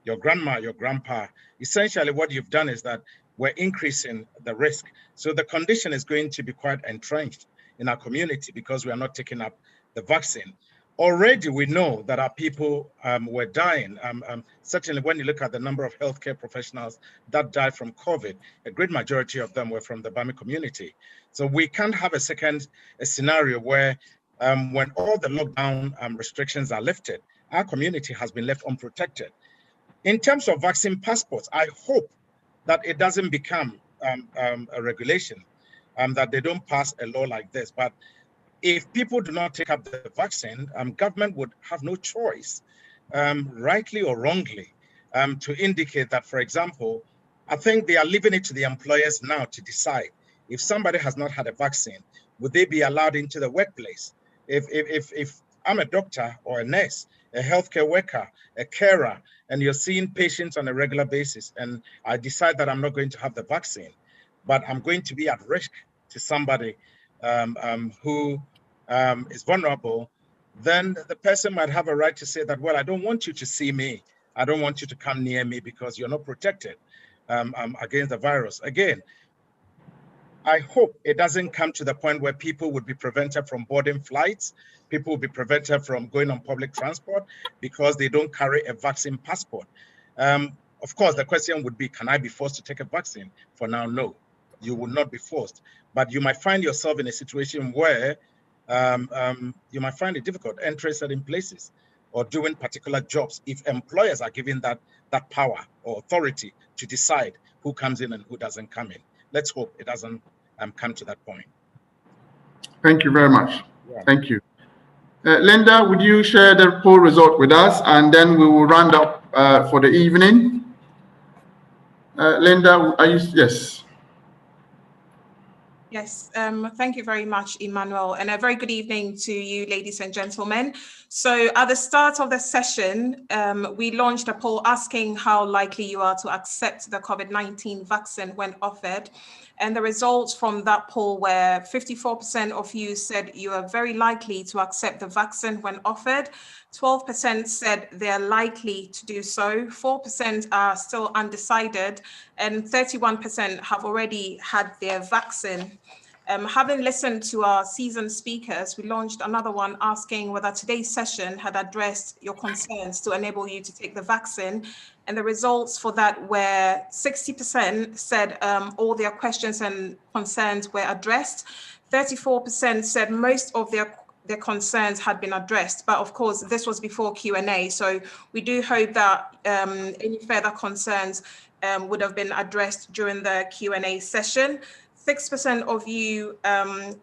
[SPEAKER 6] your grandma, your grandpa. Essentially, what you've done is that we're increasing the risk. So the condition is going to be quite entrenched in our community because we are not taking up the vaccine. Already, we know that our people were dying. Certainly, when you look at the number of healthcare professionals that died from COVID, a great majority of them were from the BAMI community. So we can't have a scenario where when all the lockdown restrictions are lifted, our community has been left unprotected. In terms of vaccine passports, I hope that it doesn't become a regulation, that they don't pass a law like this. But if people do not take up the vaccine, government would have no choice, rightly or wrongly, to indicate that, for example, I think they are leaving it to the employers now to decide if somebody has not had a vaccine, would they be allowed into the workplace? If I'm a doctor or a nurse, a healthcare worker, a carer, and you're seeing patients on a regular basis, and I decide that I'm not going to have the vaccine, but I'm going to be at risk to somebody who is vulnerable, then the person might have a right to say that, well, I don't want you to see me. I don't want you to come near me because you're not protected against the virus. Again, I hope it doesn't come to the point where people would be prevented from boarding flights. People will be prevented from going on public transport because they don't carry a vaccine passport. Of course, the question would be, can I be forced to take a vaccine? For now, no, you will not be forced. But you might find yourself in a situation where you might find it difficult entering certain places or doing particular jobs if employers are given that power or authority to decide who comes in and who doesn't come in. Let's hope it doesn't come to that point.
[SPEAKER 1] Thank you very much.
[SPEAKER 6] Yeah.
[SPEAKER 1] Thank you. Linda, would you share the poll result with us, and then we will round up for the evening? Linda, are you? Yes.
[SPEAKER 4] Yes, thank you very much, Emmanuel, and a very good evening to you, ladies and gentlemen. So at the start of the session, we launched a poll asking how likely you are to accept the COVID-19 vaccine when offered. And the results from that poll were 54% of you said you are very likely to accept the vaccine when offered. 12% said they're likely to do so. 4% are still undecided, and 31% have already had their vaccine. Having listened to our seasoned speakers, we launched another one asking whether today's session had addressed your concerns to enable you to take the vaccine. And the results for that were 60% said all their questions and concerns were addressed. 34% said most of their concerns had been addressed, but of course this was before Q&A, so we do hope that any further concerns would have been addressed during the Q&A session. 6% of you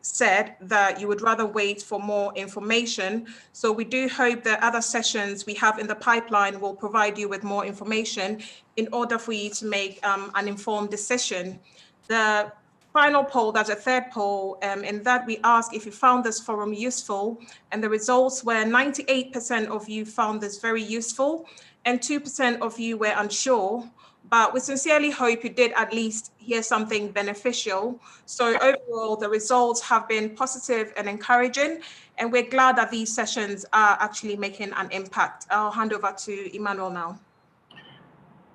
[SPEAKER 4] said that you would rather wait for more information. So we do hope that other sessions we have in the pipeline will provide you with more information in order for you to make an informed decision. The final poll, that's a third poll, in that we asked if you found this forum useful, and the results were 98% of you found this very useful, and 2% of you were unsure. But we sincerely hope you did at least hear something beneficial. So overall, the results have been positive and encouraging, and we're glad that these sessions are actually making an impact. I'll hand over to Emmanuel now.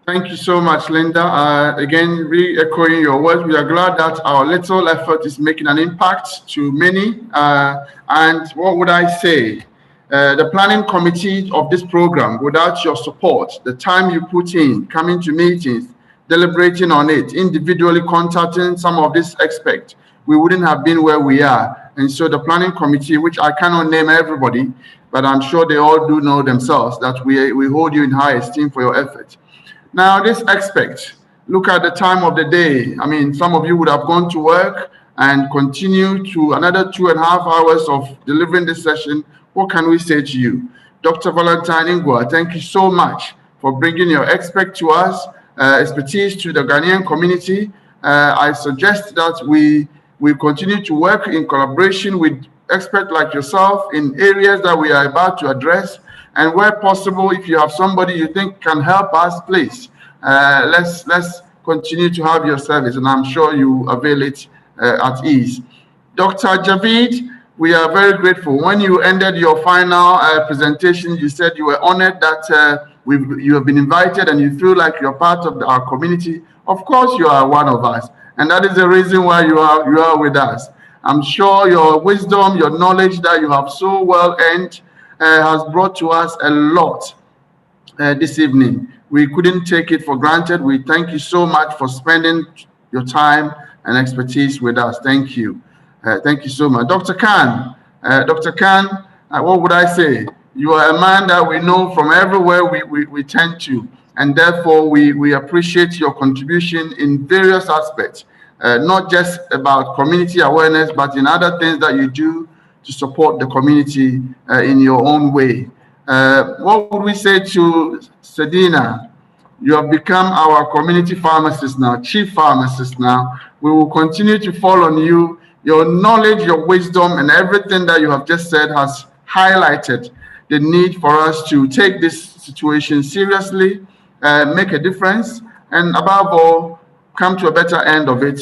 [SPEAKER 1] Thank you so much, Linda. Again, re-echoing your words, we are glad that our little effort is making an impact to many. And what would I say? The planning committee of this program, without your support, the time you put in, coming to meetings, deliberating on it, individually contacting some of these experts, we wouldn't have been where we are. And so the planning committee, which I cannot name everybody, but I'm sure they all do know themselves that we hold you in high esteem for your effort. Now, this aspect, look at the time of the day. I mean, some of you would have gone to work and continue to another 2.5 hours of delivering this session. What can we say to you? Dr. Valentine Ingwa, thank you so much for bringing your expertise to the Ghanaian community. I suggest that we continue to work in collaboration with experts like yourself in areas that we are about to address. And where possible, if you have somebody you think can help us, please, let's continue to have your service, and I'm sure you avail it at ease. Dr. Javid, we are very grateful. When you ended your final presentation, you said you were honored that you have been invited and you feel like you're part of our community. Of course, you are one of us, and that is the reason why you are with us. I'm sure your wisdom, your knowledge that you have so well earned has brought to us a lot this evening. We couldn't take it for granted. We thank you so much for spending your time and expertise with us. Thank you. Thank you so much. Dr. Khan, what would I say? You are a man that we know from everywhere we tend to, and therefore we appreciate your contribution in various aspects, not just about community awareness, but in other things that you do to support the community in your own way. What would we say to Sedina? You have become our community pharmacist now, chief pharmacist now. We will continue to fall on you. Your knowledge, your wisdom, and everything that you have just said has highlighted the need for us to take this situation seriously, make a difference, and above all, come to a better end of it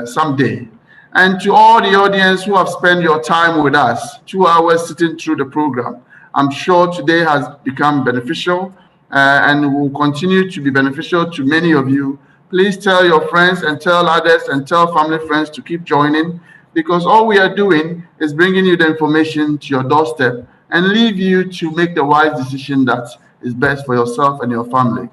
[SPEAKER 1] someday. And to all the audience who have spent your time with us, 2 hours sitting through the program, I'm sure today has become beneficial and will continue to be beneficial to many of you. Please tell your friends and tell others and tell family friends to keep joining, because all we are doing is bringing you the information to your doorstep and leave you to make the wise decision that is best for yourself and your family.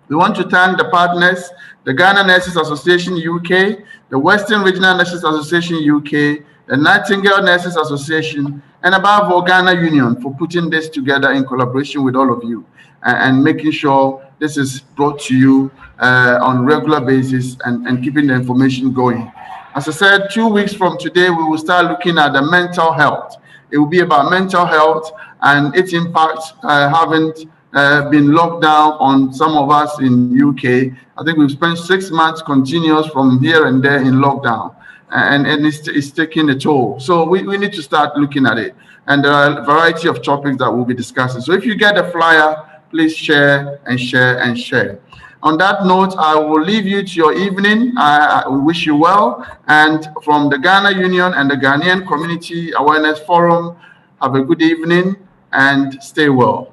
[SPEAKER 1] We want to thank the partners, the Ghana Nurses Association UK, the Western Regional Nurses Association UK, the Nightingale Nurses Association, and above all, Ghana Union for putting this together in collaboration with all of you and making sure this is brought to you on a regular basis and keeping the information going. As I said, 2 weeks from today, we will start looking at the mental health. It will be about mental health and its impact having been locked down on some of us in UK. I think we've spent 6 months continuous from here and there in lockdown, and it's taking a toll. So we need to start looking at it. And there are a variety of topics that we'll be discussing. So if you get a flyer, please share and share and share. On that note, I will leave you to your evening. I wish you well. And from the Ghana Union and the Ghanaian Community Awareness Forum, have a good evening and stay well.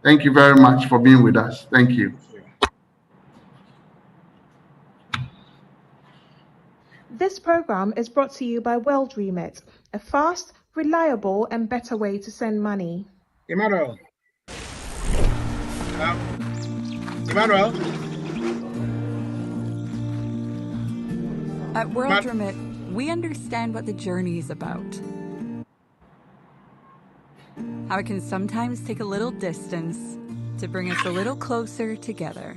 [SPEAKER 1] Thank you very much for being with us. Thank you.
[SPEAKER 4] This program is brought to you by WorldRemit, a fast, reliable, and better way to send money.
[SPEAKER 6] Emmanuel.
[SPEAKER 5] At WorldRemit, we understand what the journey is about. How it can sometimes take a little distance to bring us a little closer together.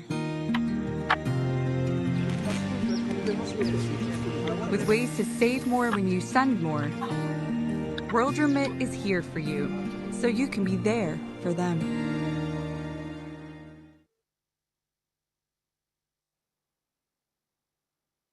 [SPEAKER 5] With ways to save more when you send more, WorldRemit is here for you, so you can be there for them.